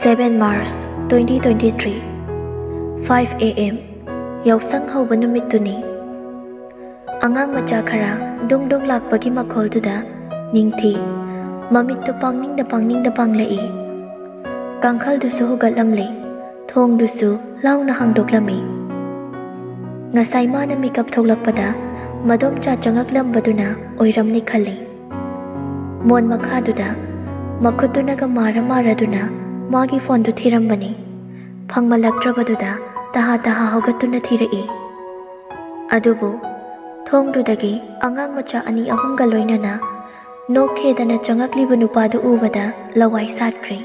7 March 2023 5 AM Yausang hauba numituni Angang macha khara dung lakpagi makholduda ningthi mamittu pangning da panglai kangkhal dusu hugatlamle thong dusu launa hangdoklami ngasai mana mikap tholakpada madom cha changaklambaduna oiramni khali mon makhaduda makhutunaga maraduna magi phone du thirambani phangmalaktrabaduda taha hogatuna thirai adubu thongdudagi angang macha ani ahumga loinana nokhedana changakliba nupadu ubada lawai satkre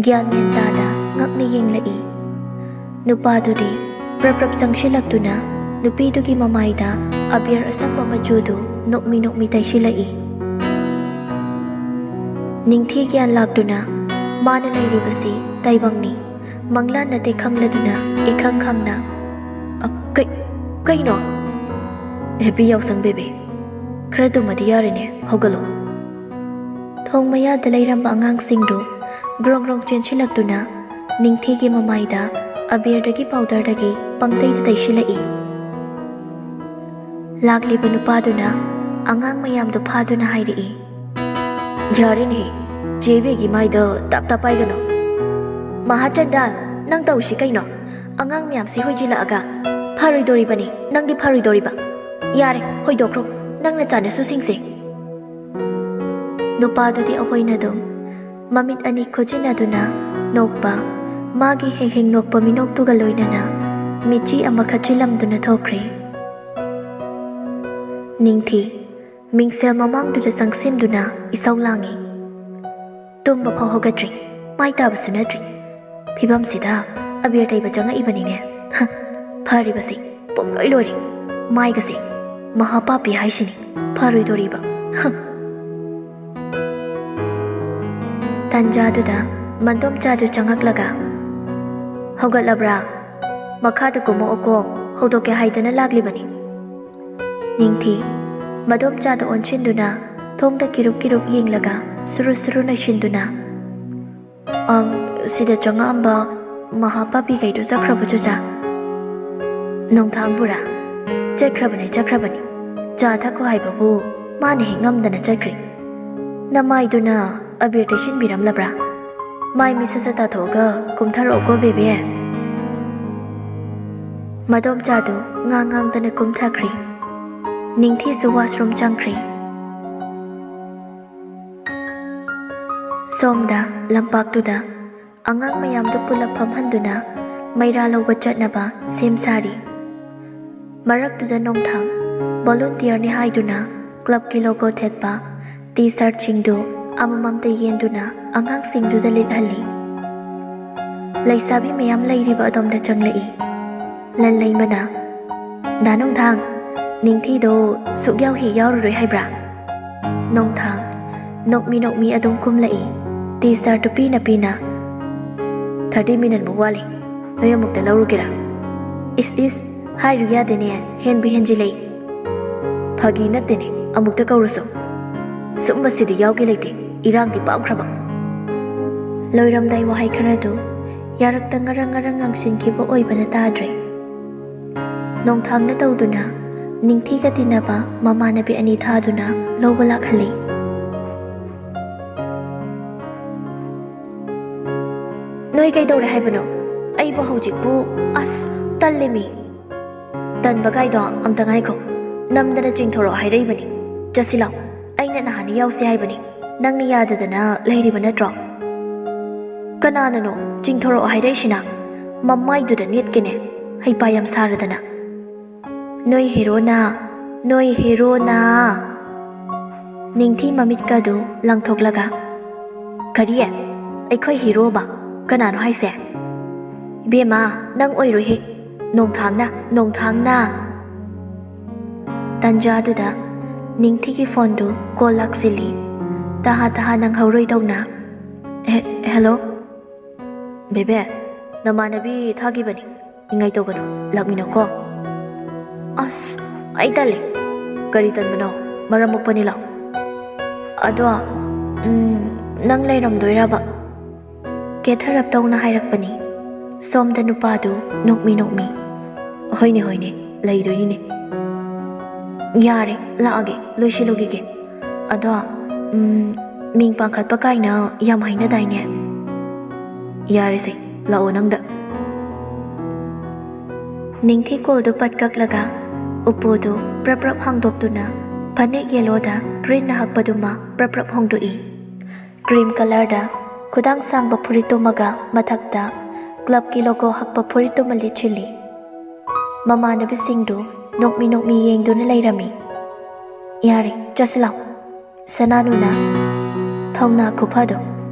gyan mentada ngakni yenglai nupadudi prap changshilakduna nupidugi mamaida abir asangba machudu nokmi taisilai ningthi gyan lakduna mana lairibasi taibangni mangla nate khangladuna ikhangna kaino happy yausang bebe khara dumadi yarene hogalo thongmaya dalairamba angangsingdu grong chenchilakduna ningthi gi mamaida abirdagi powder dagi pangtai taisilai lakliba nupaduna angang mayamdu phaduna hairi yarene jebe gi maida tap paigano mahachandal nang tausi kaino angang myam si hojila aga pharoidori bani nangdi pharoidori ba yare hoidokro nangna chane su singse nupadudi ahoina dum mamit ani khojina duna nokpa magi heng nokpa minok tuga loinana michi amakhachilam duna thokre ningthi mingsel mamang duda sangsin duna isaulangi tumba phau hogatri mai taba sunatri phibam sida abir dai bachanga ibanine phari basi pomloi lori mai gasi mahapapi haisini pharoi doriba tanjaduda mandom chadu changaklaga hogatlabra makhada kumo oko hodoke haidana laglibani ningthi madom chadu onchinduna thongda kiruk yenglaga suru na shinduna sida changa amba mahapapi gaidu jakhrabu cha nongthambura chakrabani cha thako haibabu mane hengamdana chakri namaiduna abir teshin biram labra mai misasa ta thoga kumtharo ko bebe madom chadu ngang dana kumthakri ningthi su washroom changkri somda lampaktuda angang mayamdu pulap phamhanduna maira lawba chatnaba sem sari maraktuda nongthang volunteer ni haiduna club ki logo thetpa t-shirt chingdu amamamte yenduna angang singduda lithali laisabi mayam lairiba adomda changlai lalai mana danong thang ningthi do sukyaw hi yauroi haibra nongthang nokmi adom kumlai t-shirt tu pina 30 minute muwali noyamukta laurugera is hairu yadene henbi henjilei phagi natene amukta kauruso sumba sidi yawge leite irangi pamkhraba loiramdai wahai kharadu yarakta ngarang angsinkiba oibana tadre nongthangna tawduna ningthi ka tinaba mamanabi ani thaduna lawba lakhali noi kai dore haibano ai ba hojikbu as tallemi tan bagai do amta ngai ko namdana jingthoro hairai bani jasilaw aina nahani yausi haibani nangni yadadana leiri bana tro kanana no jingthoro hairai shina mammai du da net kene hai payam saradana noi hero na ningthi mamit ka du langthoklaga kariye aikhoi hero ba kanano haise bema nang oiroi he nongthangna tanjaduda ningthi ki phone du call laksili taha nang hauroi dongna hello bebe namanabi thagi bani ingai togano lakmino ko as ai tale kari tanmano maramuk panila ado nang leiram doira ba ꯀꯦꯊꯔꯞ ꯇꯧꯅ ꯍꯥꯏꯔꯛꯄꯅꯤ꯫ ꯁꯣꯝꯗ ꯅꯨꯄꯥꯗꯨ ꯅꯣꯛꯃꯤ ꯍꯣꯏꯅꯦ ꯂꯩꯗꯣꯏꯅꯤꯅꯦ꯫ ꯌꯥꯔꯦ ꯂꯥꯛꯑꯒꯦ ꯂꯣꯏꯁꯤꯜꯂꯨꯈꯤꯒꯦ꯫ ꯑꯗꯣ ꯃꯤꯡ ꯄꯥꯡꯈꯠꯄ ꯀꯥꯏꯅ ꯌꯥꯝ ꯍꯩꯅꯗꯥꯏꯅꯦ꯫ ꯌꯥꯔꯦꯁꯦ ꯂꯥꯛꯑꯣ ꯅꯪꯗ꯫ ꯅꯤꯡꯊꯤ ꯀꯣꯜꯗꯨ ꯄꯠ ꯀꯛꯂꯒ ꯎꯄꯨꯗꯨ ꯄ꯭ꯔꯞ ꯍꯥꯡꯗꯣꯛꯇꯨꯅ ꯐꯅꯦꯛ ꯌꯦꯂꯣꯗ ꯒ꯭ꯔꯤꯟꯅ ꯍꯛꯄꯗꯨꯃ ꯄ꯭ꯔꯞ ꯍꯣꯡꯗꯣꯛꯏ꯫ ꯀ꯭ꯔꯤꯝ ꯀꯂꯔꯗ ꯈꯨꯗꯥꯡ ꯁꯥꯡꯕ ꯐꯨꯔꯤꯠꯇꯨꯃꯒ ꯃꯊꯛꯇ ꯀ꯭ꯂꯕꯀꯤ ꯂꯣꯒꯣ ꯍꯛꯄ ꯐꯨꯔꯤꯠꯇꯨꯃ ꯂꯤꯠꯁꯤꯜꯂꯤ꯫ ꯃꯃꯥꯟꯅꯕꯤꯁꯤꯡꯗꯨ ꯅꯣꯛꯃꯤ ꯌꯦꯡꯗꯨꯅ ꯂꯩꯔꯝꯃꯤ꯫ ꯌꯥꯔꯦ ꯆꯠꯁꯤꯂꯥꯎ꯫ ꯁꯅꯥꯅꯨꯅ ꯊꯧꯅꯥ ꯈꯨꯐꯗꯣ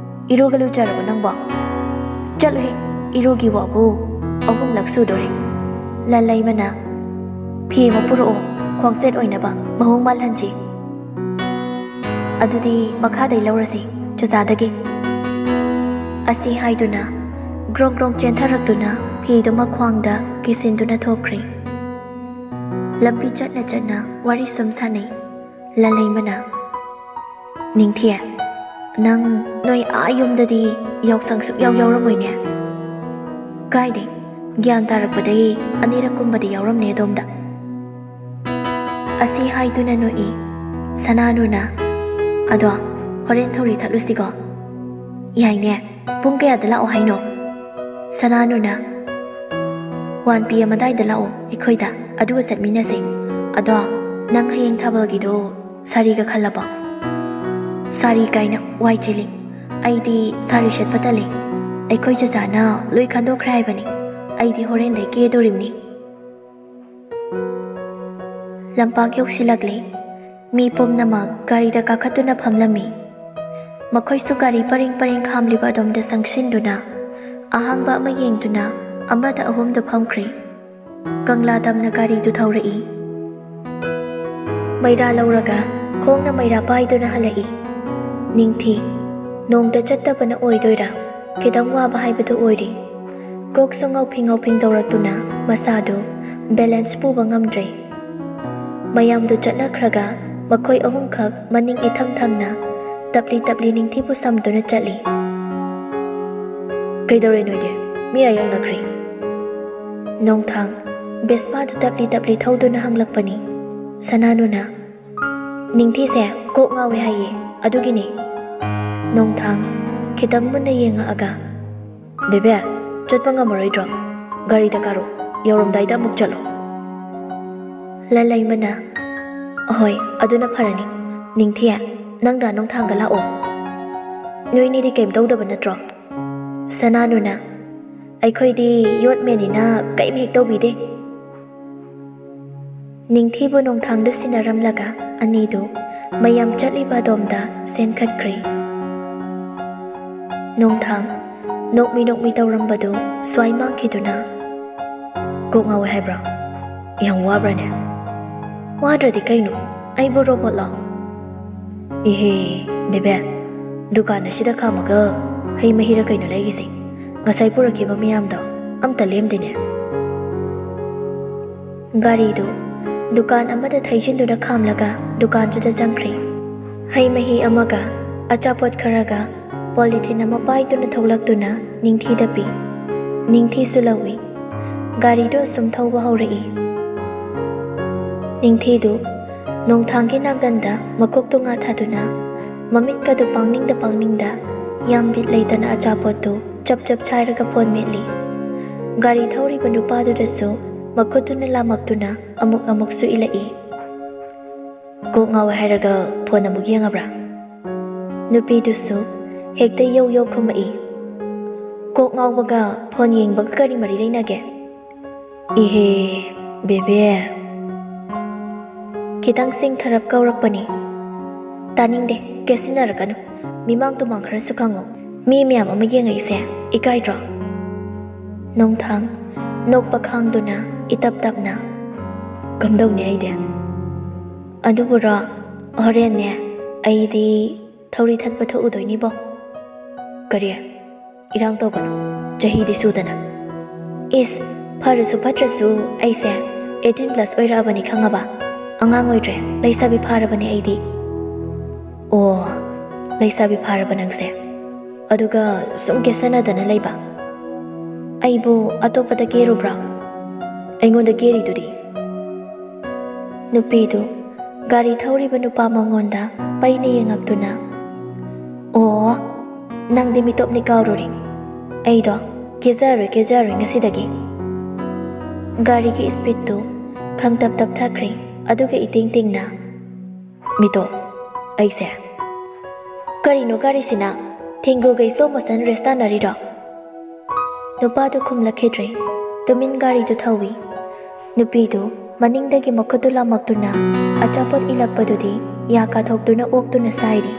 ꯏꯔꯨꯒ ꯂꯨꯖꯔꯕꯣ ꯅꯪꯕꯣ? ꯆꯠꯂꯨꯍꯦ ꯏꯔꯨꯒꯤ ꯋꯥꯕꯨ 3ꯂꯛ ꯁꯨꯗꯣꯔꯦ꯫ ꯂꯟꯂꯩꯃꯅ ꯐꯤ ꯑꯃ ꯄꯨꯔꯛꯑꯣ ꯈ꯭ꯋꯥꯡꯁꯦꯠ ꯑꯣꯏꯅꯕ ꯃꯍꯨꯝ ꯃꯥꯜꯍꯟꯁꯤ꯫ ꯑꯗꯨꯗꯤ ꯃꯈꯥꯗꯩ ꯂꯧꯔꯁꯤ ꯆꯨꯆꯥꯗꯒꯤ꯫ ꯑꯁꯤ ꯍꯥꯏꯗꯨꯅ ꯒ꯭ꯔꯣꯡ ꯆꯦꯟꯊꯔꯛꯇꯨꯅ ꯐꯤꯗꯨꯃ ꯈ꯭ꯋꯥꯡꯗ ꯀꯤꯁꯤꯟꯗꯨꯅ ꯊꯣꯛꯈ꯭ꯔꯦ꯫ ꯂꯝꯕꯤ ꯆꯠꯅ ꯋꯥꯔꯤ ꯁꯨꯝ ꯁꯥꯟꯅꯩ꯫ ꯂꯟꯂꯩꯃꯅ ꯅꯤꯡꯊꯤ ꯅꯪ ꯅꯣꯏ ꯌꯨꯝꯗꯗꯤ ꯌꯥꯎꯁꯪ ꯁꯨꯛꯌꯥꯎ ꯌꯥꯎꯔꯝꯃꯣꯏꯅꯦ꯫ ꯀꯥꯏꯗꯦ ꯒ꯭ꯌꯥꯟ ꯇꯥꯔꯛꯄꯗꯒꯤ 2ꯔꯛꯀꯨꯝꯕꯗꯤ ꯌꯥꯎꯔꯝꯅꯦ ꯑꯗꯣꯝꯗ꯫ ꯑꯁꯤ ꯍꯥꯏꯗꯨꯅ ꯅꯣꯛꯏ꯫ ꯁꯅꯥꯅꯨꯅ ꯑꯗꯣ ꯍꯣꯔꯦꯟ ꯊꯧꯔꯤ ꯊꯠꯂꯨꯁꯤꯀꯣ꯫ ꯌꯥꯏꯅꯦ ꯄꯨꯡ ꯀꯌꯥꯗ ꯂꯥꯛꯑꯣ ꯍꯥꯏꯅꯣ? ꯁꯅꯥꯅꯨꯅ 1 PM ꯑꯗꯥꯏꯗ ꯂꯥꯛꯑꯣ ꯑꯩꯈꯣꯏꯗ ꯑꯗꯨꯒ ꯆꯠꯃꯤꯟꯅꯁꯦ꯫ ꯑꯗꯣ ꯅꯪ ꯍꯌꯦꯡ ꯊꯥꯕꯜꯒꯤꯗꯣ ꯁꯥꯔꯤꯒ ꯈꯜꯂꯕꯣ? ꯁꯥꯔꯤ ꯀꯥꯏꯅ ꯋꯥꯏ ꯆꯤꯜꯂꯤ꯫ ꯑꯩꯗꯤ ꯁꯥꯔꯤ ꯁꯦꯠꯄ ꯇꯜꯂꯤ꯫ ꯑꯩꯈꯣꯏ ꯆꯆꯥꯅ ꯂꯣꯏ ꯈꯟꯗꯣꯛꯈ꯭ꯔꯦ ꯍꯥꯏꯕꯅꯤ꯫ ꯑꯩꯗꯤ ꯍꯣꯔꯦꯟꯗꯩ ꯀꯦꯗꯣꯔꯤꯝꯅꯤ꯫ ꯂꯝꯄꯥꯛ ꯌꯧꯁꯤꯜꯂꯛꯂꯦ꯫ ꯃꯤ ꯄꯨꯝꯅꯃꯛ ꯒꯥꯔꯤꯗ ꯀꯥꯈꯠꯇꯨꯅ ꯐꯝꯂꯝꯃꯤ꯫ ꯃꯈꯣꯏꯁꯨ ꯒꯥꯔꯤ ꯄꯔꯦꯡ ꯈꯥꯝꯂꯤꯕ ꯑꯗꯣꯝꯗ ꯆꯪꯁꯤꯟꯗꯨꯅ ꯑꯍꯥꯡꯕ ꯑꯃ ꯌꯦꯡꯗꯨꯅ ꯑꯃꯗ 3ꯗ ꯐꯝꯈ꯭ꯔꯦ꯫ ꯀꯪꯂꯥ ꯇꯝꯅ ꯒꯥꯔꯤꯗꯨ ꯊꯧꯔꯛꯏ꯫ ꯃꯩꯔꯥ ꯂꯧꯔꯒ ꯈꯣꯡꯅ ꯃꯩꯔꯥ ꯄꯥꯏꯗꯨꯅ ꯍꯜꯂꯛꯏ꯫ ꯅꯤꯡꯊꯤ ꯅꯣꯡꯗ ꯆꯠꯇꯕꯅ ꯑꯣꯏꯗꯣꯏꯔꯥ ꯈꯤꯇꯪ ꯋꯥꯕ ꯍꯥꯏꯕꯗꯨ ꯑꯣꯏꯔꯤ꯫ ꯀꯣꯛꯁꯨ ꯉꯥꯎꯐꯤꯡ ꯇꯧꯔꯛꯇꯨꯅ ꯃꯁꯥꯗꯨ ꯕꯦꯂꯦꯟꯁ ꯄꯨꯕ ꯉꯝꯗ꯭ꯔꯦ꯫ ꯃꯌꯥꯝꯗꯨ ꯆꯠꯅꯈ꯭ꯔꯒ ꯃꯈꯣꯏ 3ꯈꯛ ꯃꯅꯤꯡ ꯏꯊꯪ ꯊꯪꯅ ꯇꯞꯂꯤ ꯅꯤꯡꯊꯤꯕꯨ ꯁꯝꯗꯨꯅ ꯆꯠꯂꯤ꯫ ꯀꯩꯗꯧꯔꯦ ꯅꯣꯏꯗꯤ? ꯃꯤ ꯌꯧꯅꯈ꯭ꯔꯦ꯫ ꯅꯣꯡꯊꯥꯡ ꯕꯦꯁꯄꯥꯗꯨ ꯇꯞꯂꯤ ꯊꯧꯗꯨꯅ ꯍꯪꯂꯛꯄꯅꯤ꯫ ꯁꯅꯥꯅꯨꯅ ꯅꯤꯡꯊꯤꯁꯦ ꯀꯣꯛ ꯉꯥꯎꯋꯦ ꯍꯥꯏꯌꯦ ꯑꯗꯨꯒꯤꯅꯦ꯫ ꯅꯣꯡꯊꯥꯡ ꯈꯤꯇꯪ ꯃꯨꯟꯅ ꯌꯦꯡꯉꯛꯑꯒ ꯕꯦꯕꯦ ꯆꯠꯄ ꯉꯝꯃꯔꯣꯏꯗ꯭ꯔꯣ? ꯒꯥꯔꯤꯗ ꯀꯥꯔꯣ ꯌꯧꯔꯝꯗꯥꯏꯗ ꯑꯃꯨꯛ ꯆꯠꯂꯣ꯫ ꯂꯟꯂꯩꯃꯅ ꯑꯍꯣꯏ ꯑꯗꯨꯅ ꯐꯔꯅꯤ꯫ ꯅꯤꯡꯊꯤ ꯅꯪꯗ ꯅꯣꯡꯊꯥꯡꯒ ꯂꯥꯛꯑꯣ꯫ ꯅꯣꯏꯅꯤꯗꯤ ꯀꯩꯝ ꯇꯧꯗꯕ ꯅꯠꯇ꯭ꯔꯣ? ꯁꯅꯥꯅꯨꯅ ꯑꯩꯈꯣꯏꯗꯤ ꯌꯣꯠꯃꯦꯟꯅꯤꯅ ꯀꯩꯝ ꯍꯦꯛ ꯇꯧꯕꯤꯗꯦ꯫ ꯅꯤꯡꯊꯤꯕꯨ ꯅꯣꯡꯊꯥꯡꯗ ꯁꯤꯟꯅꯔꯝꯂꯒ ꯑꯅꯤꯗꯨ ꯃꯌꯥꯝ ꯆꯠꯂꯤꯕ ꯑꯗꯣꯝꯗ ꯆꯦꯟꯈꯠꯈ꯭ꯔꯦ꯫ ꯅꯣꯡꯊꯥꯡ ꯅꯣꯛꯃꯤ ꯇꯧꯔꯝꯕꯗꯨ ꯁ꯭ꯋꯥꯏ ꯃꯥꯡꯈꯤꯗꯨꯅ ꯀꯣꯛ ꯉꯥꯎꯋꯦ ꯍꯥꯏꯕ꯭ꯔꯣ? ꯌꯥꯝ ꯋꯥꯕ꯭ꯔꯅꯦ? ꯋꯥꯗ꯭ꯔꯗꯤ ꯀꯩꯅꯣ ꯑꯩꯕꯨ ꯔꯣꯕꯣꯠꯂꯣ? ꯏꯍꯦ ꯕꯦꯕꯦ ꯗꯨꯀꯥꯟ ꯑꯁꯤꯗ ꯈꯥꯝꯃꯒ ꯍꯩ ꯃꯍꯤꯔ ꯀꯩꯅꯣ ꯂꯩꯒꯤꯁꯦ꯫ ꯉꯁꯥꯏ ꯄꯨꯔꯛꯈꯤꯕ ꯃꯌꯥꯝꯗꯣ ꯑꯝꯇ ꯂꯦꯝꯗꯦꯅꯦ꯫ ꯒꯥꯔꯤꯗꯨ ꯗꯨꯀꯥꯟ ꯑꯃꯗ ꯊꯩꯖꯤꯟꯗꯨꯅ ꯈꯥꯝꯂꯒ ꯗꯨꯀꯥꯟꯗꯨꯗ ꯆꯪꯈ꯭ꯔꯦ꯫ ꯍꯩ ꯃꯍꯤ ꯑꯃꯒ ꯑꯆꯥꯄꯣꯠ ꯈꯔꯒ ꯄꯣꯂꯤꯊꯤꯟ ꯑꯃ ꯄꯥꯏꯗꯨꯅ ꯊꯣꯛꯂꯛꯇꯨꯅ ꯅꯤꯡꯊꯤꯗ ꯄꯤ꯫ ꯅꯤꯡꯊꯤꯁꯨ ꯂꯧꯏ꯫ ꯒꯥꯔꯤꯗꯨ ꯑꯁꯨꯝ ꯊꯧꯕ ꯍꯧꯔꯛꯏ꯫ ꯅꯤꯡꯊꯤꯗꯨ ꯅꯣꯡꯊꯥꯡꯒꯤ ꯅꯥꯀꯟꯗ ꯃꯀꯣꯛꯇꯨ ꯉꯥꯊꯗꯨꯅ ꯃꯃꯤꯠꯀꯗꯨ ꯄꯥꯡꯅꯤꯡꯗ ꯌꯥꯝ ꯕꯤꯠ ꯂꯩꯇꯅ ꯑꯆꯥꯄꯣꯠꯇꯨ ꯆꯞ ꯁꯥꯏꯔꯒ ꯐꯣꯟ ꯃꯦꯠꯂꯤ꯫ ꯒꯥꯔꯤ ꯊꯧꯔꯤꯕ ꯅꯨꯄꯥꯗꯨꯗꯁꯨ ꯃꯈꯨꯠꯇꯨꯅ ꯂꯥꯝꯃꯛꯇꯨꯅ ꯑꯃꯨꯛꯁꯨ ꯏꯜꯂꯛꯏ꯫ ꯀꯣꯛ ꯉꯥꯎꯋꯦ ꯍꯥꯏꯔꯒ ꯐꯣꯟ ꯑꯃꯨꯛ ꯌꯦꯡꯉꯕ꯭ꯔꯥ? ꯅꯨꯄꯤꯗꯨꯁꯨ ꯍꯦꯛꯇ ꯌꯧ ꯈꯨꯝꯃꯛꯏ꯫ ꯀꯣꯛ ꯉꯥꯎꯕꯒ ꯐꯣꯟ ꯌꯦꯡꯕꯒ ꯀꯔꯤ ꯃꯔꯤ ꯂꯩꯅꯒꯦ? ꯏꯍꯦ ꯕꯦꯕꯦ ꯈꯤꯇꯪ ꯁꯤꯡꯊꯔꯞ ꯀꯧꯔꯛꯄꯅꯤ꯫ ꯇꯥꯅꯤꯡꯗꯦ ꯀꯦꯁꯤꯟꯅꯔꯛꯀꯅꯨ꯫ ꯃꯤꯃꯥꯡ ꯇꯨꯃꯥꯡ ꯈꯔꯁꯨ ꯈꯪꯉꯣ꯫ ꯃꯤ ꯃꯌꯥꯝ ꯑꯃ ꯌꯦꯡꯉꯛꯏꯁꯦ ꯏꯀꯥꯏꯗ꯭ꯔꯣ? ꯅꯣꯡꯊꯥꯡ ꯅꯣꯛꯄ ꯈꯥꯡꯗꯨꯅ ꯏꯇꯞ ꯇꯞꯅ ꯀꯝꯗꯧꯅꯤ ꯑꯩꯗꯤ? ꯑꯗꯨꯕꯨꯔꯣ ꯍꯣꯔꯦꯟꯅꯦ ꯑꯩꯗꯤ ꯊꯧꯔꯤ ꯊꯠꯄ ꯊꯣꯛꯎꯗꯣꯏꯅꯤꯕꯣ꯫ ꯀꯔꯤ? ꯏꯔꯥꯡ ꯇꯧꯒꯅꯨ ꯆꯍꯤꯗꯤ ꯁꯨꯗꯅ꯫ ꯏꯁ ꯐꯔꯁꯨ ꯐꯠꯇ꯭ꯔꯁꯨ ꯑꯩꯁꯦ 18+ ꯑꯣꯏꯔꯛꯑꯕꯅꯤ ꯈꯪꯉꯕ? ꯑꯉꯥꯡ ꯑꯣꯏꯗ꯭ꯔꯦ ꯂꯩꯁꯥꯕꯤ ꯐꯥꯔꯕꯅꯦ ꯑꯩꯗꯤ꯫ ꯑꯣ ꯂꯩꯁꯥꯕꯤ ꯐꯥꯔꯕ ꯅꯪꯁꯦ? ꯑꯗꯨꯒ ꯁꯨꯝ ꯀꯦꯁꯟꯅꯗꯅ ꯂꯩꯕ? ꯑꯩꯕꯨ ꯑꯇꯣꯞꯄꯗ ꯀꯦꯔꯨꯕ꯭ꯔꯥ? ꯑꯩꯉꯣꯟꯗ ꯀꯦꯔꯤꯗꯨꯗꯤ? ꯅꯨꯄꯤꯗꯨ ꯒꯥꯔꯤ ꯊꯧꯔꯤꯕ ꯅꯨꯄꯥ ꯃꯉꯣꯟꯗ ꯄꯩꯅ ꯌꯦꯡꯉꯛꯇꯨꯅ, ꯑꯣ, ꯅꯪꯗꯤ ꯃꯤꯇꯣꯞꯅꯤ ꯀꯥꯎꯔꯨꯔꯦ. ꯑꯩꯗꯣ ꯀꯦꯖꯔꯣꯏ ꯉꯁꯤꯗꯒꯤ. ꯒꯥꯔꯤꯒꯤ ꯁ꯭ꯄꯤꯗꯇꯨ ꯈꯪꯇꯞ ꯇꯞꯊꯈ꯭ꯔꯦ. ꯑꯗꯨꯒ ꯏꯇꯤꯡ ꯇꯤꯡꯅ, ꯃꯤꯇꯣꯞ, ꯑꯩꯁꯦ. ꯀꯔꯤꯅꯣ ꯒꯥꯔꯤꯁꯤꯅ? ꯊꯦꯡꯒꯨꯒ ꯁ꯭ꯂꯣ ꯃꯣꯁꯟ ꯔꯦꯁ ꯇꯥꯟꯅꯔꯤꯔꯣ? ꯅꯨꯄꯥꯗꯨ ꯈꯨꯝꯂꯛꯈꯤꯗ꯭ꯔꯦ. ꯇꯨꯃꯤꯟ ꯒꯥꯔꯤꯗꯨ ꯊꯧꯏ. ꯅꯨꯄꯤꯗꯨ ꯃꯅꯤꯡꯗꯒꯤ ꯃꯈꯨꯠꯇꯨ ꯂꯥꯝꯃꯛꯇꯨꯅ ꯑꯆꯥꯄꯣꯠ ꯏꯜꯂꯛꯄꯗꯨꯗꯤ ꯌꯥ ꯀꯥꯊꯣꯛꯇꯨꯅ ꯑꯣꯛꯇꯨꯅ ꯁꯥꯏꯔꯤ.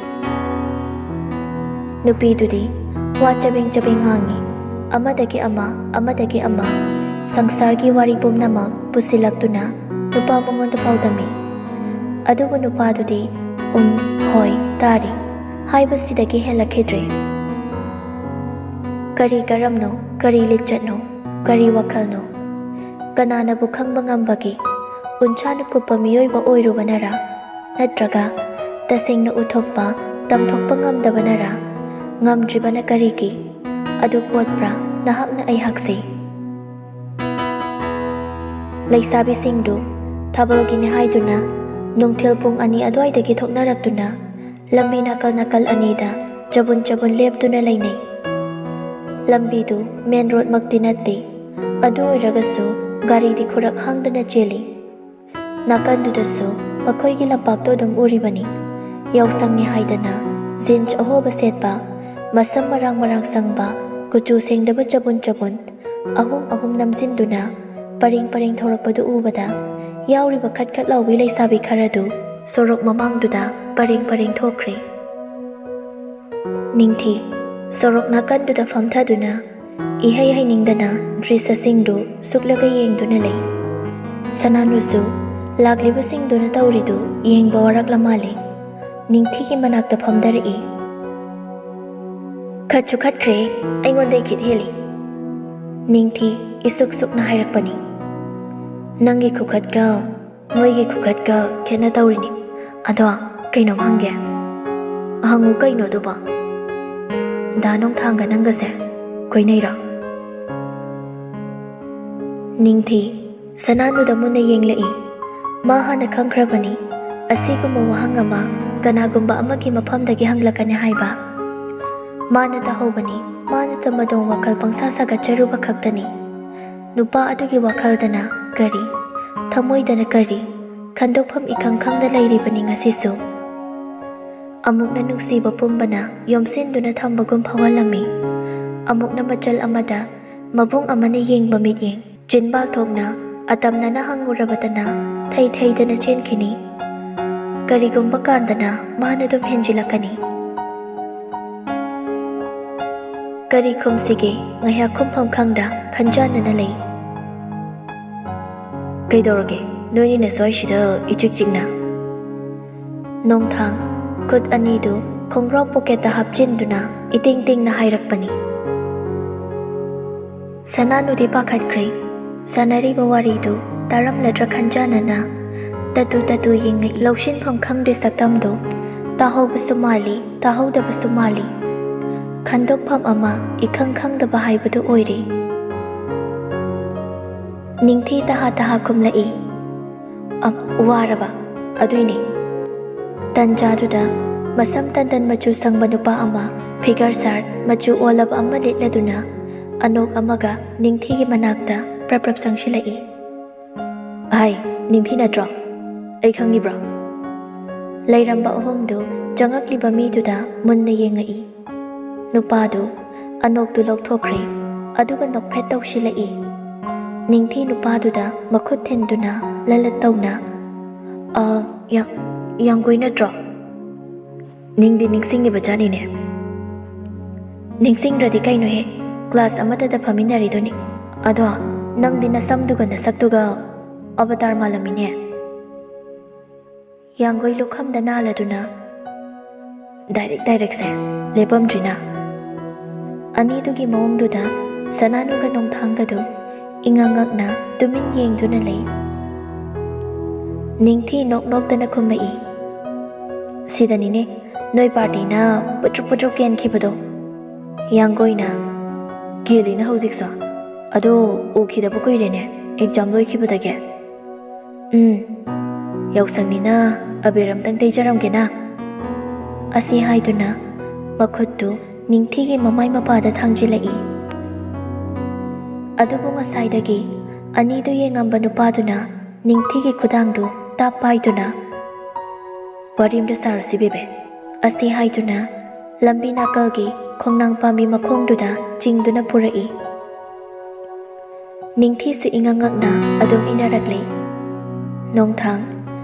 ꯅꯨꯄꯤꯗꯨꯗꯤ ꯋꯥ ꯆꯕꯦꯡ ꯉꯥꯡꯉꯤ. ꯑꯃꯗꯒꯤ ꯑꯃ ꯁꯪꯁꯥꯔꯒꯤ ꯋꯥꯔꯤ ꯄꯨꯝꯅꯃꯛ ꯄꯨꯁꯤꯜꯂꯛꯇꯨꯅ ꯅꯨꯄꯥ ꯃꯉꯣꯟꯗ ꯄꯥꯎꯗꯝꯃꯤ. ꯑꯗꯨꯕꯨ ꯅꯨꯄꯥꯗꯨꯗꯤ ꯍꯣꯏ, ꯇꯥꯔꯤ ꯍꯥꯏꯕꯁꯤꯗꯒꯤ ꯍꯦꯜꯂꯛꯈꯤꯗ꯭ꯔꯦ. ꯀꯔꯤ ꯀꯔꯝꯅꯣ, ꯀꯔꯤ ꯂꯤꯆꯠꯅꯣ, ꯀꯔꯤ ꯋꯥꯈꯜꯅꯣ? ꯀꯅꯥꯅꯕꯨ ꯈꯪꯕ ꯉꯝꯕꯒꯦ? ꯎꯟꯁꯥꯅ ꯀꯨꯞꯄ ꯃꯤꯑꯣꯏꯕ ꯑꯣꯏꯔꯨꯕꯅꯔꯥ? ꯅꯠꯇ꯭ꯔꯒ ꯇꯁꯦꯡꯅ ꯎꯠꯊꯣꯛꯄ, ꯇꯝꯊꯣꯛꯄ ꯉꯝꯗꯕꯅꯔꯥ? ꯉꯝꯗ꯭ꯔꯤꯕꯅ ꯀꯔꯤꯒꯤ? ꯑꯗꯨ ꯄꯣꯠꯄ꯭ꯔꯥ ꯅꯍꯥꯛꯅ ꯑꯩꯍꯥꯛꯁꯦ? ꯂꯩꯁꯥꯕꯤꯁꯤꯡꯗꯨ ꯊꯥꯕꯜꯒꯤꯅꯤ ꯍꯥꯏꯗꯨꯅ ꯅꯨꯡꯊꯤꯜ ꯄꯨꯡ 2 ꯑꯗꯨꯋꯥꯏꯗꯒꯤ ꯊꯣꯛꯅꯔꯛꯇꯨꯅ ꯂꯝꯕꯤ ꯅꯥꯀꯜ ꯑꯅꯤꯗ ꯆꯕꯨꯟ ꯂꯦꯞꯇꯨꯅ ꯂꯩꯅꯩ. ꯂꯝꯕꯤꯗꯨ ꯃꯦꯟ ꯔꯣꯗꯃꯛꯇꯤ ꯅꯠꯇꯦ. ꯑꯗꯨ ꯑꯣꯏꯔꯒꯁꯨ ꯒꯥꯔꯤꯗꯤ ꯈꯨꯔꯛ ꯍꯥꯡꯗꯅ ꯆꯦꯜꯂꯤ. ꯅꯥꯀꯟꯗꯨꯗꯁꯨ ꯃꯈꯣꯏꯒꯤ ꯂꯝꯄꯥꯛꯇꯣ ꯑꯗꯨꯝ ꯎꯔꯤꯕꯅꯤ. ꯌꯥꯎꯁꯪꯅꯤ ꯍꯥꯏꯗꯅ ꯖꯤꯟꯁ ꯑꯍꯣꯕ ꯁꯦꯠꯄ, ꯃꯁꯝ ꯃꯔꯥꯡ ꯁꯪꯕ, ꯀꯨꯆꯨ ꯁꯦꯡꯗꯕ ꯆꯕꯨꯟ ꯑꯍꯨꯝ ꯅꯝꯖꯤꯟꯗꯨꯅ ꯄꯔꯦꯡ ꯊꯧꯔꯛꯄꯗꯨ ꯎꯕꯗ ꯌꯥꯎꯔꯤꯕ ꯈꯠ ꯂꯥꯎꯕꯤ ꯂꯩꯁꯥꯕꯤ ꯈꯔꯗꯨ ꯁꯣꯔꯣꯛ ꯃꯃꯥꯡꯗꯨꯗ ꯄꯔꯦꯡ ꯊꯣꯛꯈ꯭ꯔꯦ. ꯅꯤꯡꯊꯤ ꯁꯣꯔꯣꯛ ꯅꯥꯀꯟꯗꯨꯗ ꯐꯝꯊꯗꯨꯅ ꯏꯍꯩ ꯍꯩꯅꯤꯡꯗꯅ ꯗ꯭ꯔꯤꯁ꯭ꯌꯁꯤꯡꯗꯨ ꯁꯨꯛꯂꯒ ꯌꯦꯡꯗꯨꯅ ꯂꯩ. ꯁꯅꯥꯅꯨꯁꯨ ꯂꯥꯛꯂꯤꯕꯁꯤꯡꯗꯨꯅ ꯇꯧꯔꯤꯗꯨ ꯌꯦꯡꯕ ꯋꯥꯔꯛꯂ ꯃꯥꯜꯂꯦ. ꯅꯤꯡꯊꯤꯒꯤ ꯃꯅꯥꯛꯇ ꯐꯝꯊꯔꯛꯏ. ꯈꯠꯁꯨ ꯈꯠꯈ꯭ꯔꯦ, ꯑꯩꯉꯣꯟꯗ ꯏꯈꯤꯠ ꯍꯦꯜꯂꯤ. ꯅꯤꯡꯊꯤ ꯏꯁꯨꯛꯅ ꯍꯥꯏꯔꯛꯄꯅꯤ. ꯅꯪꯒꯤ ꯈꯨꯈꯠꯀ ꯃꯣꯏꯒꯤ ꯈꯨꯈꯠꯀ ꯈꯦꯠꯅ ꯇꯧꯔꯤꯅꯤ. ꯑꯗꯣ ꯀꯩꯅꯣꯝ ꯍꯪꯒꯦ? ꯍꯪꯉꯨ ꯀꯩꯅꯣ ꯑꯗꯨꯕꯣ? ꯗꯥ ꯅꯣꯡꯊꯥꯡꯒ ꯅꯪꯒꯁꯦ ꯀꯣꯏꯅꯩꯔꯣ? ꯅꯤꯡꯊꯤ ꯁꯅꯥꯅꯨꯗ ꯃꯨꯟꯅ ꯌꯦꯡꯂꯛꯏ. ꯃꯥ ꯍꯥꯟꯅ ꯈꯪꯈ꯭ꯔꯕꯅꯤ ꯑꯁꯤꯒꯨꯝꯕ ꯋꯥꯍꯪ ꯑꯃ ꯀꯅꯥꯒꯨꯝꯕ ꯑꯃꯒꯤ ꯃꯐꯝꯗꯒꯤ ꯍꯪꯂꯛꯀꯅꯤ ꯍꯥꯏꯕ. ꯃꯥꯅ ꯇꯥꯍꯧꯕꯅꯤ. ꯃꯥꯅ ꯃꯗꯣꯝ ꯋꯥꯈꯜ ꯄꯪꯁꯥ ꯁꯥꯒꯠꯆꯔꯨꯕ ꯈꯛꯇꯅꯤ. ꯅꯨꯄꯥ ꯑꯗꯨꯒꯤ ꯋꯥꯈꯜꯗꯅ ꯀꯔꯤ, ꯊꯃꯣꯏꯗꯅ ꯀꯔꯤ, ꯈꯟꯗꯣꯛꯐꯝ ꯏꯈꯪ ꯈꯪꯗ ꯂꯩꯔꯤꯕꯅꯤ ꯉꯁꯤꯁꯨ. ꯑꯃꯨꯛꯅ ꯅꯨꯡꯁꯤꯕ ꯄꯨꯝꯕꯅ ꯌꯣꯝꯁꯤꯟꯗꯨꯅ ꯊꯝꯕꯒꯨꯝ ꯐꯥꯎꯍꯜꯂꯝꯃꯤ. ꯑꯃꯨꯛꯅ ꯃꯆꯜ ꯑꯃꯗ ꯃꯕꯨꯡ ꯑꯃꯅ ꯌꯦꯡꯕ ꯃꯤꯠꯌꯦꯡ, ꯆꯤꯟꯕꯥꯜ ꯊꯣꯛꯅ ꯑꯇꯝꯅꯅ ꯍꯪꯉꯨꯔꯕꯗꯅ ꯊꯩꯗꯅ ꯆꯦꯟꯈꯤꯅꯤ. ꯀꯔꯤꯒꯨꯝꯕ ꯀꯥꯟꯗꯅ ꯃꯥꯅ ꯑꯗꯨꯝ ꯍꯦꯟꯖꯤꯜꯂꯛꯀꯅꯤ. ꯀꯔꯤ ꯈꯨꯝꯁꯤꯒꯦ ꯉꯥꯏꯍꯥꯛ ꯈꯨꯝꯐꯝ ꯈꯪꯗ ꯈꯟꯖꯥꯟꯅꯅ ꯂꯩ. ꯀꯩꯗꯧꯔꯒꯦ ꯅꯣꯏꯅꯤꯅ ꯁ꯭ꯋꯥꯏꯁꯤꯗ ꯏꯆꯤꯛ ꯆꯤꯛꯅ? ꯅꯣꯡꯊꯥꯡ ꯈꯨꯠ ꯑꯅꯤꯗꯨ ꯈꯣꯡꯒ꯭ꯔꯥꯎ ꯄꯣꯀꯦꯠꯇ ꯍꯥꯞꯆꯤꯟꯗꯨꯅ ꯏꯇꯤꯡ ꯇꯤꯡꯅ ꯍꯥꯏꯔꯛꯄꯅꯤ. ꯁꯅꯥꯅꯨꯗꯤ ꯄꯥꯈꯠꯈ꯭ꯔꯦ. ꯁꯥꯟꯅꯔꯤꯕ ꯋꯥꯔꯤꯗꯨ ꯇꯥꯔꯝꯂꯗ꯭ꯔ ꯈꯟꯖꯥꯟꯅꯅ ꯇꯇꯨ ꯌꯦꯡꯉꯛꯏ. ꯂꯧꯁꯤꯟꯐꯝ ꯈꯪꯗ꯭ꯔꯦ ꯁꯛꯇꯝꯗꯨ. ꯇꯥꯍꯧꯕꯁꯨ ꯃꯥꯜꯂꯤ, ꯇꯥꯍꯧꯗꯕꯁꯨ ꯃꯥꯜꯂꯤ. ꯈꯟꯗꯣꯛꯐꯝ ꯑꯃ ꯏꯈꯪ ꯈꯪꯗꯕ ꯍꯥꯏꯕꯗꯨ ꯑꯣꯏꯔꯦ. ꯅꯤꯡꯊꯤ ꯇꯍꯥ ꯈꯨꯝꯂꯛꯏ. ꯋꯥꯔꯕ ꯑꯗꯨꯏꯅꯦ. ꯇꯟꯖꯥꯗꯨꯗ ꯃꯁꯝ ꯇꯟꯗꯟ ꯃꯆꯨ ꯁꯪꯕ ꯅꯨꯄꯥ ꯑꯃ ꯐꯤꯒꯔ ꯁꯥꯔꯠ ꯃꯆꯨ ꯑꯣꯜꯂꯕ ꯑꯃ ꯂꯤꯠꯂꯗꯨꯅ ꯑꯅꯣꯛ ꯑꯃꯒ ꯅꯤꯡꯊꯤꯒꯤ ꯃꯅꯥꯛꯇ ꯄ꯭ꯔꯞ ꯆꯪꯁꯤꯜꯂꯛꯏ. ꯍꯥꯏ, ꯅꯤꯡꯊꯤ ꯅꯠꯇ꯭ꯔꯣ? ꯑꯩ ꯈꯪꯉꯤꯕ꯭ꯔꯣ? ꯂꯩꯔꯝꯕ ꯑꯍꯨꯝꯗꯨ ꯆꯪꯉꯛꯂꯤꯕ ꯃꯤꯗꯨꯗ ꯃꯨꯟꯅ ꯌꯦꯡꯉꯛꯏ. ꯅꯨꯄꯥꯗꯨ ꯑꯅꯣꯛꯇꯨ ꯂꯧꯊꯣꯛꯈ꯭ꯔꯦ. ꯑꯗꯨꯒ ꯅꯣꯛꯐꯦꯠ ꯇꯧꯁꯤꯜꯂꯛꯏ. ꯅꯤꯡꯊꯤ ꯅꯨꯄꯥꯗꯨꯗ ꯃꯈꯨꯠ ꯊꯤꯟꯗꯨꯅ ꯂꯂꯠ ꯇꯧꯅ, ꯌꯥꯡꯒꯣꯏ ꯅꯠꯇ꯭ꯔꯣ? ꯅꯤꯡꯗꯤ ꯅꯤꯡꯁꯤꯡꯉꯤꯕ ꯖꯥꯠꯅꯤꯅꯦ. ꯅꯤꯡꯁꯤꯡꯗ꯭ꯔꯗꯤ ꯀꯩꯅꯣꯍꯦ, ꯀ꯭ꯂꯥꯁ ꯑꯃꯠꯇꯗ ꯐꯝꯃꯤꯟꯅꯔꯤꯗꯨꯅꯤ. ꯑꯗꯣ ꯅꯪꯗꯤ ꯅꯁꯝꯗꯨꯒ ꯅꯁꯛꯇꯨꯒ ꯑꯕꯇꯥꯔ ꯃꯥꯜꯂꯝꯃꯤꯅꯦ. ꯌꯥꯡꯒꯣꯏ ꯂꯨꯈꯝꯗ ꯅꯥꯜꯂꯗꯨꯅ, ꯗꯥꯏꯔꯦꯛꯁꯦ ꯂꯦꯞꯄꯝꯗ꯭ꯔꯤꯅ. ꯑꯅꯤꯗꯨꯒꯤ ꯃꯑꯣꯡꯗꯨꯗ ꯁꯅꯥꯅꯨꯒ ꯅꯣꯡꯊꯥꯡꯒꯗꯨ ꯏꯉꯛꯅ ꯇꯨꯃꯤꯟ ꯌꯦꯡꯗꯨꯅ ꯂꯩ. ꯅꯤꯡꯊꯤ ꯅꯣꯛꯇꯅ ꯈꯨꯝꯃꯛꯏ. ꯁꯤꯗꯅꯤꯅꯦ ꯅꯣꯏ ꯄꯥꯔꯇꯤꯅ ꯄꯨꯠꯇ꯭ꯔꯨꯞ ꯀꯦꯟꯈꯤꯕꯗꯣ. ꯌꯥꯡꯒꯣꯏꯅ ꯒꯦꯂꯤꯅ ꯍꯧꯖꯤꯛꯁꯨ ꯑꯗꯣ ꯎꯈꯤꯗꯕ ꯀꯨꯏꯔꯦꯅꯦ ꯑꯦꯛꯖꯥꯝ ꯂꯣꯏꯈꯤꯕꯗꯒꯤ ꯌꯥꯎꯁꯪꯅꯤꯅ ꯑꯕꯦꯔ ꯑꯝꯇꯪ ꯇꯩꯖꯔꯝꯒꯦꯅ ꯑꯁꯤ ꯍꯥꯏꯗꯨꯅ ꯃꯈꯨꯠꯇꯨ ꯅꯤꯡꯊꯤꯒꯤ ꯃꯃꯥꯏ ꯃꯄꯥꯗ ꯊꯥꯡꯖꯤꯜꯂꯛꯏ ꯑꯗꯨꯕꯨ ꯉꯁꯥꯏꯗꯒꯤ ꯑꯅꯤꯗꯨ ꯌꯦꯡꯉꯝꯕ ꯅꯨꯄꯥꯗꯨꯅ ꯅꯤꯡꯊꯤꯒꯤ ꯈꯨꯗꯥꯡꯗꯨ ꯇꯥꯞ ꯄꯥꯏꯗꯨꯅ ꯋꯥꯔꯤ ꯑꯃꯇ ꯁꯥꯔꯨꯁꯤ ꯕꯦꯕꯦ ꯑꯁꯤ ꯍꯥꯏꯗꯨꯅ ꯂꯝꯕꯤ ꯅꯥꯀꯜꯒꯤ ꯈꯣꯡꯅꯥꯡ ꯄꯥꯝꯕꯤ ꯃꯈꯣꯡꯗꯨꯗ ꯆꯤꯡꯗꯨꯅ ꯄꯨꯔꯛꯏ ꯅꯤꯡꯊꯤꯁꯨ ꯏꯉꯛꯉꯛꯅ ꯑꯗꯨꯝ ꯏꯟꯅꯔꯛꯂꯤ ꯅꯣꯡꯊꯥꯡ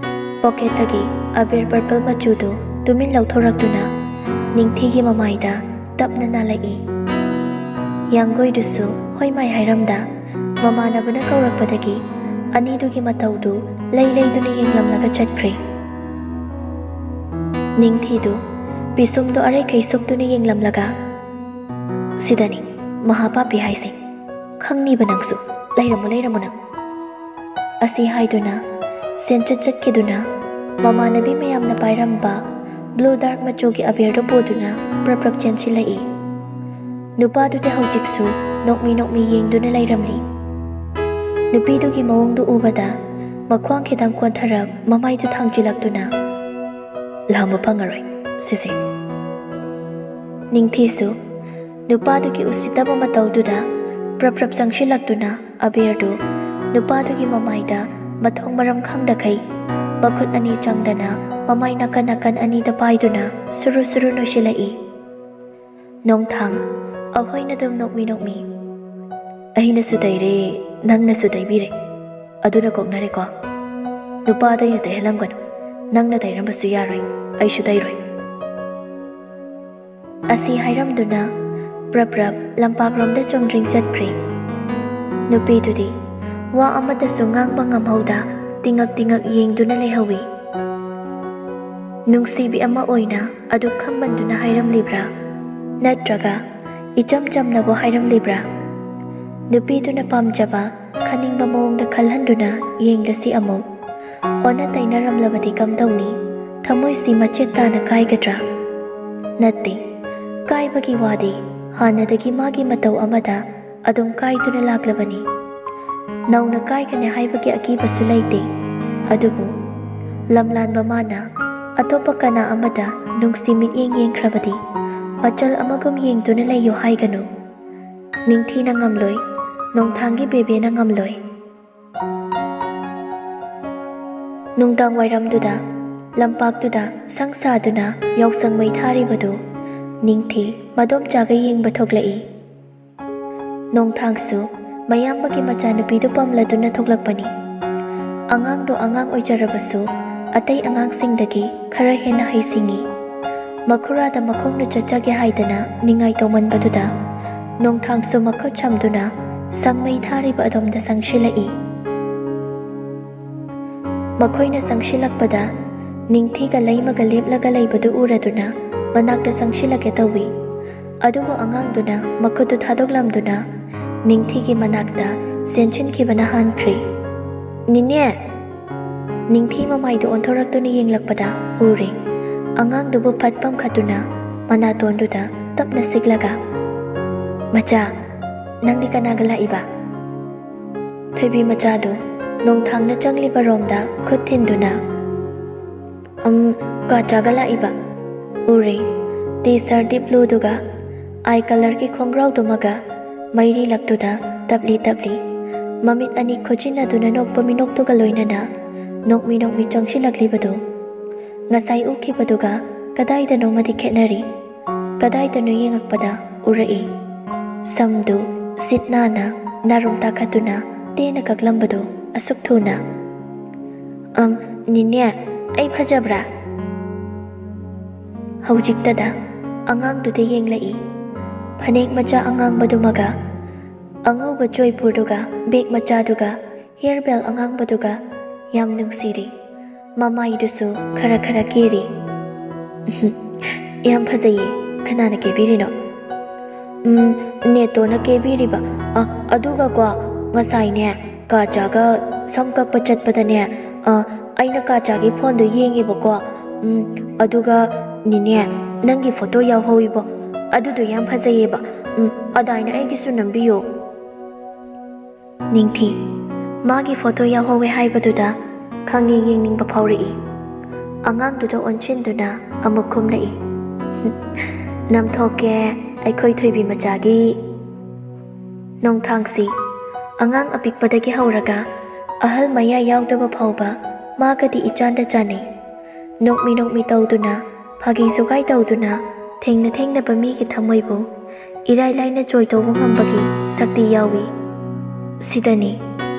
ꯄꯣꯀꯦꯠꯇꯒꯤ ꯑꯕꯦꯔ ꯄꯔꯄꯜ ꯃꯆꯨꯗꯨ ꯇꯨꯃꯤꯟ ꯂꯧꯊꯣꯔꯛꯇꯨꯅ ꯅꯤꯡꯊꯤꯒꯤ ꯃꯃꯥꯏꯗ ꯇꯞꯅ ꯅꯥꯜꯂꯛꯏ ꯌꯥꯡꯒꯣꯏꯗꯨꯁꯨ ꯍꯣꯏ ꯃꯥꯏ ꯍꯥꯏꯔꯝꯗ ꯃꯃꯥꯟꯅꯕꯅ ꯀꯧꯔꯛꯄꯗꯒꯤ ꯑꯅꯤꯗꯨꯒꯤ ꯃꯇꯧꯗꯨ ꯂꯩꯗꯨꯅ ꯌꯦꯡꯂꯝꯂꯒ ꯆꯠꯈ꯭ꯔꯦ ꯅꯤꯡꯊꯤꯗꯨ ꯄꯤꯁꯨꯝꯗꯨ ꯑꯔꯩꯈꯩ ꯁꯨꯛꯇꯨꯅ ꯌꯦꯡꯂꯝꯂꯒ ꯁꯤꯗꯅꯤ ꯃꯍꯥꯄꯥꯄꯤ ꯍꯥꯏꯁꯦ ꯈꯪꯅꯤꯕ ꯅꯪꯁꯨ ꯂꯩꯔꯝꯃꯨ ꯅꯪ ꯑꯁꯤ ꯍꯥꯏꯗꯨꯅ ꯁꯦꯟꯆꯠ ꯆꯠꯈꯤꯗꯨꯅ ꯃꯃꯥꯟꯅꯕꯤ ꯃꯌꯥꯝꯅ ꯄꯥꯏꯔꯝꯕ ꯕ꯭ꯂꯨ ꯗꯥꯔꯛ ꯃꯆꯨꯒꯤ ꯑꯕꯦꯔꯗꯨ ꯄꯨꯗꯨꯅ ꯄ꯭ꯔꯞ ꯆꯦꯟꯁꯤꯜꯂꯛꯏ ꯅꯨꯄꯥꯗꯨꯗꯤ ꯍꯧꯖꯤꯛꯁꯨ ꯅꯣꯛꯃꯤ ꯌꯦꯡꯗꯨꯅ ꯂꯩꯔꯝꯂꯤ ꯅꯨꯄꯤꯗꯨꯒꯤ ꯃꯑꯣꯡꯗꯨ ꯎꯕꯗ ꯃꯈ꯭ꯋꯥꯡ ꯈꯤꯇꯪ ꯀꯣꯟꯊꯔꯞ ꯃꯃꯥꯏꯗꯨ ꯊꯥꯡꯖꯤꯜꯂꯛꯇꯨꯅ ꯂꯥꯝꯕ ꯐꯪꯉꯔꯣꯏ ꯁꯤꯁꯦ ꯅꯤꯡꯊꯤꯁꯨ ꯅꯨꯄꯥꯗꯨꯒꯤ ꯎꯁꯤꯠꯇꯕ ꯃꯇꯧꯗꯨꯗ ꯄ꯭ꯔꯞ ꯆꯪꯁꯤꯜꯂꯛꯇꯨꯅ ꯑꯕꯦꯔꯗꯨ ꯅꯨꯄꯥꯗꯨꯒꯤ ꯃꯃꯥꯏꯗ ꯃꯊꯣꯡ ꯃꯔꯝ ꯈꯪꯗꯈꯩ ꯃꯈꯨꯠ ꯑꯅꯤ ꯆꯪꯗꯅ ꯃꯃꯥꯏ ꯅꯥꯀꯟ ꯑꯅꯤꯗ ꯄꯥꯏꯗꯨꯅ ꯁꯨꯔꯨ ꯅꯣꯏꯁꯤꯜꯂꯛꯏ ꯅꯣꯡꯊꯥꯡ ꯑꯩꯈꯣꯏꯅꯗꯨꯝ ꯅꯣꯛꯃꯤ ꯑꯩꯅꯁꯨ ꯇꯩꯔꯦ ꯅꯪꯅꯁꯨ ꯇꯩꯕꯤꯔꯦ ꯑꯗꯨꯅ ꯀꯣꯛꯅꯔꯦꯀꯣ ꯅꯨꯄꯥꯗ ꯑꯩꯅ ꯇꯩꯍꯜꯂꯝꯒꯅꯨ ꯅꯪꯅ ꯇꯩꯔꯝꯕꯁꯨ ꯌꯥꯔꯣꯏ ꯑꯩꯁꯨ ꯇꯩꯔꯣꯏ ꯑꯁꯤ ꯍꯥꯏꯔꯝꯗꯨꯅ ꯄ꯭ꯔꯞ ꯂꯝꯄꯥꯛꯂꯣꯝꯗ ꯆꯨꯝꯗ꯭ꯔꯤꯡ ꯆꯠꯈ꯭ꯔꯦ ꯅꯨꯄꯤꯗꯨꯗꯤ ꯋꯥ ꯑꯃꯠꯇꯁꯨ ꯉꯥꯡꯕ ꯉꯝꯍꯧꯗ ꯇꯤꯉꯛ ꯌꯦꯡꯗꯨꯅ ꯂꯩꯍꯧꯏ ꯅꯨꯡꯁꯤꯕꯤ ꯑꯃ ꯑꯣꯏꯅ ꯑꯗꯨ ꯈꯝꯕꯟꯗꯨꯅ ꯍꯥꯏꯔꯝꯂꯤꯕ꯭ꯔꯥ ꯅꯠꯇ꯭ꯔꯒ ꯏꯆꯝ ꯆꯝꯅꯕꯨ ꯍꯥꯏꯔꯝꯂꯤꯕ꯭ꯔꯥ ꯅꯨꯄꯤꯗꯨꯅ ꯄꯥꯝꯖꯕ ꯈꯟꯅꯤꯡꯕ ꯃꯑꯣꯡꯗ ꯈꯜꯍꯟꯗꯨꯅ ꯌꯦꯡꯂꯁꯤ ꯑꯃꯨꯛ ꯑꯣꯟꯅ ꯇꯩꯅꯔꯝꯂꯕꯗꯤ ꯀꯝꯗꯧꯅꯤ ꯊꯃꯣꯏꯁꯤ ꯃꯆꯦꯠ ꯇꯥꯅ ꯀꯥꯏꯒꯗ꯭ꯔꯥ ꯅꯠꯇꯦ ꯀꯥꯏꯕꯒꯤ ꯋꯥꯗꯤ ꯍꯥꯟꯅꯗꯒꯤ ꯃꯥꯒꯤ ꯃꯇꯧ ꯑꯃꯗ ꯑꯗꯨꯝ ꯀꯥꯏꯗꯨꯅ ꯂꯥꯛꯂꯕꯅꯤ ꯅꯧꯅ ꯀꯥꯏꯒꯅꯤ ꯍꯥꯏꯕꯒꯤ ꯑꯀꯤꯕꯁꯨ ꯂꯩꯇꯦ ꯑꯗꯨꯕꯨ ꯂꯝꯂꯥꯟꯕ ꯃꯥꯅ ꯑꯇꯣꯞꯄ ꯀꯅꯥ ꯑꯃꯗ ꯅꯨꯡꯁꯤ ꯃꯤꯠꯌꯦꯡ ꯌꯦꯡꯈ꯭ꯔꯕꯗꯤ ꯃꯆꯜ ꯑꯃꯒꯨꯝ ꯌꯦꯡꯗꯨꯅ ꯂꯩꯌꯨ ꯍꯥꯏꯒꯅꯨ ꯅꯤꯡꯊꯤꯅ ꯉꯝꯂꯣꯏ ꯅꯣꯡꯊꯥꯡꯒꯤ ꯕꯦꯕꯦꯅ ꯉꯝꯂꯣꯏ ꯅꯨꯡꯗꯥꯡ ꯋꯥꯏꯔꯝꯗꯨꯗ ꯂꯝꯄꯥꯛꯇꯨꯗ ꯁꯪ ꯁꯥꯗꯨꯅ ꯌꯥꯎꯁꯪ ꯃꯩ ꯊꯥꯔꯤꯕꯗꯨ ꯅꯤꯡꯊꯤ ꯃꯗꯣꯝꯆꯥꯒ ꯌꯦꯡꯕ ꯊꯣꯛꯂꯛꯏ ꯅꯣꯡꯊꯥꯡꯁꯨ ꯃꯌꯥꯝꯕꯒꯤ ꯃꯆꯥꯅꯨꯄꯤꯗꯨ ꯄꯝꯂꯗꯨꯅ ꯊꯣꯛꯂꯛꯄꯅꯤ ꯑꯉꯥꯡꯗꯣ ꯑꯉꯥꯡ ꯑꯣꯏꯖꯔꯕꯁꯨ ꯑꯇꯩ ꯑꯉꯥꯡꯁꯤꯡꯗꯒꯤ ꯈꯔ ꯍꯦꯟꯅ ꯍꯩꯁꯤꯡꯉꯤ ꯃꯈꯨꯔꯥꯗ ꯃꯈꯣꯡꯅ ꯆꯠꯆꯒꯦ ꯍꯥꯏꯗꯅ ꯅꯤꯡꯉꯥꯏ ꯇꯧꯃꯟꯕꯗꯨꯗ ꯅꯣꯡꯊꯥꯡꯁꯨ ꯃꯈꯨꯠ ꯁꯝꯗꯨꯅ ꯁꯪꯃꯩ ꯊꯥꯔꯤꯕ ꯑꯗꯣꯝꯗ ꯆꯪꯁꯤꯜꯂꯛꯏ ꯃꯈꯣꯏꯅ ꯆꯪꯁꯤꯜꯂꯛꯄꯗ ꯅꯤꯡꯊꯤꯒ ꯂꯩꯃꯒ ꯂꯦꯞꯂꯒ ꯂꯩꯕꯗꯨ ꯎꯔꯗꯨꯅ ꯃꯅꯥꯛꯇ ꯆꯪꯁꯤꯜꯂꯒꯦ ꯇꯧꯏ ꯑꯗꯨꯕꯨ ꯑꯉꯥꯡꯗꯨꯅ ꯃꯈꯨꯠꯇꯨ ꯊꯥꯗꯣꯛꯂꯝꯗꯨꯅ ꯅꯤꯡꯊꯤꯒꯤ ꯃꯅꯥꯛꯇ ꯆꯦꯟꯁꯤꯟꯈꯤꯕꯅ ꯍꯥꯟꯈ꯭ꯔꯦ ꯅꯤꯅꯦ ꯅꯤꯡꯊꯤ ꯃꯃꯥꯏꯗꯨ ꯑꯣꯟꯊꯣꯔꯛꯇꯨꯅ ꯌꯦꯡꯂꯛꯄꯗ ꯎꯔꯦ ꯑꯉꯥꯡꯗꯨꯕꯨ ꯐꯠ ꯄꯝꯈꯠꯇꯨꯅ ꯃꯅꯥꯇꯣꯟꯗꯨꯗ ꯇꯞꯅ ꯁꯤꯛꯂꯒ ꯃꯆꯥ ꯅꯪꯗꯤ ꯀꯅꯥꯒ ꯂꯥꯛꯏꯕ ꯊꯣꯏꯕꯤ ꯃꯆꯥꯗꯨ ꯅꯣꯡꯊꯥꯡꯅ ꯆꯪꯂꯤꯕ ꯔꯣꯝꯗ ꯈꯨꯠ ꯊꯤꯟꯗꯨꯅ ꯀꯥꯆꯥꯒ ꯂꯥꯛꯏꯕ ꯎꯔꯦ ꯇꯤ ꯁꯔꯠ ꯗꯤꯞ ꯕ꯭ꯂꯨꯗꯨꯒ ꯑꯥꯏ ꯀꯂꯔꯒꯤ ꯈꯣꯡꯒ꯭ꯔꯥꯎꯗꯨꯃꯒ ꯃꯩꯔꯤꯂꯛꯇꯨꯗ ꯇꯞꯂꯤ ꯃꯃꯤꯠ ꯑꯅꯤ ꯈꯨꯠꯆꯤꯟꯅꯗꯨꯅ ꯅꯣꯛꯄ ꯃꯤꯅꯣꯛꯇꯨꯒ ꯂꯣꯏꯅꯅ ꯅꯣꯛꯃꯤ ꯆꯪꯁꯤꯜꯂꯛꯂꯤꯕꯗꯨ ꯉꯁꯥꯏ ꯎꯈꯤꯕꯗꯨꯒ ꯀꯗꯥꯏꯗꯅꯣꯃꯗꯤ ꯈꯦꯠꯅꯔꯤ ꯀꯗꯥꯏꯗꯅꯣ ꯌꯦꯡꯉꯛꯄꯗ ꯎꯔꯛꯏ ꯁꯝꯗꯨ ꯁꯤꯠ ꯅꯥꯟꯅ ꯅꯥꯔꯨꯝ ꯇꯥꯈꯠꯇꯨꯅ ꯇꯦꯟꯅ ꯀꯛꯂꯝꯕꯗꯨ ꯑꯁꯨꯛ ꯊꯨꯅ ꯅꯤꯅꯦ ꯑꯩ ꯐꯖꯕ꯭ꯔꯥ ꯍꯧꯖꯤꯛꯇꯗ ꯑꯉꯥꯡꯗꯨꯗ ꯌꯦꯡꯂꯛꯏ ꯐꯅꯦꯛ ꯃꯆꯥ ꯑꯉꯥꯡꯕꯗꯨꯃꯒ ꯑꯉꯧꯕ ꯖꯣꯏꯄꯨꯔꯗꯨꯒ ꯕꯦꯛ ꯃꯆꯥꯗꯨꯒ ꯍꯤꯌꯔ ꯕꯦꯜ ꯑꯉꯥꯡꯕꯗꯨꯒ ꯌꯥꯝ ꯅꯨꯡꯁꯤꯔꯤ ꯃꯃꯥꯏꯗꯨꯁꯨ ꯈꯔ ꯀꯦꯔꯤ ꯌꯥꯝ ꯐꯖꯩꯌꯦ ꯀꯅꯥꯅ ꯀꯦꯕꯤꯔꯤꯅꯣ ꯅꯦꯇꯣꯅ ꯀꯦꯕꯤꯔꯤꯕ ꯑꯗꯨꯒꯀꯣ ꯉꯁꯥꯏꯅꯦ ꯀꯥꯆꯥꯒ ꯁꯝ ꯀꯛꯄ ꯆꯠꯄꯗꯅꯦ ꯑꯩꯅ ꯀꯥꯆꯥꯒꯤ ꯐꯣꯟꯗꯣ ꯌꯦꯡꯉꯦꯕꯀꯣ ꯑꯗꯨꯒ ꯅꯤꯅꯦ ꯅꯪꯒꯤ ꯐꯣꯇꯣ ꯌꯥꯎꯍꯧꯋꯤꯕꯣ ꯑꯗꯨꯗꯣ ꯌꯥꯝ ꯐꯖꯩꯌꯦꯕ ꯑꯗꯥꯏꯅ ꯑꯩꯒꯤꯁꯨ ꯅꯝꯕꯤꯌꯣ ꯅꯤꯡꯊꯤ ꯃꯥꯒꯤ ꯐꯣꯇꯣ ꯌꯥꯎꯍꯧꯋꯦ ꯍꯥꯏꯕꯗꯨꯗ ꯈꯪꯌꯦꯡ ꯌꯦꯡꯅꯤꯡꯕ ꯐꯥꯎꯔꯛꯏ ꯑꯉꯥꯡꯗꯨꯗ ꯑꯣꯟꯁꯤꯟꯗꯨꯅ ꯑꯃꯨꯛ ꯈꯨꯝꯂꯛꯏ ꯅꯝꯊꯣꯛꯀꯦ ꯑꯩꯈꯣꯏ ꯊꯣꯏꯕꯤ ꯃꯆꯥꯒꯤ ꯅꯣꯡꯊꯥꯡꯁꯤ ꯑꯉꯥꯡ ꯑꯄꯤꯛꯄꯗꯒꯤ ꯍꯧꯔꯒ ꯑꯍꯜ ꯃꯌꯥ ꯌꯥꯎꯗꯕ ꯐꯥꯎꯕ ꯃꯥꯒꯗꯤ ꯏꯆꯥꯟꯗ ꯆꯥꯟꯅꯩ ꯅꯣꯛꯃꯤ ꯅꯣꯛꯃꯤ ꯇꯧꯗꯨꯅ ꯐꯥꯒꯤ ꯖꯣꯒꯥꯏ ꯇꯧꯗꯨꯅ ꯊꯦꯡꯅ ꯊꯦꯡꯅꯕ ꯃꯤꯒꯤ ꯊꯃꯣꯏꯕꯨ ꯏꯔꯥꯏ ꯂꯥꯏꯅ ꯖꯣꯏ ꯇꯧꯕ ꯉꯝꯕꯒꯤ ꯁꯛꯇꯤ ꯌꯥꯎꯏ ꯁꯤꯗꯅꯤ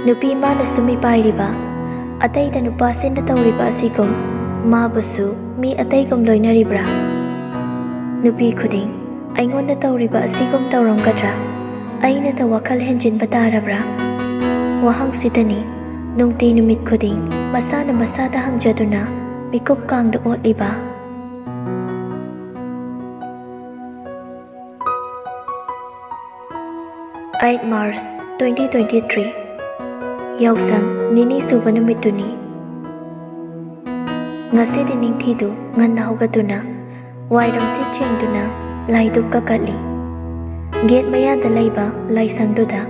ꯅꯨꯄꯤ ꯃꯥꯅ ꯁꯨꯃꯤ ꯄꯥꯏꯔꯤꯕ ꯑꯇꯩꯗ ꯅꯨꯄꯥꯁꯤꯡꯅ ꯇꯧꯔꯤꯕ ꯑꯁꯤꯒꯨꯝ ꯃꯥꯕꯨꯁꯨ ꯃꯤ ꯑꯇꯩꯒꯨꯝ ꯂꯣꯏꯅꯔꯤꯕ꯭ꯔꯥ ꯅꯨꯄꯤ ꯈꯨꯗꯤꯡ ꯑꯩꯉꯣꯟꯗ ꯇꯧꯔꯤꯕ ꯑꯁꯤꯒꯨꯝ ꯇꯧꯔꯝꯒꯗ꯭ꯔꯥ ꯑꯩꯅꯇ ꯋꯥꯈꯜ ꯍꯦꯟꯖꯤꯟꯕ ꯇꯥꯔꯕ꯭ꯔꯥ ꯋꯥꯍꯪꯁꯤꯗꯅꯤ ꯅꯨꯡꯇꯤ ꯅꯨꯃꯤꯠ ꯈꯨꯗꯤꯡ ꯃꯁꯥꯅ ꯃꯁꯥꯗ ꯍꯪꯖꯗꯨꯅ ꯃꯤꯀꯨꯞ ꯀꯥꯡꯗ ꯑꯣꯠꯂꯤꯕ 8 March 2023 ꯌꯥꯎꯁꯪ ꯅꯤꯅꯤ ꯁꯨꯕ ꯅꯨꯃꯤꯠꯇꯨꯅꯤ ꯉꯁꯤꯗꯤ ꯅꯤꯡꯊꯤꯗꯨ ꯉꯟꯅ ꯍꯧꯒꯠꯇꯨꯅ ꯋꯥꯏꯔꯝ ꯁꯤꯠ ꯁꯦꯡꯗꯨꯅ ꯂꯥꯏꯗꯨꯛ ꯀꯠꯂꯤ ꯒꯦꯠ ꯃꯌꯥꯗ ꯂꯩꯕ ꯂꯥꯏꯁꯪꯗꯨꯗ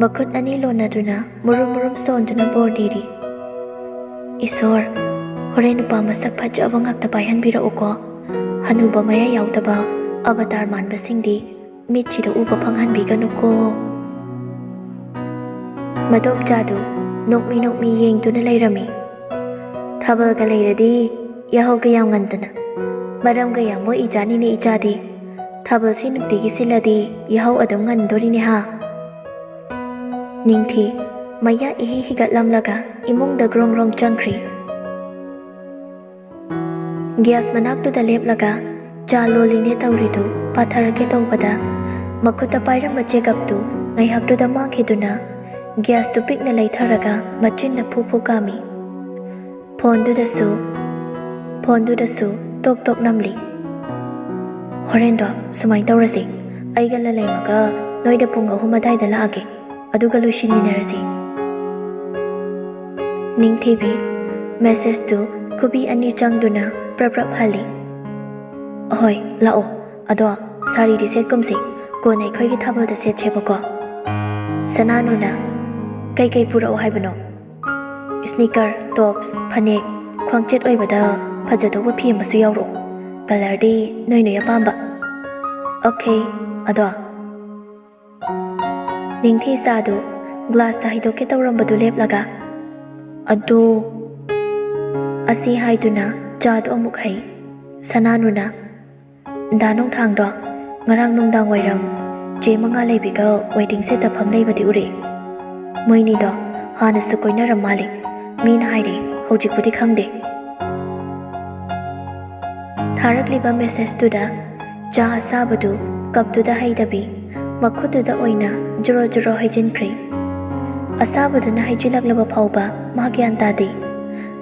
ꯃꯈꯨꯠ ꯑꯅꯤ ꯂꯣꯟꯅꯗꯨꯅ ꯃꯨꯔꯨꯝ ꯃꯨꯔꯨꯝ ꯁꯣꯟꯗꯨꯅ ꯕꯣꯔ ꯅꯤꯔꯤ ꯏꯁꯣꯔ ꯍꯣꯔꯦꯟ ꯅꯨꯄꯥ ꯃꯁꯛ ꯐꯖꯕ ꯉꯥꯛꯇ ꯄꯥꯏꯍꯟꯕꯤꯔꯛꯎꯀꯣ ꯍꯅꯨꯕ ꯃꯌꯥ ꯌꯥꯎꯗꯕ ꯑꯕꯇꯥꯔ ꯃꯥꯟꯕꯁꯤꯡꯗꯤ ꯃꯤꯠꯁꯤꯗ ꯎꯕ ꯐꯪꯍꯟꯕꯤꯒꯅꯨꯀꯣ ꯃꯗꯣꯝꯆꯥꯗꯨ ꯅꯣꯛꯃꯤ ꯅꯣꯛꯃꯤ ꯌꯦꯡꯗꯨꯅ ꯂꯩꯔꯝꯃꯤ ꯊꯥꯕꯜꯒ ꯂꯩꯔꯗꯤ ꯌꯥꯍꯧꯒ ꯌꯥꯝ ꯉꯟꯗꯅ ꯃꯔꯝꯒ ꯌꯥꯝ ꯃꯣꯏ ꯏꯆꯥꯅꯤꯅꯦ ꯏꯆꯥꯗꯤ ꯊꯥꯕꯜꯁꯤ ꯅꯨꯡꯇꯤꯒꯤ ꯁꯤꯜꯂꯗꯤ ꯌꯥꯍꯧ ꯑꯗꯨꯝ ꯉꯟꯗꯣꯔꯤꯅꯦ ꯍꯥ ꯅꯤꯡꯊꯤ ꯃꯌꯥ ꯏꯍꯤ ꯍꯤꯒꯠꯂꯝꯂꯒ ꯏꯃꯨꯡꯗ ꯒ꯭ꯔꯣꯡ ꯒ꯭ꯔꯣꯡ ꯆꯪꯈ꯭ꯔꯤ ꯒ꯭ꯌꯥꯁ ꯃꯅꯥꯛꯇꯨꯗ ꯂꯦꯞꯂꯒ ꯆꯥ ꯂꯣꯜꯂꯤꯅꯦ ꯇꯧꯔꯤꯗꯨ ꯄꯥꯊꯔꯒꯦ ꯇꯧꯕꯗ ꯃꯈꯨꯠꯇ ꯄꯥꯏꯔꯝꯕ ꯆꯦꯒꯞꯇꯨ ꯉꯥꯏꯍꯥꯛꯇꯨꯗ ꯃꯥꯡꯈꯤꯗꯨꯅ ꯒ꯭ꯌꯥꯁꯇꯨ ꯄꯤꯛꯅ ꯂꯩꯊꯔꯒ ꯃꯆꯤꯟꯅ ꯐꯨ ꯐꯨ ꯀꯥꯝꯃꯤ ꯐꯣꯟꯗꯨꯗꯁꯨ ꯇꯣꯛ ꯇꯣꯛ ꯅꯝꯂꯤ ꯍꯣꯔꯦꯟꯗꯣ ꯁꯨꯃꯥꯏꯅ ꯇꯧꯔꯁꯤ ꯑꯩꯒ ꯂꯂꯩꯃꯒ ꯅꯣꯏꯗ ꯄꯨꯡ 3 ꯑꯗꯥꯏꯗ ꯂꯥꯛꯑꯒꯦ ꯑꯗꯨꯒ ꯂꯣꯏꯁꯤꯟꯃꯤꯟꯅꯔꯁꯤ ꯅꯤꯡꯊꯤꯕꯤ ꯃꯦꯁꯦꯖꯇꯨ ꯈꯨꯕꯤ 2 ꯆꯪꯗꯨꯅ ꯄ꯭ꯔꯞ ꯄ꯭ꯔꯞ ꯍꯜꯂꯤ ꯑꯍꯣꯏ ꯂꯥꯛꯑꯣ ꯑꯗꯣ ꯁꯥꯔꯤꯗꯤ ꯁꯦꯠꯀꯨꯝꯁꯤ ꯀꯣꯟꯅ ꯑꯩꯈꯣꯏꯒꯤ ꯊꯥꯕꯜꯗ ꯁꯦꯠꯁꯦꯕꯀꯣ ꯁꯅꯥꯅꯨꯅ ꯀꯩꯀꯩ ꯄꯨꯔꯛꯑꯣ ꯍꯥꯏꯕꯅꯣ ꯁ꯭ꯅꯤꯀꯔ ꯇꯣꯞꯁ ꯐꯅꯦꯛ ꯈ꯭ꯋꯥꯡꯆꯦꯠ ꯑꯣꯏꯕꯗ ꯐꯖꯗꯧꯕ ꯐꯤ ꯑꯃꯁꯨ ꯌꯥꯎꯔꯛꯑꯣ ꯀꯂꯔꯗꯤ ꯅꯣꯏ ꯑꯄꯥꯝꯕ ꯑꯣꯀꯦ ꯑꯗꯣ ꯅꯤꯡꯊꯤ ꯆꯥꯗꯨ ꯒ꯭ꯂꯥꯁꯇ ꯍꯩꯗꯣꯛꯀꯦ ꯇꯧꯔꯝꯕꯗꯨ ꯂꯦꯞꯂꯒ ꯑꯗꯨ ꯑꯁꯤ ꯍꯥꯏꯗꯨꯅ ꯆꯥꯗꯨ ꯑꯃꯨꯛ ꯍꯩ ꯁꯅꯥꯅꯨꯅ ꯗꯥ ꯅꯣꯡꯊꯥꯡꯗꯣ ꯉꯔꯥꯡ ꯅꯨꯡꯗꯥꯡ ꯋꯥꯏꯔꯝ ꯆꯦ ꯃꯉꯥ ꯂꯩꯕꯤꯒ ꯋꯦꯗꯤꯡ ꯁꯦꯠꯇ ꯐꯝꯂꯩꯕꯗꯤ ꯎꯔꯦ ꯃꯣꯏꯅꯤꯗꯣ ꯍꯥꯟꯅꯁꯨ ꯀꯣꯏꯅꯔꯝ ꯃꯥꯜꯂꯤ ꯃꯤꯅ ꯍꯥꯏꯔꯦ ꯍꯧꯖꯤꯛꯄꯨꯗꯤ ꯈꯪꯗꯦ ꯊꯥꯔꯛꯂꯤꯕ ꯃꯦꯁꯦꯖꯇꯨꯗ ꯆꯥ ꯑꯁꯥꯕꯗꯨ ꯀꯞꯇꯨꯗ ꯍꯩꯗꯕꯤ ꯃꯈꯨꯠꯇꯨꯗ ꯑꯣꯏꯅ ꯖꯣꯔꯣ ꯖꯣꯔꯣ ꯍꯩꯖꯤꯟꯈ꯭ꯔꯤ ꯑꯁꯥꯕꯗꯨꯅ ꯍꯩꯖꯤꯜꯂꯛꯂꯕ ꯐꯥꯎꯕ ꯃꯥ ꯒ꯭ꯌꯥꯟ ꯇꯥꯗꯦ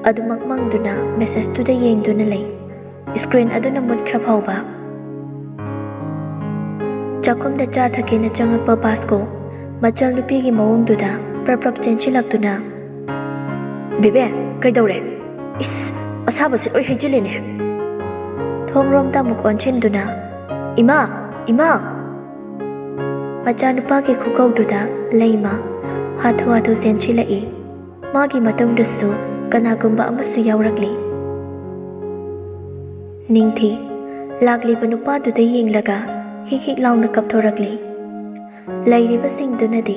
ꯑꯗꯨꯃꯛ ꯃꯪꯗꯨꯅ ꯃꯦꯁꯦꯖꯇꯨꯗ ꯌꯦꯡꯗꯨꯅ ꯂꯩ ꯁꯀ꯭ꯔꯤꯟ ꯑꯗꯨꯅ ꯃꯨꯠꯈ꯭ꯔ ꯐꯥꯎꯕ ꯆꯥꯛꯈꯨꯝꯗ ꯆꯥ ꯊꯛꯀꯦꯅ ꯆꯪꯉꯛꯄ ꯕꯥꯁꯀꯣ ꯃꯆꯜ ꯅꯨꯄꯤꯒꯤ ꯃꯑꯣꯡꯗꯨꯗ ꯄ꯭ꯔꯞ ꯄ꯭ꯔꯞ ꯆꯦꯟꯁꯤꯜꯂꯛꯇꯨꯅ ꯕꯦꯕꯦ ꯀꯩꯗꯧꯔꯦ ꯏꯁ ꯑꯁꯥꯕꯁꯤ ꯂꯣꯏ ꯍꯩꯖꯤꯜꯂꯦꯅꯦ ꯊꯣꯡꯔꯣꯝꯗ ꯑꯃꯨꯛ ꯑꯣꯟꯁꯤꯟꯗꯨꯅ ꯏꯃꯥ ꯏꯃꯥ ꯃꯆꯥꯅꯨꯄꯥꯒꯤ ꯈꯨꯀꯧꯗꯨꯗ ꯂꯩꯃ ꯍꯥꯊꯨ ꯍꯥꯊꯨ ꯆꯦꯟꯁꯤꯜꯂꯛꯏ ꯃꯥꯒꯤ ꯃꯇꯨꯡꯗꯁꯨ ꯀꯅꯥꯒꯨꯝꯕ ꯑꯃꯁꯨ ꯌꯥꯎꯔꯛꯂꯤ ꯅꯤꯡꯊꯤ ꯂꯥꯛꯂꯤꯕ ꯅꯨꯄꯥꯗꯨꯗ ꯌꯦꯡꯂꯒ ꯍꯤꯛ ꯍꯤꯛ ꯂꯥꯎꯅ ꯀꯞꯊꯣꯔꯛꯂꯤ ꯂꯩꯔꯤꯕꯁꯤꯡꯗꯨꯅꯗꯤ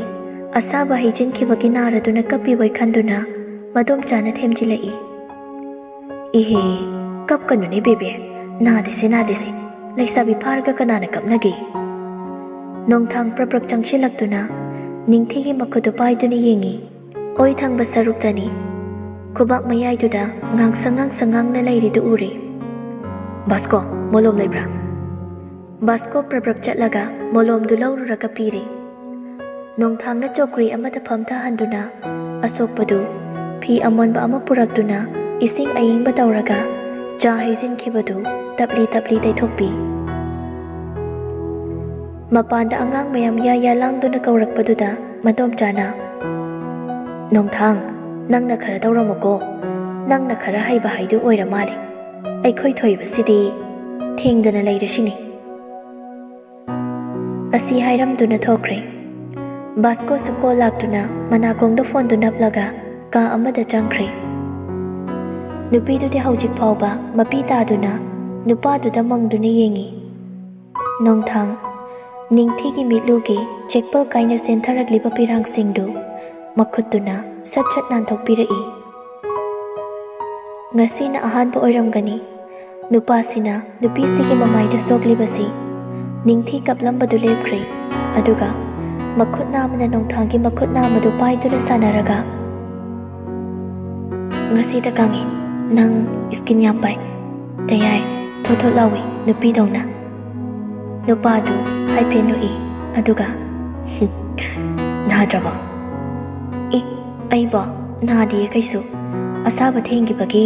ꯑꯁꯥꯕ ꯍꯩꯖꯤꯟꯈꯤꯕꯒꯤ ꯅꯥꯔꯗꯨꯅ ꯀꯞꯄꯤꯕꯣꯏ ꯈꯟꯗꯨꯅ ꯃꯗꯣꯝꯆꯥꯅ ꯊꯦꯝꯖꯤꯜꯂꯛꯏ ꯏꯍꯦ ꯀꯞꯀꯅꯨꯅꯦ ꯕꯦꯕꯦ ꯅꯥꯗꯦꯁꯦ ꯂꯩꯁꯥꯕꯤ ꯐꯥꯔꯒ ꯀꯅꯥꯅ ꯀꯞꯅꯒꯦ ꯅꯣꯡꯊꯥꯡ ꯄ꯭ꯔꯞ ꯄ꯭ꯔꯞ ꯆꯪꯁꯤꯜꯂꯛꯇꯨꯅ ꯅꯤꯡꯊꯤꯒꯤ ꯃꯈꯨꯠꯇꯨ ꯄꯥꯏꯗꯨꯅ ꯌꯦꯡꯉꯤ ꯑꯣꯏ ꯊꯪꯕ ꯁꯔꯨꯛꯇꯅꯤ ꯈꯨꯕꯥꯛ ꯃꯌꯥꯏꯗꯨꯗ ꯉꯥꯡꯁꯪ ꯉꯥꯡꯅ ꯂꯩꯔꯤꯗꯨ ꯎꯔꯤ ꯕꯥꯁꯀꯣ ꯃꯣꯂꯣꯝ ꯂꯩꯕ꯭ꯔꯥ ꯕꯥꯁꯀꯣ ꯄ꯭ꯔꯞ ꯄ꯭ꯔꯞ ꯆꯠꯂꯒ ꯃꯣꯂꯣꯝꯗꯨ ꯂꯧꯔꯨꯔꯒ ꯄꯤꯔꯤ ꯅꯣꯡꯊꯥꯡꯅ ꯆꯧꯀ꯭ꯔꯤ ꯑꯃꯗ ꯐꯝꯊꯍꯟꯗꯨꯅ ꯑꯁꯣꯛꯄꯗꯨ ꯐꯤ ꯑꯃꯣꯟꯕ ꯑꯃ ꯄꯨꯔꯛꯇꯨꯅ ꯏꯁꯤꯡ ꯑꯏꯪꯕ ꯇꯧꯔꯒ ꯆꯥ ꯍꯩꯖꯤꯟꯈꯤꯕꯗꯨ ꯇꯞꯂꯤ ꯇꯞꯂꯤ ꯇꯩꯊꯣꯛꯄꯤ ꯃꯄꯥꯟꯗ ꯑꯉꯥꯡ ꯃꯌꯥꯝ ꯌꯥ ꯂꯥꯡꯗꯨꯅ ꯀꯧꯔꯛꯄꯗꯨꯗ ꯃꯗꯣꯝꯆꯥꯅ ꯅꯣꯡꯊꯥꯡ ꯅꯪꯅ ꯈꯔ ꯇꯧꯔꯝꯃꯨꯀꯣ ꯅꯪꯅ ꯈꯔ ꯍꯩꯕ ꯍꯥꯏꯗꯨ ꯑꯣꯏꯔ ꯃꯥꯜꯂꯤ ꯑꯩꯈꯣꯏ ꯊꯣꯏꯕꯁꯤꯗꯤ ꯊꯦꯡꯗꯅ ꯂꯩꯔꯁꯤꯅꯤ ꯑꯁꯤ ꯍꯥꯏꯔꯝꯗꯨꯅ ꯊꯣꯛꯈ꯭ꯔꯦ꯫ ꯕꯥꯁꯀꯣꯁꯨ ꯀꯣꯜ ꯂꯥꯛꯇꯨꯅ ꯃꯅꯥꯀꯣꯡꯗ ꯐꯣꯟꯗꯨ ꯅꯞꯂꯒ ꯀꯥ ꯑꯃꯗ ꯆꯪꯈ꯭ꯔꯦ꯫ ꯅꯨꯄꯤꯗꯨꯗꯤ ꯍꯧꯖꯤꯛ ꯐꯥꯎꯕ ꯃꯄꯤ ꯇꯥꯗꯨꯅ ꯅꯨꯄꯥꯗꯨꯗ ꯃꯪꯗꯨꯅ ꯌꯦꯡꯉꯤ꯫ ꯅꯣꯡꯊꯥꯡ ꯅꯤꯡꯊꯤꯒꯤ ꯃꯤꯠꯂꯨꯒꯤ ꯆꯦꯛꯄꯜ ꯀꯥꯏꯅ ꯆꯦꯟꯊꯔꯛꯂꯤꯕ ꯄꯤꯔꯥꯡꯁꯤꯡꯗꯨ ꯃꯈꯨꯠꯇꯨꯅ ꯁꯠ ꯁꯠ ꯅꯥꯟꯊꯣꯛꯄꯤꯔꯛꯏ꯫ ꯉꯁꯤꯅ ꯑꯍꯥꯟꯕ ꯑꯣꯏꯔꯝꯒꯅꯤ ꯅꯨꯄꯥꯁꯤꯅ ꯅꯨꯄꯤꯁꯤꯒꯤ ꯃꯃꯥꯏꯗ ꯁꯣꯛꯂꯤꯕꯁꯤ꯫ ꯅꯤꯡꯊꯤ ꯀꯞꯂꯝꯕꯗꯨ ꯂꯦꯞꯈ꯭ꯔꯦ, ꯑꯗꯨꯒ ꯃꯈꯨꯠ ꯅꯥꯝꯃꯅ ꯅꯣꯡꯊꯥꯡꯒꯤ ꯃꯈꯨꯠ ꯅꯥꯝꯃꯗꯨ ꯄꯥꯏꯗꯨꯅ ꯁꯥꯟꯅꯔꯒ, "ꯉꯁꯤꯗ ꯈꯪꯉꯤ ꯅꯪ ꯏꯁꯀꯤꯟ ꯌꯥꯝ ꯄꯥꯏ, ꯇꯌꯥꯏ ꯊꯣꯠ ꯊꯣꯠ ꯂꯥꯎꯏ ꯅꯨꯄꯤꯗꯧꯅ." ꯅꯨꯄꯥꯗꯨ ꯍꯥꯏꯐꯦꯠ ꯅꯣꯛꯏ, ꯑꯗꯨꯒ "ꯅꯥꯗ꯭ꯔꯕꯣ?" "ꯑꯩꯕꯣ ꯅꯥꯗꯤꯌꯦ ꯀꯩꯁꯨ, ꯑꯁꯥꯕ ꯊꯦꯡꯈꯤꯕꯒꯤ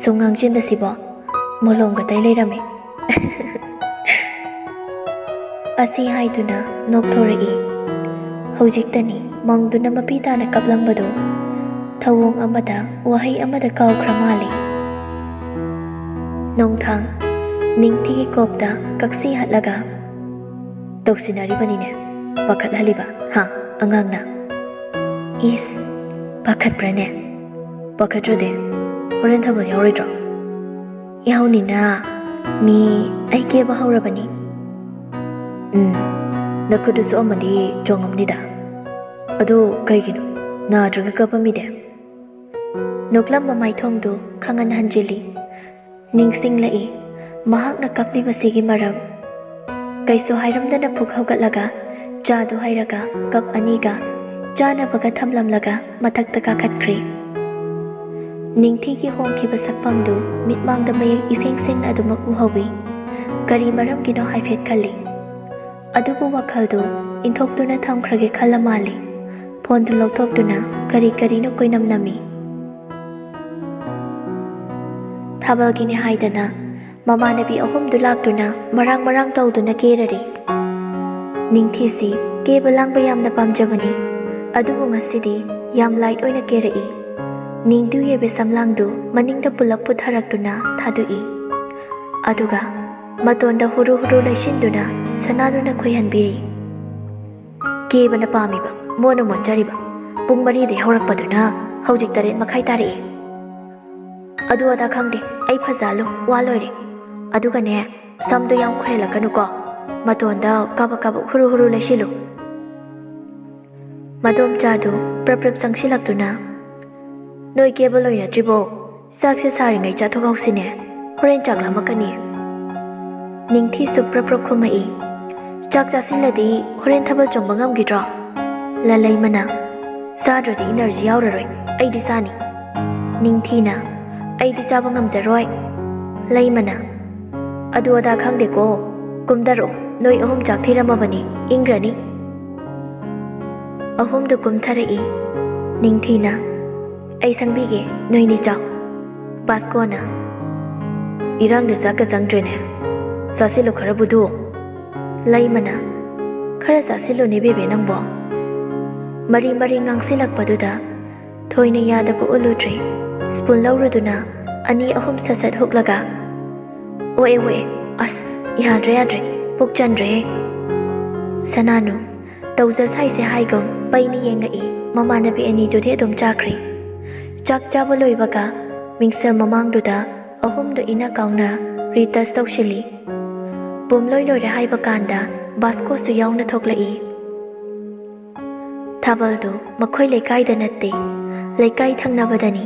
ꯁꯨꯝ ꯉꯥꯡꯁꯤꯟꯕꯁꯤꯕꯣ ꯃꯣꯂꯣꯝꯒ ꯇꯩ ꯂꯩꯔꯝꯃꯤ." ꯑꯁꯤ ꯍꯥꯏꯗꯨꯅ ꯅꯣꯛꯊꯣꯔꯛꯏ꯫ ꯍꯧꯖꯤꯛꯇꯅꯤ ꯃꯪꯗꯨꯅ ꯃꯄꯤ ꯇꯥꯅ ꯀꯞꯂꯝꯕꯗꯨ ꯊꯧꯑꯣꯡ ꯑꯃꯗ ꯋꯥꯍꯩ ꯑꯃꯗ ꯀꯥꯎꯈ꯭ꯔ ꯃꯥꯜꯂꯤ꯫ ꯅꯣꯡꯊꯥꯡ ꯅꯤꯡꯊꯤꯒꯤ ꯀꯣꯛꯇ ꯀꯛꯁꯤ ꯍꯠꯂꯒ, "ꯇꯧꯁꯤꯟꯅꯔꯤꯕꯅꯤꯅꯦ, ꯄꯥꯈꯠꯍꯜꯂꯤꯕ ꯍꯥ ꯑꯉꯥꯡꯅ?" "ꯏꯁ ꯄꯥꯈꯠꯄ꯭ꯔꯅꯦ? ꯄꯥꯈꯠꯇ꯭ꯔꯗꯤ ꯍꯣꯔꯦꯟ ꯊꯥꯕꯜ ꯌꯥꯎꯔꯣꯏꯗ꯭ꯔꯣ?" "ꯌꯥꯎꯅꯤꯅ, ꯃꯤ ꯑꯩ ꯀꯦꯕ ꯍꯧꯔꯕꯅꯤ." "ꯅꯈꯨꯠꯇꯨ ꯁꯣꯛꯑꯝꯃꯗꯤ ꯆꯣꯡꯉꯝꯅꯤꯗ, ꯑꯗꯨ ꯀꯩꯒꯤꯅꯣ ꯅꯥꯗ꯭ꯔꯒ ꯀꯞꯄꯝꯃꯤꯗꯦ?" ꯅꯣꯛꯂꯝꯕ ꯃꯥꯏꯊꯣꯡꯗꯨ ꯈꯪꯍꯟꯍꯟꯖꯤꯜꯂꯤ꯫ ꯅꯤꯡꯁꯤꯡꯂꯛꯏ ꯃꯍꯥꯛꯅ ꯀꯞꯂꯤꯕꯁꯤꯒꯤ ꯃꯔꯝ꯫ ꯀꯩꯁꯨ ꯍꯥꯏꯔꯝꯗꯅ ꯐꯨꯛ ꯍꯧꯒꯠꯂꯒ ꯆꯥꯗꯨ ꯍꯩꯔꯒ ꯀꯞ ꯑꯅꯤꯒ ꯆꯥꯅꯕꯒ ꯊꯝꯂꯝꯂꯒ ꯃꯊꯛꯇ ꯀꯥꯈꯠꯈ꯭ꯔꯦ꯫ ꯅꯤꯡꯊꯤꯒꯤ ꯍꯣꯡꯈꯤꯕ ꯁꯛꯐꯝꯗꯨ ꯃꯤꯠꯃꯥꯡꯗ ꯃꯌꯦꯛ ꯏꯁꯦꯡ ꯁꯦꯡꯅ ꯑꯗꯨꯃꯛ ꯎꯍꯧꯏ꯫ ꯀꯔꯤ ꯃꯔꯝꯒꯤꯅꯣ ꯍꯥꯏꯐꯦꯠ ꯈꯜꯂꯤ, ꯑꯗꯨꯕꯨ ꯋꯥꯈꯜꯗꯨ ꯏꯟꯊꯣꯛꯇꯨꯅ ꯊꯝꯈ꯭ꯔꯒꯦ ꯈꯜꯂ ꯃꯥꯜꯂꯤ꯫ ꯐꯣꯟꯗꯨ ꯂꯧꯊꯣꯛꯇꯨꯅ ꯀꯔꯤ ꯀꯔꯤꯅꯣ ꯀꯣꯏꯅꯝ ꯅꯝꯃꯤ꯫ ꯊꯥꯕꯜꯒꯤꯅꯤ ꯍꯥꯏꯗꯅ ꯃꯃꯥꯟꯅꯕꯤ ꯑꯍꯨꯝꯗꯨ ꯂꯥꯛꯇꯨꯅ ꯃꯔꯥꯡ ꯃꯔꯥꯡ ꯇꯧꯗꯨꯅ ꯀꯦꯔꯔꯤ꯫ ꯅꯤꯡꯊꯤꯁꯤ ꯀꯦꯕ ꯂꯥꯡꯕ ꯌꯥꯝꯅ ꯄꯥꯝꯖꯕꯅꯤ, ꯑꯗꯨꯕꯨ ꯉꯁꯤꯗꯤ ꯌꯥꯝ ꯂꯥꯏꯠ ꯑꯣꯏꯅ ꯀꯦꯔꯛꯏ꯫ ꯅꯤꯡꯗꯨ ꯌꯦꯕꯦ ꯁꯝꯂꯥꯡꯗꯨ ꯃꯅꯤꯡꯗ ꯄꯨꯂꯞ ꯄꯨꯊꯔꯛꯇꯨꯅ ꯊꯥꯗꯣꯛꯏ, ꯑꯗꯨꯒ ꯃꯇꯣꯟꯗ ꯍꯨꯔꯨ ꯍꯨꯔꯨ ꯂꯩꯁꯤꯟꯗꯨꯅ ꯁꯅꯥꯗꯨꯅ ꯈꯣꯏꯍꯟꯕꯤꯔꯤ꯫ ꯀꯦꯕꯅ ꯄꯥꯝꯃꯤꯕ, ꯃꯣꯟꯅ ꯃꯣꯟꯖꯔꯤꯕ, ꯄꯨꯡ 4ꯗꯩ ꯍꯧꯔꯛꯄꯗꯨꯅ ꯍꯧꯖꯤꯛ 8:30 ꯇꯥꯔꯛꯏ꯫ ꯑꯗꯨ ꯑꯗꯥ ꯈꯪꯗꯦ, ꯑꯩ ꯐꯖꯍꯜꯂꯨ ꯋꯥ ꯂꯣꯏꯔꯦ꯫ ꯑꯗꯨꯒꯅꯦ ꯁꯝꯗꯣ ꯌꯥꯝ ꯈꯣꯏꯍꯜꯂꯛꯀꯅꯨꯀꯣ, ꯃꯇꯣꯟꯗ ꯀꯥꯕꯛ ꯀꯥꯕꯛ ꯍꯨꯔꯨ ꯍꯨꯔꯨ ꯂꯩꯁꯤꯜꯂꯨ꯫ ꯃꯗꯣꯝꯆꯥꯗꯨ ꯄ꯭ꯔꯞ ꯄ꯭ꯔꯞ ꯆꯪꯁꯤꯜꯂꯛꯇꯨꯅ, "ꯅꯣꯏ ꯀꯦꯕ ꯂꯣꯏꯅꯗ꯭ꯔꯤꯕꯣ? ꯆꯥꯛꯁꯦ ꯁꯥꯔꯤꯉꯩ ꯆꯥꯊꯣꯛꯍꯧꯁꯤꯅꯦ, ꯍꯣꯔꯦꯟ ꯆꯥꯛ ꯂꯥꯝꯃꯛꯀꯅꯤ." ꯅꯤꯡꯊꯤꯁꯨ ꯄ꯭ꯔꯞ ꯄ꯭ꯔꯞ ꯈꯨꯝꯃꯛꯏ꯫ "ꯆꯥꯛ ꯆꯥꯁꯤꯜꯂꯗꯤ ꯍꯣꯔꯦꯟ ꯊꯥꯕꯜ ꯆꯣꯡꯕ ꯉꯝꯈꯤꯗ꯭ꯔꯣ?" ꯂꯂꯩꯃꯅ, "ꯆꯥꯗ꯭ꯔꯗꯤ ꯏꯅꯔꯖꯤ ꯌꯥꯎꯔꯔꯣꯏ, ꯑꯩꯗꯤ ꯆꯥꯅꯤ." ꯅꯤꯡꯊꯤꯅ, "ꯑꯩꯗꯤ ꯆꯥꯕ ꯉꯝꯖꯔꯣꯏ." ꯂꯩꯃꯅ, "ꯑꯗꯨ ꯑꯗꯥ ꯈꯪꯗꯦꯀꯣ, ꯀꯨꯝꯊꯔꯛꯑꯣ, ꯅꯣꯏ ꯑꯍꯨꯝ ꯆꯥꯛ ꯊꯤꯔꯝꯃꯕꯅꯤ, ꯏꯪꯈ꯭ꯔꯅꯤ." ꯑꯍꯨꯝꯗꯨ ꯀꯨꯝꯊꯔꯛꯏ꯫ ꯅꯤꯡꯊꯤꯅ, "ꯑꯩ ꯁꯪꯕꯤꯒꯦ, ꯅꯣꯏꯅꯤ ꯆꯥꯎ." ꯕꯥꯁꯀꯣꯅ, "ꯏꯔꯥꯡꯗ ꯆꯥꯛꯀ ꯆꯪꯗ꯭ꯔꯦꯅꯦ, ꯆꯥꯁꯤꯜꯂꯨ ꯈꯔꯕꯨꯗꯨ." ꯂꯩꯃꯅ, "ꯈꯔ ꯆꯥꯁꯤꯜꯂꯨꯅꯦ ꯕꯦꯕꯦ ꯅꯪꯕꯣ." ꯃꯔꯤ ꯃꯔꯤ ꯉꯥꯡꯁꯤꯜꯂꯛꯄꯗꯨꯗ ꯊꯣꯏꯅ ꯌꯥꯗꯕ ꯎꯠꯂꯨꯗ꯭ꯔꯦ꯫ ꯁ꯭ꯄꯨꯟ ꯂꯧꯔꯨꯗꯨꯅ 2-3 ꯁꯠ-ꯁꯠ ꯍꯨꯛꯂꯒ, "ꯑꯣꯛꯑꯦ, ꯑꯁ ꯌꯥꯗ꯭ꯔꯦ ꯌꯥꯗ꯭ꯔꯦ, ꯄꯨꯛ ꯆꯟꯗ꯭ꯔꯦꯍꯦ." ꯁꯅꯥꯅꯨ ꯇꯧꯖ ꯁꯥꯏꯁꯦ ꯍꯥꯏꯒꯨꯝ ꯄꯩꯅ ꯌꯦꯡꯉꯛꯏ꯫ ꯃꯃꯥꯟꯅꯕꯤ ꯑꯅꯤꯗꯨꯗꯤ ꯑꯗꯨꯝ ꯆꯥꯈ꯭ꯔꯦ꯫ ꯆꯥꯛ ꯆꯥꯕ ꯂꯣꯏꯕꯒ ꯃꯤꯡꯁꯦꯜ ꯃꯃꯥꯡꯗꯨꯗ ꯑꯍꯨꯝꯗꯨ ꯏꯅ ꯀꯥꯎꯅ ꯔꯤꯇꯁ ꯇꯧꯁꯤꯜꯂꯤ꯫ ꯄꯨꯝꯂꯣꯏ ꯂꯣꯏꯔꯦ ꯍꯥꯏꯕ ꯀꯥꯟꯗ ꯕꯥꯁꯀꯣꯁꯨ ꯌꯥꯎꯅ ꯊꯣꯛꯂꯛꯏ꯫ ꯊꯥꯕꯜꯗꯨ ꯃꯈꯣꯏ ꯂꯩꯀꯥꯏꯗ ꯅꯠꯇꯦ, ꯂꯩꯀꯥꯏ ꯊꯪꯅꯕꯗꯅꯤ꯫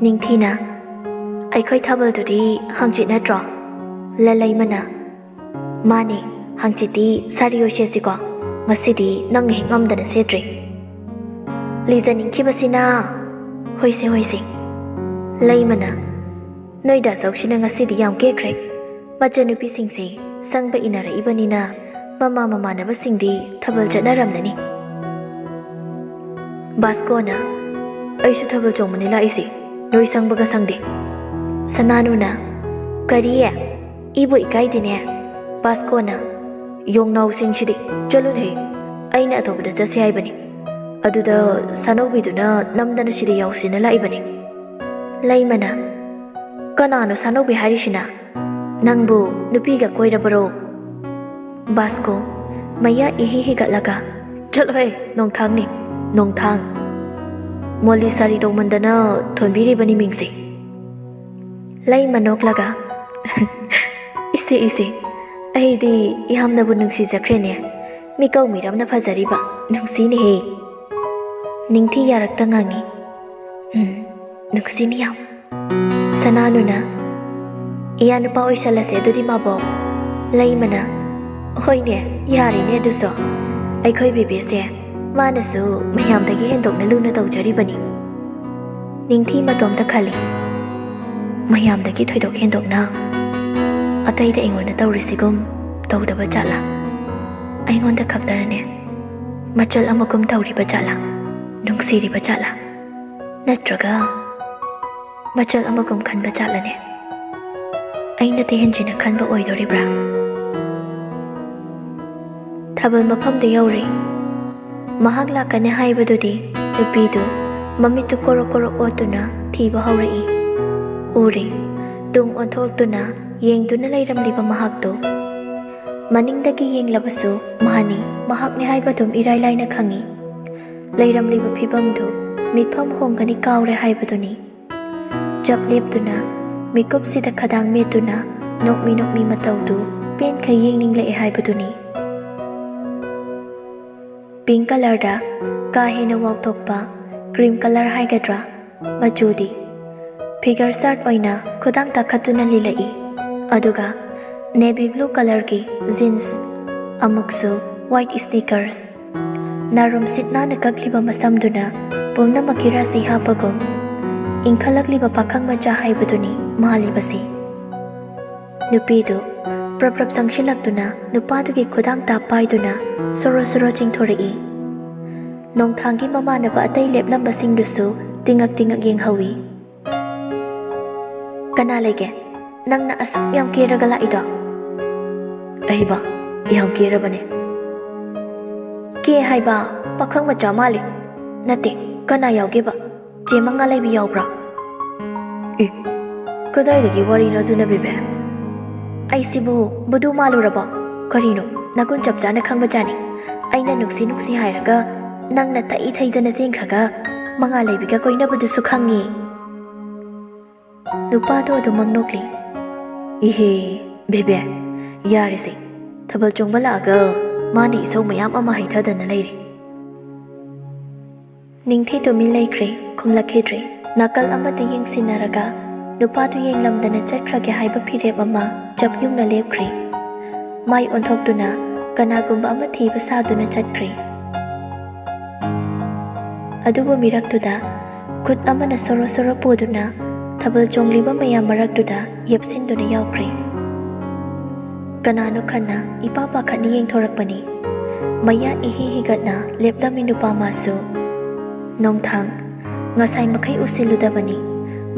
ꯅꯤꯡꯊꯤꯅ, "ꯑꯩꯈꯣꯏ ꯊꯥꯕꯜꯗꯨꯗꯤ ꯍꯥꯡꯆꯤꯠ ꯅꯠꯇ꯭ꯔꯣ?" ꯂꯂꯩꯃꯅ, "ꯃꯥꯅꯦ, ꯍꯥꯡꯆꯤꯠꯇꯤ ꯁꯥꯔꯤ ꯑꯣꯏ ꯁꯦꯠꯁꯤꯀꯣ, ꯉꯁꯤꯗꯤ ꯅꯪꯅ ꯍꯦꯛ ꯉꯝꯗꯅ ꯁꯦꯠꯇ꯭ꯔꯦ." ꯂꯤꯖꯅꯤꯡꯈꯤꯕꯁꯤꯅ, "ꯍꯣꯏꯁꯦ ꯍꯣꯏꯁꯦ." ꯂꯩꯃꯅ, "ꯅꯣꯏ ꯗꯥꯆꯧꯁꯤꯅ ꯉꯁꯤꯗꯤ ꯌꯥꯝ ꯀꯦꯈ꯭ꯔꯦ, ꯃꯆꯟꯅꯨꯄꯤꯁꯤꯡꯁꯦ ꯁꯪꯕ ꯏꯟꯅꯔꯛꯏꯕꯅꯤꯅ ꯃꯃꯥꯟꯅꯕꯁꯤꯡꯗꯤ ꯊꯥꯕꯜ ꯆꯠꯅꯔꯝꯂꯅꯤ." ꯕꯥꯁꯀꯣꯅ, "ꯑꯩꯁꯨ ꯊꯥꯕꯜ ꯆꯣꯡꯕꯅꯤ ꯂꯥꯛꯏꯁꯤ, ꯅꯣꯏ ꯁꯪꯕꯒ ꯁꯪꯗꯦ." ꯁꯅꯥꯅꯨꯅ, "ꯀꯔꯤ? ꯏꯕꯨ ꯏꯀꯥꯏꯗꯦꯅꯦ." ꯕꯥꯁꯀꯣꯅ, "ꯌꯣꯡꯅꯥꯎꯁꯤꯡꯁꯤꯗꯤ ꯆꯠꯂꯨꯅꯦ, ꯑꯩꯅ ꯑꯇꯣꯞꯄꯗ ꯆꯠꯁꯦ ꯍꯥꯏꯕꯅꯤ, ꯑꯗꯨꯗ ꯁꯥꯅꯧꯕꯤꯗꯨꯅ ꯅꯝꯗꯅ ꯁꯤꯗ ꯌꯥꯎꯁꯦꯅ ꯂꯥꯛꯏꯕꯅꯤ." ꯂꯩꯃꯅ, "ꯀꯅꯥꯅꯣ ꯁꯥꯅꯧꯕꯤ ꯍꯥꯏꯔꯤꯁꯤꯅ? ꯅꯪꯕꯨ ꯅꯨꯄꯤꯒ ꯀꯣꯏꯔꯕꯔꯣ?" ꯕꯥꯁꯀꯣ, ꯃꯌꯥ ꯏꯍꯤ ꯍꯤꯒꯠꯂꯒ ꯆꯠꯂꯣꯍꯦ ꯅꯣꯡꯊꯥꯡꯅꯤ ꯅꯣꯡꯊꯥꯡ ꯃꯣꯂꯤ ꯁꯥꯔꯤ ꯇꯧꯃꯟꯗꯅ ꯊꯣꯟꯕꯤꯔꯤꯕꯅꯤ ꯃꯤꯡꯁꯦ ꯂꯩ ꯃꯅꯣꯛꯂꯒ ꯏꯁꯦ ꯑꯩꯗꯤ ꯌꯥꯝꯅꯕꯨ ꯅꯨꯡꯁꯤꯖꯈ꯭ꯔꯦꯅꯦ ꯃꯤꯀꯧ ꯃꯤꯔꯝꯅ ꯐꯖꯔꯤꯕ ꯅꯨꯡꯁꯤꯅꯦꯍꯦ ꯅꯤꯡꯊꯤ ꯌꯥꯔꯛꯇ ꯉꯥꯡꯉꯤ ꯅꯨꯡꯁꯤꯅꯤ ꯌꯥꯝ ꯁꯅꯥꯅꯨꯅ ꯏꯌꯥ ꯅꯨꯄꯥ ꯑꯣꯏꯁꯜꯂꯁꯦ ꯑꯗꯨꯗꯤ ꯃꯥꯕꯣꯛ ꯂꯩꯃꯅ ꯍꯣꯏꯅꯦ ꯌꯥꯔꯦꯅꯦ ꯑꯗꯨꯁꯨ ꯑꯩꯈꯣꯏ ꯕꯦꯕꯦꯁꯦ ꯃꯥꯅꯁꯨ ꯃꯌꯥꯝꯗꯒꯤ ꯍꯦꯟꯗꯣꯛꯅ ꯂꯨꯅ ꯇꯧꯖꯔꯤꯕꯅꯤ ꯅꯤꯡꯊꯤ ꯃꯇꯣꯝꯇ ꯈꯜꯂꯤ ꯃꯌꯥꯝꯗꯒꯤ ꯊꯣꯏꯗꯣꯛ ꯍꯦꯟꯗꯣꯛꯅ ꯑꯇꯩꯗ ꯑꯩꯉꯣꯟꯗ ꯇꯧꯔꯤꯁꯤꯒꯨꯝ ꯇꯧꯗꯕ ꯖꯥꯠꯂꯥ ꯑꯩꯉꯣꯟꯗ ꯈꯛꯇꯔꯅꯦ ꯃꯆꯜ ꯑꯃꯒꯨꯝ ꯇꯧꯔꯤꯕ ꯖꯥꯠꯂꯥ ꯅꯨꯡꯁꯤꯔꯤꯕ ꯖꯥꯠꯂꯥ ꯅꯠꯇ꯭ꯔꯒ ꯃꯆꯜ ꯑꯃꯒꯨꯝ ꯈꯟꯕ ꯖꯥꯠꯂꯅꯦ ꯑꯩꯅ ꯍꯦꯟꯖꯤꯟꯅ ꯈꯟꯕ ꯑꯣꯏꯗꯣꯔꯤꯕ꯭ꯔꯥ ꯊꯥꯕꯜ ꯃꯐꯝꯗ ꯌꯧꯔꯦ ꯃꯍꯥꯛ ꯂꯥꯛꯀꯅꯤ ꯍꯥꯏꯕꯗꯨꯗꯤ ꯅꯨꯄꯤꯗꯨ ꯃꯃꯤꯠꯇꯨ ꯀꯣꯔꯣꯛ ꯀꯣꯔꯣꯛ ꯑꯣꯠꯇꯨꯅ ꯊꯤꯕ ꯍꯧꯔꯛꯏ ꯎꯔꯦ ꯇꯨꯡ ꯑꯣꯟꯊꯣꯛꯇꯨꯅ ꯌꯦꯡꯗꯨꯅ ꯂꯩꯔꯝꯂꯤꯕ ꯃꯍꯥꯛꯇꯨ ꯃꯅꯤꯡꯗꯒꯤ ꯌꯦꯡꯂꯕꯁꯨ ꯃꯍꯥꯛꯅꯤ ꯍꯥꯏꯕꯗꯨꯝ ꯏꯔꯥꯏ ꯂꯥꯏꯅ ꯈꯪꯏ ꯂꯩꯔꯝꯂꯤꯕ ꯐꯤꯕꯝꯗꯨ ꯃꯤꯠꯐꯝ ꯍꯣꯡꯒꯅꯤ ꯀꯥꯎꯔꯦ ꯍꯥꯏꯕꯗꯨꯅꯤ ꯆꯞ ꯂꯦꯞꯇꯨꯅ ꯃꯤꯀꯨꯞꯁꯤꯗ ꯈꯗꯥꯡ ꯃꯦꯠꯇꯨꯅ ꯅꯣꯛꯃꯤ ꯃꯇꯧꯗꯨ ꯄꯦꯟꯈꯩ ꯌꯦꯡꯅꯤꯡꯂꯛꯑꯦ ꯍꯥꯏꯕꯗꯨꯅꯤ ꯄꯤꯡ ꯀꯂꯔꯗ ꯀꯥ ꯍꯦꯟꯅ ꯋꯥꯎꯊꯣꯛꯄ ꯀ꯭ꯔꯤꯝ ꯀꯂꯔ ꯍꯥꯏꯒꯗ꯭ꯔꯥ ꯃꯆꯨꯗꯤ ꯐꯤꯒꯔ ꯁꯥꯔꯠ ꯑꯣꯏꯅ ꯈꯨꯗꯥꯡ ꯇꯥꯈꯠꯇꯨꯅ ꯂꯤꯠꯂꯛꯏ ꯑꯗꯨꯒ ꯅꯦꯚꯤ ꯕ꯭ꯂꯨ ꯀꯂꯔꯒꯤ ꯖꯤꯟꯁ ꯑꯃꯨꯛꯁꯨ ꯋꯥꯏꯠ ꯁ꯭ꯅꯤꯀꯔꯁ ꯅꯥꯔꯨꯝ ꯁꯤꯠ ꯅꯥꯟꯅ ꯀꯛꯂꯤꯕ ꯃꯁꯝꯗꯨꯅ ꯄꯨꯝꯅꯃꯛꯀꯤ ꯔꯥꯁꯤ ꯍꯥꯞꯄꯒꯨꯝ ꯏꯟꯈꯠꯂꯛꯂꯤꯕ ꯄꯥꯈꯪ ꯃꯆꯥ ꯍꯥꯏꯕꯗꯨꯅꯤ ꯃꯥꯜꯂꯤꯕꯁꯤ ꯅꯨꯄꯤꯗꯨ ꯄ꯭ꯔꯞ ꯆꯪꯁꯤꯜꯂꯛꯇꯨꯅ ꯅꯨꯄꯥꯗꯨꯒꯤ ꯈꯨꯗꯥꯡ ꯇꯥ ꯄꯥꯏꯗꯨꯅ ꯁꯣꯔꯣ ꯆꯤꯡꯊꯣꯔꯛꯏ ꯅꯣꯡꯊꯥꯡꯒꯤ ꯃꯃꯥꯟꯅꯕ ꯑꯇꯩ ꯂꯦꯞꯂꯝꯕꯁꯤꯡꯗꯨꯁꯨ ꯇꯤꯡꯉꯛ ꯌꯦꯡꯍꯧꯏ ꯀꯅꯥ ꯂꯩꯒꯦ ꯅꯪꯅ ꯑꯁꯨꯛ ꯌꯥꯝ ꯀꯦꯔꯒ ꯂꯥꯛꯏꯗꯣ ꯑꯩꯕ ꯌꯥꯝ ꯀꯦꯔꯕꯅꯦ ꯀꯦ ꯍꯥꯏꯕ ꯄꯥꯈꯪ ꯃꯆꯥ ꯃꯥꯜꯂꯤ ꯅꯠꯇꯦ ꯀꯅꯥ ꯌꯥꯎꯒꯦꯕ ꯆꯦ ꯃꯉꯥ ꯂꯩꯕꯤ ꯌꯥꯎꯕ꯭ꯔꯥ ꯀꯗꯥꯏꯗꯒꯤ ꯋꯥꯔꯤꯅꯣ ꯑꯗꯨꯅ ꯕꯦꯕꯦ ꯑꯩꯁꯤꯕꯨ ꯕꯨꯗꯨ ꯃꯥꯜꯂꯨꯔꯕꯣ ꯀꯔꯤꯅꯣ ꯅꯒꯨꯟ ꯆꯞ ꯆꯥꯅ ꯈꯪꯕꯖꯥꯠꯅꯤ ꯑꯩꯅ ꯅꯨꯡꯁꯤ ꯍꯥꯏꯔꯒ ꯅꯪꯅ ꯊꯩꯗꯅ ꯆꯦꯟꯈ꯭ꯔꯒ ꯃꯉꯥ ꯂꯩꯕꯤꯒ ꯀꯣꯏꯅꯕꯗꯨꯁꯨ ꯈꯪꯉꯤ ꯅꯨꯄꯥꯗꯣ ꯑꯗꯨꯃꯛ ꯅꯣꯛꯂꯤ ꯏꯍꯦ ꯕꯦꯕꯦ ꯌꯥꯔꯤꯁꯦ ꯊꯥꯕꯜ ꯆꯣꯡꯕ ꯂꯥꯛꯑꯒ ꯃꯥꯅ ꯏꯁꯧ ꯃꯌꯥꯝ ꯑꯃ ꯍꯩꯊꯗꯅ ꯂꯩꯔꯤ ꯅꯤꯡꯊꯤ ꯇꯨꯃꯤꯟ ꯂꯩꯈ꯭ꯔꯦ ꯈꯨꯝꯂꯛꯈꯤꯗ꯭ꯔꯦ ꯅꯥꯀꯜ ꯑꯃꯗ ꯌꯦꯡꯁꯤꯟꯅꯔꯒ ꯅꯨꯄꯥꯗꯨ ꯌꯦꯡꯂꯝꯗꯅ ꯆꯠꯈ꯭ꯔꯒꯦ ꯍꯥꯏꯕ ꯐꯤꯔꯦꯞ ꯑꯃ ꯆꯞ ꯌꯨꯡꯅ ꯂꯦꯞꯈ꯭ꯔꯦ ꯃꯥꯏ ꯑꯣꯟꯊꯣꯛꯇꯨꯅ ꯀꯅꯥꯒꯨꯝꯕ ꯑꯃ ꯊꯤꯕ ꯁꯥꯗꯨꯅ ꯆꯠꯈ꯭ꯔꯦ ꯑꯗꯨꯕꯨ ꯃꯤꯔꯛꯇꯨꯗ ꯈꯨꯠ ꯑꯃꯅ ꯁꯣꯔꯣ ꯄꯨꯗꯨꯅ ꯊꯥꯕꯜ ꯆꯣꯡꯂꯤꯕ ꯃꯌꯥꯝ ꯃꯔꯛꯇꯨꯗ ꯌꯦꯞꯁꯤꯟꯗꯨꯅ ꯌꯥꯎꯈ꯭ꯔꯦ ꯀꯅꯥꯅꯣ ꯈꯟꯅ ꯏꯄꯥ ꯄꯥꯈꯠꯅ ꯌꯦꯡꯊꯣꯔꯛꯄꯅꯤ ꯃꯌꯥ ꯏꯍꯤ ꯍꯤꯒꯠꯅ ꯂꯦꯞꯂꯝꯃꯤ ꯅꯨꯄꯥ ꯃꯥꯁꯨ ꯅꯣꯡꯊꯥꯡ ꯉꯁꯥꯏ ꯃꯈꯩ ꯎꯁꯤꯜꯂꯨꯗꯕꯅꯤ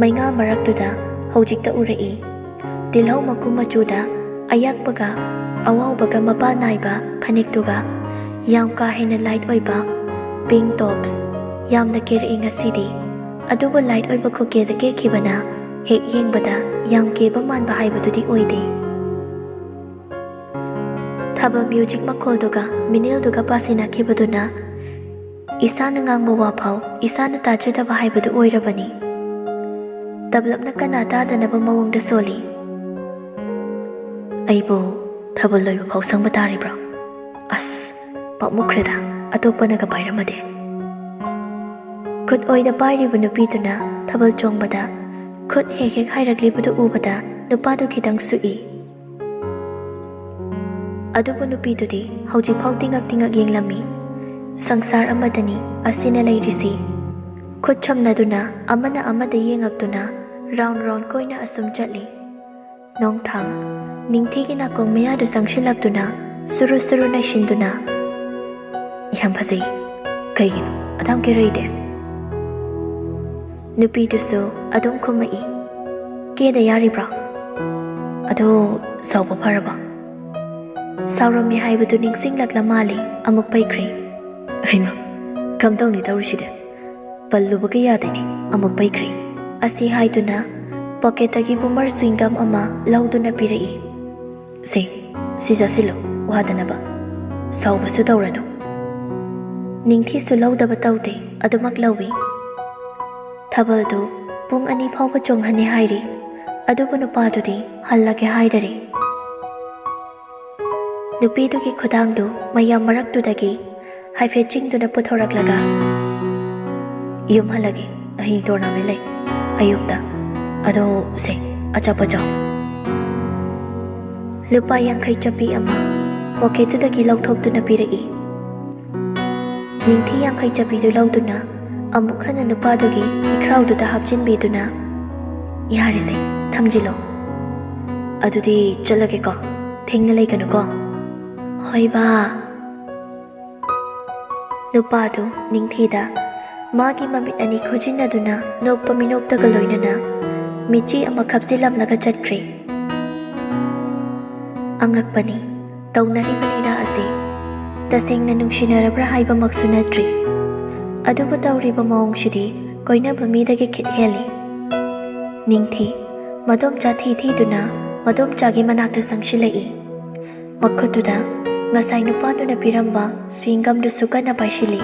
ꯃꯩꯉꯥ ꯃꯔꯛꯇꯨꯗ ꯍꯧꯖꯤꯛꯇ ꯎꯔꯛꯏ ꯇꯤꯜꯍꯧ ꯃꯀꯨ ꯃꯆꯨꯗ ꯑꯌꯥꯛꯄꯒ ꯑꯋꯥꯎꯕꯒ ꯃꯄꯥ ꯅꯥꯏꯕ ꯐꯅꯦꯛꯇꯨꯒ ꯌꯥꯝ ꯀꯥ ꯍꯦꯟꯅ ꯂꯥꯏꯠ ꯑꯣꯏꯕ ꯄꯤꯡ ꯇꯣꯞꯁ ꯌꯥꯝꯅ ꯀꯦꯔꯛꯏ ꯉꯁꯤꯗꯤ ꯑꯗꯨꯕꯨ ꯂꯥꯏꯠ ꯑꯣꯏꯕ ꯈꯨꯀꯦꯗ ꯀꯦꯈꯤꯕꯅ ꯍꯦꯛ ꯌꯦꯡꯕꯗ ꯌꯥꯝ ꯀꯦꯕ マンꯕ ꯍꯥꯏꯕꯗꯨꯗꯤ ꯑꯣꯏꯗꯦ ꯊꯥꯕꯜ ꯃ꯭ꯌꯨꯖꯤꯛ ꯃꯈꯣꯜꯗꯨꯒ ꯃꯤꯅꯤꯜꯗꯨꯒ ꯄꯥꯁꯤꯟꯅꯈꯤꯕꯗꯨꯅ ꯏꯁꯥꯅ ꯉꯥꯡꯕ ꯋꯥꯐꯥꯎ ꯏꯁꯥꯅ ꯇꯥꯖꯗꯕ ꯍꯥꯏꯕꯗꯨ ꯑꯣꯏꯔꯕꯅꯤ ꯇꯞꯂꯞꯅ ꯀꯅꯥ ꯇꯥꯗꯅꯕ ꯃꯑꯣꯡꯗ ꯁꯣꯜꯂꯤ ꯑꯩꯕꯨ ꯊꯥꯕꯜ ꯂꯣꯏꯕ ꯐꯥꯎ ꯁꯪꯕ ꯇꯥꯔꯤꯕ꯭ꯔꯣ ꯑꯁ ꯄꯥꯛꯃꯨꯈ꯭ꯔꯦꯗ ꯑꯇꯣꯞꯄꯅꯒ ꯄꯥꯏꯔꯝꯃꯗꯤ ꯈꯨꯠ ꯑꯣꯏꯗ ꯄꯥꯏꯔꯤꯕ ꯅꯨꯄꯤꯗꯨꯅ ꯊꯥꯕꯜ ꯆꯣꯡꯕꯗ ꯈꯨꯠ ꯍꯦꯛ ꯍꯥꯏꯔꯛꯂꯤꯕꯗꯨ ꯎꯕꯗ ꯅꯨꯄꯥꯗꯨ ꯈꯤꯇꯪ ꯁꯨꯛꯏ ꯑꯗꯨꯕꯨ ꯅꯨꯄꯤꯗꯨꯗꯤ ꯍꯧꯖꯤꯛꯐꯥꯎ ꯇꯤꯡꯉꯛ ꯌꯦꯡꯂꯝꯃꯤ ꯁꯪꯁꯥꯔ ꯑꯃꯗꯅꯤ ꯑꯁꯤꯅ ꯂꯩꯔꯤꯁꯤ ꯈꯨꯠ ꯁꯝꯅꯗꯨꯅ ꯑꯃꯅ ꯑꯃꯗ ꯌꯦꯡꯉꯛꯇꯨꯅ ꯔꯥꯎꯟ ꯀꯣꯏꯅ ꯑꯁꯨꯝ ꯆꯠꯂꯤ ꯅꯣꯡꯊꯥꯡ ꯅꯤꯡꯊꯤꯒꯤ ꯅꯥꯀꯣꯡ ꯃꯌꯥꯗꯨ ꯆꯪꯁꯤꯜꯂꯛꯇꯨꯅ ꯁꯨꯔꯨ ꯅꯩꯁꯤꯟꯗꯨꯅ ꯌꯥꯝ ꯐꯖꯩ ꯀꯩꯒꯤꯅꯣ ꯑꯗꯥꯝ ꯀꯦꯔꯛꯏꯗꯦ ꯅꯨꯄꯤꯗꯨꯁꯨ ꯑꯗꯨꯝ ꯈꯨꯝꯃꯛꯏ ꯀꯦꯗ ꯌꯥꯔꯤꯕ꯭ꯔꯣ ꯑꯗꯣ ꯁꯥꯎꯕ ꯐꯔꯕ ꯁꯥꯎꯔꯝꯃꯤ ꯍꯥꯏꯕꯗꯨ ꯅꯤꯡꯁꯤꯡꯂꯛꯂ ꯃꯥꯜꯂꯤ ꯑꯃꯨꯛ ꯄꯩꯈ꯭ꯔꯦ ꯍꯩꯃ ꯀꯝꯗꯧꯅꯤ ꯇꯧꯔꯤꯁꯤꯗꯤ ꯄꯜꯂꯨꯕꯒ ꯌꯥꯗꯦꯅꯦ ꯑꯃꯨꯛ ꯄꯩꯈ꯭ꯔꯦ ꯑꯁꯤ ꯍꯥꯏꯗꯨꯅ ꯄꯣꯀꯦꯠꯇꯒꯤ ꯕꯨꯃꯔ ꯁ꯭ꯋꯤꯡꯒꯝ ꯑꯃ ꯂꯧꯗꯨꯅ ꯄꯤꯔꯛꯏ ꯁꯤ ꯆꯥꯁꯤꯜꯂꯨ ꯋꯥꯗꯅꯕ ꯁꯧꯕꯁꯨ ꯇꯧꯔꯅꯨ ꯅꯤꯡꯊꯤꯁꯨ ꯂꯧꯗꯕ ꯇꯧꯗꯦ ꯑꯗꯨꯃꯛ ꯂꯧꯏ ꯊꯥꯕꯜꯗꯨ ꯄꯨꯡ 2 ꯐꯥꯎꯕ ꯆꯣꯡꯍꯟꯅꯤ ꯍꯥꯏꯔꯤ ꯑꯗꯨꯕꯨ ꯅꯨꯄꯥꯗꯨꯗꯤ ꯍꯜꯂꯒꯦ ꯍꯥꯏꯗꯔꯤ ꯅꯨꯄꯤꯗꯨꯒꯤ ꯈꯨꯗꯥꯡꯗꯨ ꯃꯌꯥꯝ ꯃꯔꯛꯇꯨꯗꯒꯤ ꯍꯥꯏꯐꯦꯠ ꯆꯤꯡꯗꯨꯅ ꯄꯨꯊꯣꯔꯛꯂꯒ ꯌꯨꯝ ꯍꯜꯂꯒꯦ ꯑꯍꯤꯡ ꯇꯣꯔꯅꯥꯃꯦꯟ ꯂꯩ ꯑꯌꯨꯛꯇ ꯑꯗꯣ ꯁꯦ ꯑꯆꯥꯄꯣꯠ ꯆꯥꯎ ꯂꯨꯄꯥ 50 ꯆꯞꯄꯤ ꯑꯃ ꯄꯣꯀꯦꯠꯇꯨꯗꯒꯤ ꯂꯧꯊꯣꯛꯇꯨꯅ ꯄꯤꯔꯛꯏ ꯅꯤꯡꯊꯤ 50 ꯆꯞꯄꯤꯗꯨ ꯂꯧꯗꯨꯅ ꯑꯃꯨꯛ ꯍꯟꯅ ꯅꯨꯄꯥꯗꯨꯒꯤ ꯏꯈ꯭ꯔꯥꯎꯗꯨꯗ ꯍꯥꯞꯆꯤꯟꯕꯤꯗꯨꯅ ꯌꯥꯔꯦꯁꯦ ꯊꯝꯖꯤꯜꯂꯣ ꯑꯗꯨꯗꯤ ꯆꯠꯂꯒꯦꯀꯣ ꯊꯦꯡꯅ ꯂꯩꯒꯅꯨꯀꯣ ꯍꯣꯏ ꯕꯥ ꯅꯨꯄꯥꯗꯨ ꯅꯤꯡꯊꯤꯗ ꯃꯥꯒꯤ ꯃꯃꯤꯠ 2 ꯈꯨꯖꯤꯟꯅꯗꯨꯅ ꯅꯣꯛꯄ ꯃꯤꯅꯣꯛꯇꯒ ꯂꯣꯏꯅꯅ ꯃꯤꯆꯤ ꯑꯃ ꯈꯞꯆꯤꯜꯂꯝꯂꯒ ꯆꯠꯈ꯭ꯔꯦ ꯑꯉꯛꯄꯅꯤ ꯇꯧꯅꯔꯤꯕ ꯂꯤꯂꯥ ꯑꯁꯤ ꯇꯁꯦꯡꯅ ꯅꯨꯡꯁꯤꯅꯔꯕ꯭ꯔꯥ ꯍꯥꯏꯕꯃꯛꯁꯨ ꯅꯠꯇ꯭ꯔꯤ ꯑꯗꯨꯕꯨ ꯇꯧꯔꯤꯕ ꯃꯑꯣꯡꯁꯤꯗꯤ ꯀꯣꯏꯅꯕ ꯃꯤꯗꯒꯤ ꯈꯤꯠ ꯍꯦꯜꯂꯤ ꯅꯤꯡꯊꯤ ꯃꯗꯣꯝꯆꯥ ꯊꯤꯗꯨꯅ ꯃꯗꯣꯝꯆꯥꯒꯤ ꯃꯅꯥꯛꯇ ꯆꯪꯁꯤꯜꯂꯛꯏ ꯃꯈꯨꯠꯇꯨꯗ ꯉꯁꯥꯏ ꯅꯨꯄꯥꯗꯨꯅ ꯄꯤꯔꯝꯕ ꯁ꯭ꯋꯤꯡꯒꯝꯗꯨꯁꯨ ꯀꯟꯅ ꯄꯥꯏꯁꯤꯜꯂꯤ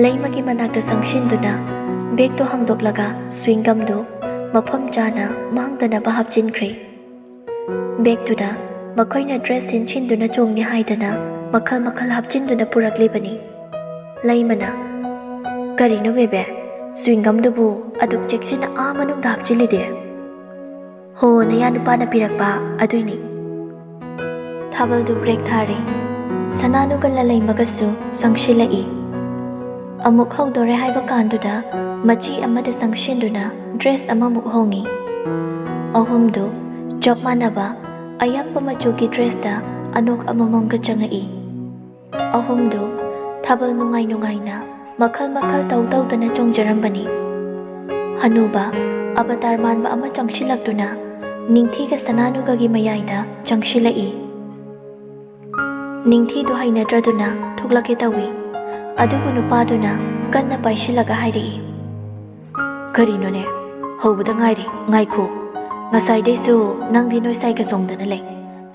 ꯂꯩꯃꯒꯤ ꯃꯅꯥꯛꯇ ꯆꯪꯁꯤꯟꯗꯨꯅ ꯕꯦꯒꯇꯨ ꯍꯥꯡꯗꯣꯛꯂꯒ ꯁ꯭ꯋꯤꯡꯒꯝꯗꯨ ꯃꯐꯝ ꯆꯥꯅ ꯃꯥꯡꯗꯅꯕ ꯍꯥꯞꯆꯤꯟꯈ꯭ꯔꯦ ꯕꯦꯒꯇꯨꯗ ꯃꯈꯣꯏꯅ ꯗ꯭ꯔꯦꯁ ꯁꯤꯟꯗꯨꯅ ꯆꯣꯡꯅꯤ ꯍꯥꯏꯗꯅ ꯃꯈꯜ ꯃꯈꯜ ꯍꯥꯞꯆꯤꯟꯗꯨꯅ ꯄꯨꯔꯛꯂꯤꯕꯅꯤ ꯂꯩꯃꯅ ꯀꯔꯤꯅꯣ ꯕꯦꯕꯦ ꯁ꯭ꯋꯤꯡꯒꯝꯗꯨꯕꯨ ꯑꯗꯨꯛ ꯆꯦꯛꯁꯤꯟꯅ ꯃꯅꯨꯡꯗ ꯍꯥꯞꯆꯤꯜꯂꯤꯗꯤ ꯍꯣ ꯅꯌꯥ ꯅꯨꯄꯥꯅ ꯄꯤꯔꯛꯄ ꯑꯗꯨꯏꯅꯤ ꯊꯥꯕꯜꯗꯨ ꯕ꯭ꯔꯦꯛ ꯊꯥꯔꯦ ꯁꯅꯥꯅꯨꯒ ꯂꯂꯩꯃꯒꯁꯨ ꯆꯪꯁꯤꯜꯂꯛꯏ ꯑꯃꯨꯛ ꯍꯧꯗꯣꯔꯦ ꯍꯥꯏꯕ ꯀꯥꯟꯗꯨꯗ ꯃꯆꯤ ꯑꯃꯗ ꯆꯪꯁꯤꯟꯗꯨꯅ ꯗ꯭ꯔꯦꯁ ꯑꯃꯃꯨꯛ ꯍꯣꯡꯉꯤ ꯑꯍꯨꯝꯗꯨ ꯆꯞ ꯃꯥꯟꯅꯕ ꯑꯌꯥꯛꯄ ꯃꯆꯨꯒꯤ ꯗ꯭ꯔꯦꯁꯇ ꯑꯅꯣꯛ ꯑꯃꯃꯝꯒ ꯆꯪꯉꯛꯏ ꯑꯍꯨꯝꯗꯨ ꯊꯥꯕꯜ ꯅꯨꯡꯉꯥꯏꯅ ꯃꯈꯜ ꯃꯈꯜ ꯇꯧꯗꯅ ꯆꯣꯡꯖꯔꯝꯕꯅꯤ ꯍꯅꯨꯕ ꯑꯕꯇꯥꯔ ꯃꯥꯟꯕ ꯑꯃ ꯆꯪꯁꯤꯜꯂꯛꯇꯨꯅ ꯅꯤꯡꯊꯤꯒ ꯁꯅꯥꯅꯨꯒꯒꯤ ꯃꯌꯥꯏꯗ ꯆꯪꯁꯤꯜꯂꯛꯏ ꯅꯤꯡꯊꯤꯗꯨ ꯍꯩꯅꯗ꯭ꯔꯗꯨꯅ ꯊꯣꯛꯂꯛꯀꯦ ꯇꯧꯏ ꯑꯗꯨꯕꯨ ꯅꯨꯄꯥꯗꯨꯅ ꯀꯟꯅ ꯄꯥꯏꯁꯤꯜꯂꯒ ꯍꯥꯏꯔꯛꯏ ꯀꯔꯤꯅꯣꯅꯦ ꯍꯧꯕꯗ ꯉꯥꯏꯔꯤ ꯉꯥꯏꯈꯣ ꯉꯁꯥꯏꯗꯩꯁꯨ ꯅꯪꯗꯤ ꯅꯣꯏ ꯁꯥꯏꯒ ꯆꯣꯡꯗꯅ ꯂꯩ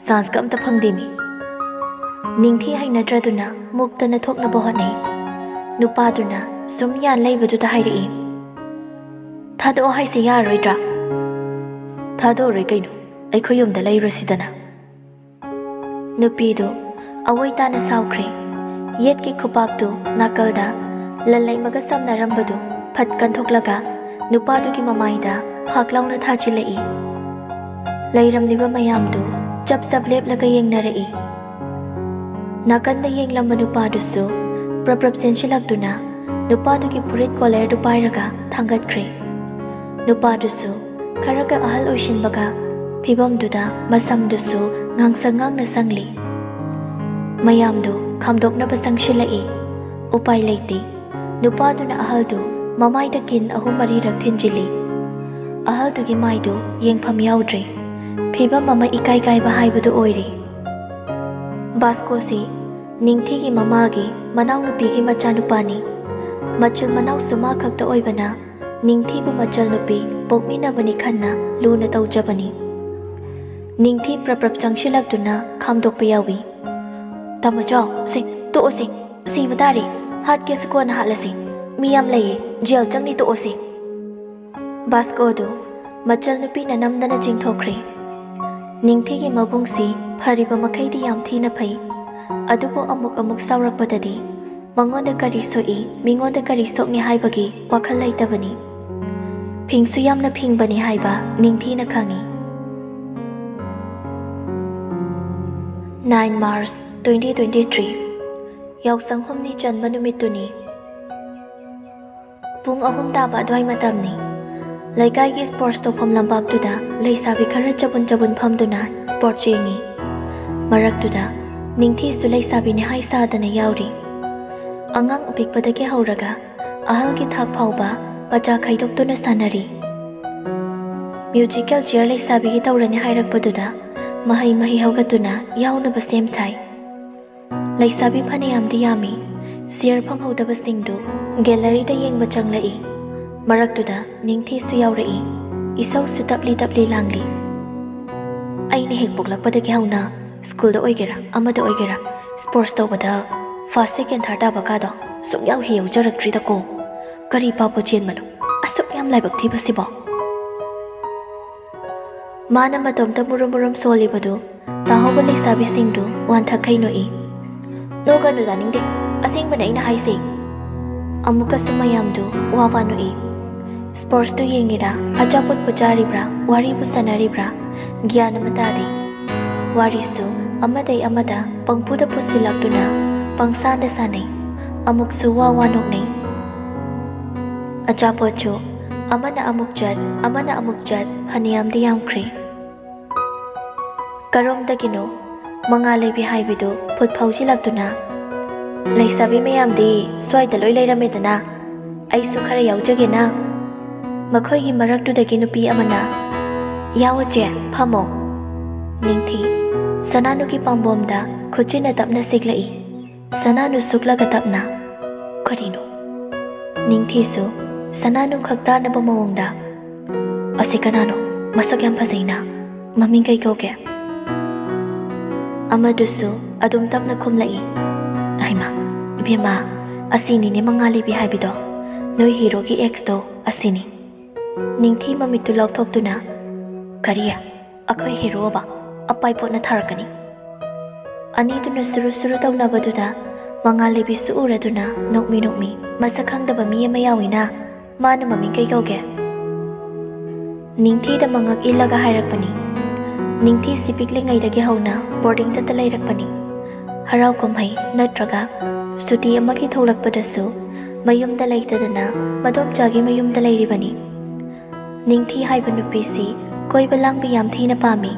ꯆꯥꯟꯁꯀ ꯑꯝꯇ ꯐꯪꯗꯦꯃꯤ ꯅꯤꯡꯊꯤ ꯍꯩꯅꯗ꯭ꯔꯗꯨꯅ ꯃꯨꯛꯇꯅ ꯊꯣꯛꯅꯕ ꯍꯣꯠꯅꯩ ꯅꯨꯄꯥꯗꯨꯅ ꯁꯨꯝ ꯌꯥꯟ ꯂꯩꯕꯗꯨꯗ ꯍꯥꯏꯔꯛꯏ ꯊꯥꯗꯣꯛꯑꯣ ꯍꯥꯏꯁꯦ ꯌꯥꯔꯣꯏꯗ꯭ꯔꯥ ꯊꯥꯗꯣꯛꯑꯔꯣꯏ ꯀꯩꯅꯣ ꯑꯩꯈꯣꯏ ꯌꯨꯝꯗ ꯂꯩꯔꯨꯁꯤꯗꯅ ꯅꯨꯄꯤꯗꯨ ꯑꯋꯣꯏ ꯇꯥꯅ ꯁꯥꯎꯈ꯭ꯔꯦ ꯌꯦꯠꯀꯤ ꯈꯨꯄꯥꯛꯇꯨ ꯅꯥꯀꯜꯗ ꯂꯂꯩꯃꯒ ꯁꯝꯅꯔꯝꯕꯗꯨ ꯐꯠ ꯀꯟꯊꯣꯛꯂꯒ ꯅꯨꯄꯥꯗꯨꯒꯤ ꯃꯃꯥꯏꯗ ꯐꯥꯛ ꯂꯥꯎꯅ ꯊꯥꯖꯤꯜꯂꯛꯏ ꯂꯩꯔꯝꯂꯤꯕ ꯃꯌꯥꯝꯗꯨ ꯆꯞ ꯆꯞ ꯂꯦꯞꯂꯒ ꯌꯦꯡꯅꯔꯛꯏ ꯅꯥꯀꯟꯗ ꯌꯦꯡꯂꯝꯕ ꯅꯨꯄꯥꯗꯨꯁꯨ ꯄ꯭ꯔꯞ ꯆꯦꯟꯁꯤꯜꯂꯛꯇꯨꯅ ꯅꯨꯄꯥꯗꯨꯒꯤ ꯐꯨꯔꯤꯠ ꯀꯣꯂꯔꯗꯨ ꯄꯥꯏꯔꯒ ꯊꯥꯡꯒꯠꯈ꯭ꯔꯦ ꯅꯨꯄꯥꯗꯨꯁꯨ ꯈꯔꯒ ꯑꯍꯜ ꯑꯣꯏꯁꯤꯟꯕꯒ ꯐꯤꯕꯝꯗꯨꯗ ꯃꯁꯝꯗꯨꯁꯨ ꯉꯥꯡꯁꯪ ꯉꯥꯡꯅ ꯁꯪꯂꯤ ꯃꯌꯥꯝꯗꯨ ꯈꯥꯝꯗꯣꯛꯅꯕ ꯆꯪꯁꯤꯜꯂꯛꯏ ꯎꯄꯥꯏ ꯂꯩꯇꯦ ꯅꯨꯄꯥꯗꯨꯅ ꯑꯍꯜꯗꯨ ꯃꯃꯥꯏꯗ ꯀꯤꯟ 3-4ꯔꯛ ꯊꯤꯟꯖꯤꯜꯂꯤ ꯑꯍꯜꯗꯨꯒꯤ ꯃꯥꯏꯗꯨ ꯌꯦꯡꯐꯝ ꯌꯥꯎꯗ꯭ꯔꯦ ꯐꯤꯕꯝ ꯑꯃ ꯏꯀꯥꯏ ꯀꯥꯏꯕ ꯍꯥꯏꯕꯗꯨ ꯑꯣꯏꯔꯤ ꯕꯥꯁꯀꯣꯁꯤ ꯅꯤꯡꯊꯤꯒꯤ ꯃꯃꯥꯒꯤ ꯃꯅꯥꯎꯅꯨꯄꯤꯒꯤ ꯃꯆꯥꯅꯨꯄꯥꯅꯤ ꯃꯆꯜ ꯃꯅꯥꯎꯁꯨ ꯃꯥ ꯈꯛꯇ ꯑꯣꯏꯕꯅ ꯅꯤꯡꯊꯤꯕꯨ ꯃꯆꯜ ꯅꯨꯄꯤ ꯄꯣꯛꯃꯤꯟꯅꯕꯅꯤ ꯈꯟꯅ ꯂꯨꯅ ꯇꯧꯖꯕꯅꯤ ꯅꯤꯡꯊꯤ ꯄ꯭ꯔꯞ ꯆꯪꯁꯤꯜꯂꯛꯇꯨꯅ ꯈꯥꯝꯗꯣꯛꯄ ꯌꯥꯎꯏ ꯇꯥꯃꯣꯆꯥꯎ ꯇꯣꯛꯑꯣꯁꯤ ꯁꯤꯕ ꯇꯥꯔꯦ ꯍꯥꯠꯀꯦꯁꯨ ꯀꯣꯟꯅ ꯍꯥꯠꯂꯁꯤ ꯃꯤ ꯌꯥꯝ ꯂꯩꯌꯦ ꯖꯦꯜ ꯆꯪꯅꯤ ꯇꯣꯛꯑꯣꯁꯤ ꯕꯥꯁꯀꯣꯗꯨ ꯃꯆꯜ ꯅꯨꯄꯤꯅ ꯅꯝꯗꯅ ꯆꯤꯡꯊꯣꯛꯈ꯭ꯔꯦ ꯅꯤꯡꯊꯤꯒꯤ ꯃꯕꯨꯡꯁꯤ ꯐꯔꯤꯕ ꯃꯈꯩꯗꯤ ꯌꯥꯝ ꯊꯤꯅ ꯐꯩ ꯑꯗꯨꯕꯨ ꯑꯃꯨꯛ ꯁꯥꯎꯔꯛꯄꯗꯗꯤ ꯃꯉꯣꯟꯗ ꯀꯔꯤ ꯁꯣꯛꯏ ꯃꯤꯉꯣꯟꯗ ꯀꯔꯤ ꯁꯣꯛꯅꯤ ꯍꯥꯏꯕꯒꯤ ꯋꯥꯈꯜ ꯂꯩꯇꯕꯅꯤ ꯐꯤꯡꯁꯨ ꯌꯥꯝꯅ ꯐꯤꯡꯕꯅꯤ ꯍꯥꯏꯕ ꯅꯤꯡꯊꯤꯅ ꯈꯪꯏ 9 ꯃꯥꯔꯆ 2023 ꯌꯥꯎꯁꯪ ꯍꯨꯝꯅꯤ ꯆꯟꯕ ꯅꯨꯃꯤꯠꯇꯨꯅꯤ ꯄꯨꯡ 3 ꯇꯥꯕ ꯑꯗꯨꯋꯥꯏ ꯃꯇꯝꯅꯤ ꯂꯩꯀꯥꯏꯒꯤ ꯁ꯭ꯄꯣꯔꯠꯁ ꯇꯧꯐꯝ ꯂꯝꯄꯥꯛꯇꯨꯗ ꯂꯩꯁꯥꯕꯤ ꯈꯔ ꯆꯕꯨꯟ ꯐꯝꯗꯨꯅ ꯁ꯭ꯄꯣꯔꯠꯁ ꯌꯦꯡꯉꯤ ꯃꯔꯛꯇꯨꯗ ꯅꯤꯡꯊꯤꯁꯨ ꯂꯩꯁꯥꯕꯤꯅꯤ ꯍꯥꯏ ꯁꯥꯗꯅ ꯌꯥꯎꯔꯤ ꯑꯉꯥꯡ ꯑꯄꯤꯛꯄꯗꯒꯤ ꯍꯧꯔꯒ ꯑꯍꯜꯒꯤ ꯊꯥꯛ ꯐꯥꯎꯕ ꯃꯆꯥ ꯈꯥꯏꯗꯣꯛꯇꯨꯅ ꯁꯥꯟꯅꯔꯤ ꯃ꯭ꯌꯨꯖꯤꯀꯦꯜ ꯆꯤꯌꯔ ꯂꯩꯁꯥꯕꯤꯒꯤ ꯇꯧꯔꯅꯤ ꯍꯥꯏꯔꯛꯄꯗꯨꯗ ꯃꯍꯩ ꯍꯧꯒꯠꯇꯨꯅ ꯌꯥꯎꯅꯕ ꯁꯦꯝ ꯁꯥꯏ ꯂꯩꯁꯥꯕꯤ ꯐꯅꯌꯥꯝꯗꯤ ꯌꯥꯝꯃꯤ ꯆꯤꯌꯔ ꯐꯪꯍꯧꯗꯕꯁꯤꯡꯗꯨ ꯒꯦꯂꯔꯤꯗ ꯌꯦꯡꯕ ꯆꯪꯂꯛꯏ ꯃꯔꯛꯇꯨꯗ ꯅꯤꯡꯊꯤꯁꯨ ꯌꯥꯎꯔꯛꯏ ꯏꯁꯧꯁꯨ ꯇꯞꯂꯤ ꯂꯥꯡꯂꯤ ꯑꯩꯅ ꯍꯦꯛ ꯄꯣꯛꯂꯛꯄꯗꯒꯤ ꯍꯧꯅ ꯁ꯭ꯀꯨꯜꯗ ꯑꯣꯏꯒꯦꯔꯥ ꯑꯃꯗ ꯑꯣꯏꯒꯦꯔꯥ ꯁ꯭ꯄꯣꯔꯠꯁ ꯇꯧꯕꯗ ꯐꯥꯔꯁ ꯁꯦꯀꯦꯟ ꯊꯥꯔꯠ ꯇꯥꯕ ꯀꯥꯗꯣ ꯁꯨꯛꯌꯥꯎ ꯍꯦꯛ ꯌꯥꯎꯖꯔꯛꯇ꯭ꯔꯤꯗꯀꯣ ꯀꯔꯤ ꯄꯥꯄꯨ ꯆꯦꯟꯕꯅꯣ ꯑꯁꯨꯛ ꯌꯥꯝ ꯂꯥꯏꯕꯛ ꯊꯤꯕꯁꯤꯕꯣ ꯃꯥꯅ ꯃꯇꯣꯝꯇ ꯃꯨꯔꯨꯝ ꯃꯨꯔꯨꯝ ꯁꯣꯜꯂꯤꯕꯗꯨ ꯇꯥꯍꯧꯕ ꯂꯩꯁꯥꯕꯤꯁꯤꯡꯗꯨ ꯋꯥꯟꯊꯛꯈꯩ ꯅꯣꯛꯏ ꯅꯣꯛꯀꯅꯨ ꯇꯥꯅꯤꯡꯗꯦ ꯑꯁꯦꯡꯕꯅꯦ ꯑꯩꯅ ꯍꯥꯏꯁꯦ ꯑꯃꯨꯛꯀꯁꯨ ꯃꯌꯥꯝꯗꯨ ꯋꯥ ꯋꯥ ꯅꯣꯛꯏ ꯁ꯭ꯄꯣꯔꯠꯁꯇꯨ ꯌꯦꯡꯉꯤꯔꯥ ꯑꯆꯥꯄꯣꯠꯄꯨ ꯆꯥꯔꯤꯕ꯭ꯔꯥ ꯋꯥꯔꯤꯕꯨ ꯁꯥꯟꯅꯔꯤꯕ꯭ꯔꯥ ꯒ꯭ꯌꯥꯟ ꯑꯃ ꯇꯥꯗꯦ ꯋꯥꯔꯤꯁꯨ ꯑꯃꯗꯩ ꯑꯃꯗ ꯄꯪꯄꯨꯗ ꯄꯨꯁꯤꯜꯂꯛꯇꯨꯅ ꯄꯪꯁꯥꯟꯗ ꯁꯥꯟꯅꯩ ꯑꯃꯨꯛꯁꯨ ꯋꯥ ꯋꯥ ꯅꯣꯛꯅꯩ ꯑꯆꯥꯄꯣꯠꯁꯨ ꯑꯃꯅ ꯑꯃꯨꯛ ꯆꯠ ꯐꯅꯌꯥꯝꯗꯤ ꯌꯥꯝꯈ꯭ꯔꯦ ꯀꯔꯣꯝꯗꯒꯤꯅꯣ ꯃꯉꯥꯜ ꯂꯩꯕꯤ ꯍꯥꯏꯕꯤꯗꯨ ꯐꯨꯠ ꯐꯥꯎꯖꯤꯜꯂꯛꯇꯨꯅ ꯂꯩꯁꯥꯕꯤ ꯃꯌꯥꯝꯗꯤ ꯁ꯭ꯋꯥꯏꯗ ꯂꯣꯏ ꯂꯩꯔꯝꯃꯦꯗꯅ ꯑꯩꯁꯨ ꯈꯔ ꯌꯥꯎꯖꯒꯦꯅ ꯃꯈꯣꯏꯒꯤ ꯃꯔꯛꯇꯨꯗꯒꯤ ꯅꯨꯄꯤ ꯑꯃꯅ ꯌꯥꯎꯋꯣꯆꯦ ꯐꯝꯃꯣ ꯅꯤꯡꯊꯤ ꯁꯅꯥꯅꯨꯒꯤ ꯄꯥꯝꯕꯣꯝꯗ ꯈꯨꯠꯆꯤꯟꯅ ꯇꯞꯅ ꯁꯤꯛꯂꯛꯏ ꯁꯅꯥꯅꯨ ꯁꯨꯛꯂꯒ ꯇꯞꯅ ꯀꯔꯤꯅꯣ ꯅꯤꯡꯊꯤꯁꯨ ꯁꯅꯥꯅꯨ ꯈꯛ ꯇꯥꯅꯕ ꯃꯑꯣꯡꯗ ꯑꯁꯤ ꯀꯅꯥꯅꯣ ꯃꯁꯛ ꯌꯥꯝ ꯐꯖꯩꯅ ꯃꯃꯤꯡ ꯀꯩ ꯀꯧꯒꯦ ꯑꯃꯗꯨꯁꯨ ꯑꯗꯨꯝ ꯇꯞꯅ ꯈꯨꯝꯂꯛꯏ ꯍꯩꯃꯥ ꯏꯕꯦꯝꯃ ꯑꯁꯤꯅꯤꯅꯦ ꯃꯉꯥꯜ ꯂꯩꯕꯤ ꯍꯥꯏꯕꯤꯗꯣ ꯅꯣꯏ ꯍꯤꯔꯣꯒꯤ ꯑꯦꯛꯁꯇꯣ ꯑꯁꯤꯅꯤ ꯅꯤꯡꯊꯤ ꯃꯃꯤꯠꯇꯨ ꯂꯥꯎꯊꯣꯛꯇꯨꯅ ꯀꯔꯤ ꯑꯩꯈꯣꯏ ꯍꯤꯔꯣꯕ ꯑꯄꯥꯏꯄꯣꯠꯅ ꯊꯥꯔꯛꯀꯅꯤ ꯑꯅꯤꯗꯨꯅ ꯁꯨꯔꯨ ꯁꯨꯔꯨ ꯇꯧꯅꯕꯗꯨꯗ ꯃꯉꯥꯜ ꯂꯩꯕꯤꯁꯨ ꯎꯔꯗꯨꯅ ꯅꯣꯛꯃꯤ ꯃꯁꯛ ꯈꯪꯗꯕ ꯃꯤ ꯑꯃ ꯌꯥꯎꯏꯅ ꯃꯥꯅ ꯃꯃꯤꯡ ꯀꯩ ꯀꯧꯒꯦ ꯅꯤꯡꯊꯤꯗ ꯃꯉꯛ ꯏꯜꯂꯒ ꯍꯥꯏꯔꯛꯄꯅꯤ ꯅꯤꯡꯊꯤꯁꯤ ꯄꯤꯛꯂꯤꯉꯩꯗꯒꯤ ꯍꯧꯅ ꯕꯣꯔꯗꯤꯡꯗꯇ ꯂꯩꯔꯛꯄꯅꯤ ꯍꯔꯥꯎ ꯀꯨꯝꯍꯩ ꯅꯠꯇ꯭ꯔꯒ ꯁꯨꯇꯤ ꯑꯃꯒꯤ ꯊꯣꯛꯂꯛꯄꯗꯁꯨ ꯃꯌꯨꯝꯗ ꯂꯩꯇꯗꯅ ꯃꯗꯣꯝꯆꯥꯒꯤ ꯃꯌꯨꯝꯗ ꯂꯩꯔꯤꯕꯅꯤ ꯅꯤꯡꯊꯤ ꯍꯥꯏꯕ ꯅꯨꯄꯤꯁꯤ ꯀꯣꯏꯕ ꯂꯥꯡꯕ ꯌꯥꯝ ꯊꯤꯅ ꯄꯥꯝꯃꯤ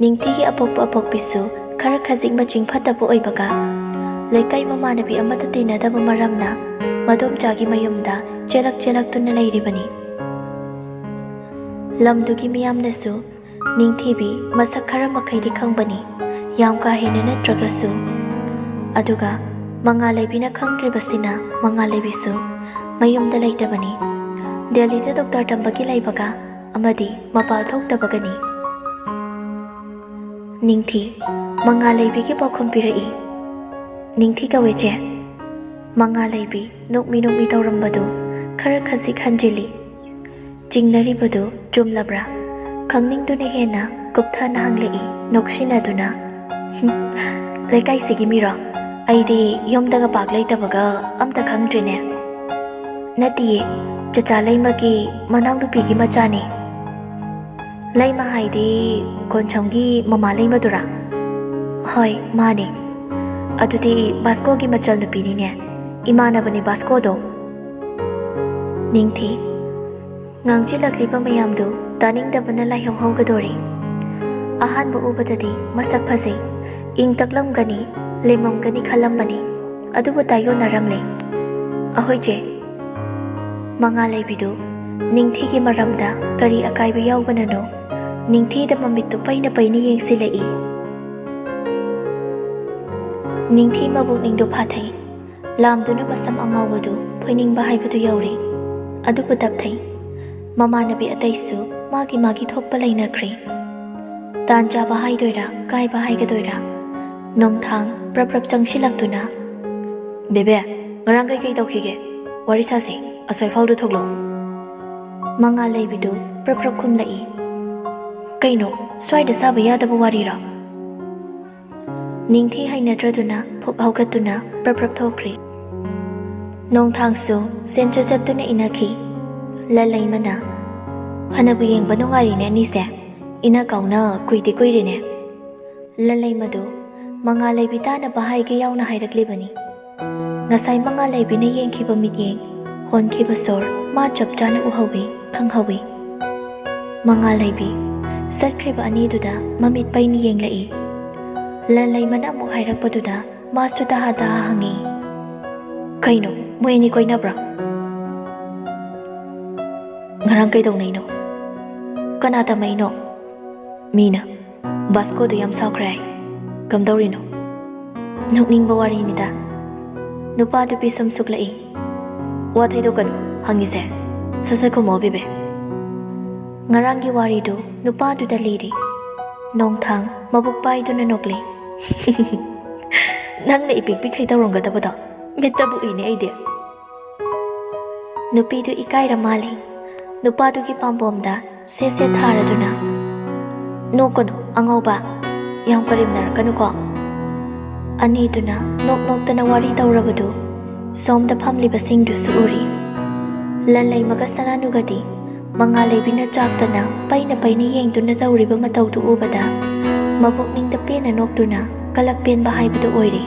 ꯅꯤꯡꯊꯤꯒꯤ ꯑꯄꯣꯛꯄ ꯑꯄꯣꯛꯄꯤꯁꯨ ꯈꯔ ꯈꯖꯤꯛ ꯃꯆꯤꯡ ꯐꯠꯇꯕ ꯑꯣꯏꯕꯒ ꯂꯩꯀꯥꯏ ꯃꯃꯥꯟꯅꯕꯤ ꯑꯃꯠꯇ ꯇꯤꯟꯅꯗꯕ ꯃꯔꯝꯅ ꯃꯗꯣꯝꯆꯥꯒꯤ ꯃꯌꯨꯝꯗ ꯆꯦꯜꯂꯛꯇꯨꯅ ꯂꯩꯔꯤꯕꯅꯤ ꯂꯝꯗꯨꯒꯤ ꯃꯤꯌꯥꯝꯅꯁꯨ ꯅꯤꯡꯊꯤꯕꯤ ꯃꯁꯛ ꯈꯔ ꯃꯈꯩꯗꯤ ꯈꯪꯕꯅꯤ ꯌꯥꯝ ꯀꯥ ꯍꯦꯟꯅ ꯅꯠꯇ꯭ꯔꯒꯁꯨ ꯑꯗꯨꯒ ꯃꯉꯥꯜ ꯂꯩꯕꯤꯅ ꯈꯪꯗ꯭ꯔꯤꯕꯁꯤꯅ ꯃꯉꯥꯜ ꯂꯩꯕꯤꯁꯨ ꯃꯌꯨꯝꯗ ꯂꯩꯇꯕꯅꯤ ꯗꯦꯜꯂꯤꯗ ꯗꯣꯛꯇꯔ ꯇꯝꯕꯒꯤ ꯂꯩꯕꯒ ꯑꯃꯗꯤ ꯃꯄꯥꯜ ꯊꯣꯛꯇꯕꯒꯅꯤ ꯅꯤꯡꯊꯤ ꯃꯉꯥꯜ ꯂꯩꯕꯤꯒꯤ ꯄꯥꯎꯈꯨꯝ ꯄꯤꯔꯛꯏ ꯅꯤꯡꯊꯤ ꯀꯧꯋꯦꯆꯦ ꯃꯉꯥꯜ ꯂꯩꯕꯤ ꯅꯣꯛꯃꯤ ꯇꯧꯔꯝꯕꯗꯨ ꯈꯔ ꯈꯖꯤꯛ ꯍꯟꯖꯤꯜꯂꯤ ꯆꯤꯡꯅꯔꯤꯕꯗꯨ ꯆꯨꯝꯂꯕ꯭ꯔꯥ ꯈꯪꯅꯤꯡꯗꯨꯅ ꯍꯦꯟꯅ ꯀꯨꯞꯊꯅ ꯍꯪꯂꯛꯏ ꯅꯣꯛꯁꯤꯟꯅꯗꯨꯅ ꯂꯩꯀꯥꯏꯁꯤꯒꯤ ꯃꯤꯔꯣ ꯑꯩꯗꯤ ꯌꯨꯝꯗꯒ ꯄꯥꯛ ꯂꯩꯇꯕꯒ ꯑꯝꯇ ꯈꯪꯗ꯭ꯔꯤꯅꯦ ꯅꯠꯇꯤꯌꯦ ꯆꯆꯥ ꯂꯩꯃꯒꯤ ꯃꯅꯥꯎꯅꯨꯄꯤꯒꯤ ꯃꯆꯥꯅꯦ ꯂꯩꯃ ꯍꯥꯏꯗꯤ ꯀꯣꯟꯁꯝꯒꯤ ꯃꯃꯥ ꯂꯩꯃꯗꯨꯔꯥ ꯍꯣꯏ ꯃꯥꯅꯦ ꯑꯗꯨꯗꯤ ꯕꯥꯁꯀꯣꯒꯤ ꯃꯆꯜ ꯅꯨꯄꯤꯅꯤꯅꯦ ꯏꯃꯥꯟꯅꯕꯅꯤ ꯕꯥꯁꯀꯣꯗꯣ ꯅꯤꯡꯊꯤ ꯉꯥꯡꯁꯤꯜꯂꯛꯂꯤꯕ ꯃꯌꯥꯝꯗꯨ ꯇꯥꯅꯤꯡꯗꯕꯅ ꯂꯥꯏꯍꯧꯍꯧꯒꯗꯣꯔꯦ ꯑꯍꯥꯟꯕ ꯎꯕꯗꯗꯤ ꯃꯁꯛ ꯐꯖꯩ ꯏꯪ ꯇꯛꯂꯝꯒꯅꯤ ꯂꯦꯝꯃꯝꯒꯅꯤ ꯈꯜꯂꯝꯕꯅꯤ ꯑꯗꯨꯕꯨ ꯇꯥꯏꯌꯣꯟꯅꯔꯝꯂꯦ ꯑꯍꯣꯏꯆꯦ ꯃꯉꯥꯜ ꯂꯩꯕꯤꯗꯨ ꯅꯤꯡꯊꯤꯒꯤ ꯃꯔꯝꯗ ꯀꯔꯤ ꯑꯀꯥꯏꯕ ꯌꯥꯎꯕꯅꯅꯣ ꯅꯤꯡꯊꯤꯗ ꯃꯃꯤꯠꯇꯨ ꯄꯩꯅ ꯌꯦꯡꯁꯤꯜꯂꯛꯏ ꯅꯤꯡꯊꯤ ꯃꯕꯨꯛꯅꯤꯡꯗꯨ ꯐꯥꯊꯩ ꯂꯥꯝꯗꯨꯅ ꯃꯁꯝ ꯑꯉꯥꯎꯕꯗꯨ ꯐꯣꯏꯅꯤꯡꯕ ꯍꯥꯏꯕꯗꯨ ꯌꯧꯔꯦ ꯑꯗꯨꯕꯨ ꯇꯞꯊꯩ ꯃꯃꯥꯟꯅꯕꯤ ꯑꯇꯩꯁꯨ ꯃꯥꯒꯤ ꯊꯣꯛꯄ ꯂꯩꯅꯈ꯭ꯔꯦ ꯇꯥꯟ ꯆꯥꯕ ꯍꯥꯏꯗꯣꯏꯔꯥ ꯀꯥꯏꯕ ꯍꯥꯏꯒꯗꯣꯏꯔꯥ ꯅꯣꯡꯊꯥꯡ ꯄ꯭ꯔꯞ ꯆꯪꯁꯤꯜꯂꯛꯇꯨꯅ ꯕꯦꯕꯦ ꯉꯔꯥꯡ ꯀꯩ ꯇꯧꯈꯤꯒꯦ ꯋꯥꯔꯤ ꯁꯥꯁꯦ ꯑꯁ꯭ꯋꯥꯏꯐꯥꯎꯗ ꯊꯣꯛꯂꯛꯑꯣ ꯃꯉꯥꯜ ꯂꯩꯕꯤꯗꯨ ꯄ꯭ꯔꯞ ꯈꯨꯝꯂꯛꯏ ꯀꯩꯅꯣ ꯁ꯭ꯋꯥꯏꯗ ꯁꯥꯕ ꯌꯥꯗꯕ ꯋꯥꯔꯤꯔꯥ ꯅꯤꯡꯊꯤ ꯍꯩꯅꯗ꯭ꯔꯗꯨꯅ ꯐꯨꯛ ꯍꯧꯒꯠꯇꯨꯅ ꯄ꯭ꯔꯞ ꯊꯣꯛꯈ꯭ꯔꯦ ꯅꯣꯡꯊꯥꯡꯁꯨ ꯁꯦꯟꯆꯨ ꯆꯠꯇꯨꯅ ꯏꯟꯅꯈꯤ ꯂꯂꯩꯃꯅ ꯐꯅꯕꯨ ꯌꯦꯡꯕ ꯅꯨꯡꯉꯥꯏꯔꯤꯅꯦ ꯑꯅꯤꯁꯦ ꯏꯅ ꯀꯥꯎꯅ ꯀꯨꯏꯔꯦꯅꯦ ꯂꯂꯩꯃꯗꯨ ꯃꯉꯥꯜ ꯂꯩꯕꯤ ꯇꯥꯅꯕ ꯍꯥꯏꯒꯦ ꯌꯥꯎꯅ ꯍꯥꯏꯔꯛꯂꯤꯕꯅꯤ ꯉꯁꯥꯏ ꯃꯉꯥꯜ ꯂꯩꯕꯤꯅ ꯌꯦꯡꯈꯤꯕ ꯃꯤꯠꯌꯦꯡ ꯍꯣꯟꯈꯤꯕ ꯁꯣꯔ ꯃꯥ ꯆꯞ ꯆꯥꯅ ꯎꯍꯧꯏ ꯈꯪꯍꯧꯏ ꯃꯉꯥꯜ ꯂꯩꯕꯤ ꯆꯠꯈ꯭ꯔꯤꯕ ꯑꯅꯤꯗꯨꯗ ꯃꯃꯤꯠ ꯄꯩꯅ ꯌꯦꯡꯂꯛꯏ ꯂꯂꯩꯃꯅ ꯑꯃꯨꯛ ꯍꯥꯏꯔꯛꯄꯗꯨꯗ ꯃꯥꯁꯨ ꯇꯍꯥ ꯍꯪꯉꯤ ꯀꯩꯅꯣ ꯃꯣꯏ ꯑꯅꯤ ꯀꯣꯏꯅꯕ꯭ꯔꯥ ꯉꯔꯥꯡ ꯀꯩꯗꯧꯅꯩꯅꯣ ꯀꯅꯥ ꯇꯝꯃꯩꯅꯣ ꯃꯤꯅ ꯕꯥꯁꯀꯣꯗꯣ ꯌꯥꯝ ꯁꯥꯎꯈ꯭ꯔꯦ ꯍꯥꯏ ꯀꯝꯗꯧꯔꯤꯅꯣ ꯅꯣꯛꯅꯤꯡꯕ ꯋꯥꯔꯤꯅꯤꯗ ꯅꯨꯄꯥꯗꯨ ꯄꯤꯁꯨꯝ ꯁꯨꯛꯂꯛꯏ ꯋꯥ ꯊꯩꯗꯣꯛꯀꯅꯨ ꯍꯪꯉꯤꯁꯦ ꯁꯠ ꯈꯨꯝꯃꯣ ꯕꯦꯕꯦ ꯉꯔꯥꯡꯒꯤ ꯋꯥꯔꯤꯗꯨ ꯅꯨꯄꯥꯗꯨꯗ ꯂꯤꯔꯤ ꯅꯣꯡꯊꯥꯡ ꯃꯕꯨꯛ ꯄꯥꯏꯗꯨꯅ ꯅꯣꯛꯂꯤ ꯅꯪꯅ ꯏꯄꯤꯛ ꯄꯤꯛꯈꯩ ꯇꯧꯔꯝꯒꯗꯕꯗꯣ ꯃꯤꯠꯇꯕꯨ ꯎꯏꯅꯦ ꯑꯩꯗꯤ ꯅꯨꯄꯤꯗꯨ ꯏꯀꯥꯏꯔ ꯃꯥꯜꯂꯤ ꯅꯨꯄꯥꯗꯨꯒꯤ ꯄꯥꯝꯕꯣꯝꯗ ꯁꯦꯠ ꯁꯦꯠ ꯊꯥꯔꯗꯨꯅ ꯅꯣꯛꯀꯅꯨ ꯑꯉꯧꯕ ꯌꯥꯝ ꯀꯔꯦꯝꯅꯔꯛꯀꯅꯨꯀꯣ ꯑꯅꯤꯗꯨꯅ ꯅꯣꯛ ꯅꯣꯛꯇꯅ ꯋꯥꯔꯤ ꯇꯧꯔꯕꯗꯨ ꯁꯣꯝꯗ ꯐꯝꯂꯤꯕꯁꯤꯡꯗꯨꯁꯨ ꯎꯔꯤ ꯂꯟꯂꯩꯃꯒ ꯁꯅꯥꯅꯨꯒꯗꯤ ꯃꯉꯥꯜ ꯂꯩꯕꯤꯅ ꯆꯥꯛꯇꯅ ꯄꯩꯅ ꯄꯩꯅ ꯌꯦꯡꯗꯨꯅ ꯇꯧꯔꯤꯕ ꯃꯇꯧꯗꯨ ꯎꯕꯗ ꯃꯄꯨꯛꯅꯤꯡꯗ ꯄꯦꯟꯅ ꯅꯣꯛꯇꯨꯅ ꯀꯂꯛ ꯄꯦꯟꯕ ꯍꯥꯏꯕꯗꯨ ꯑꯣꯏꯔꯤ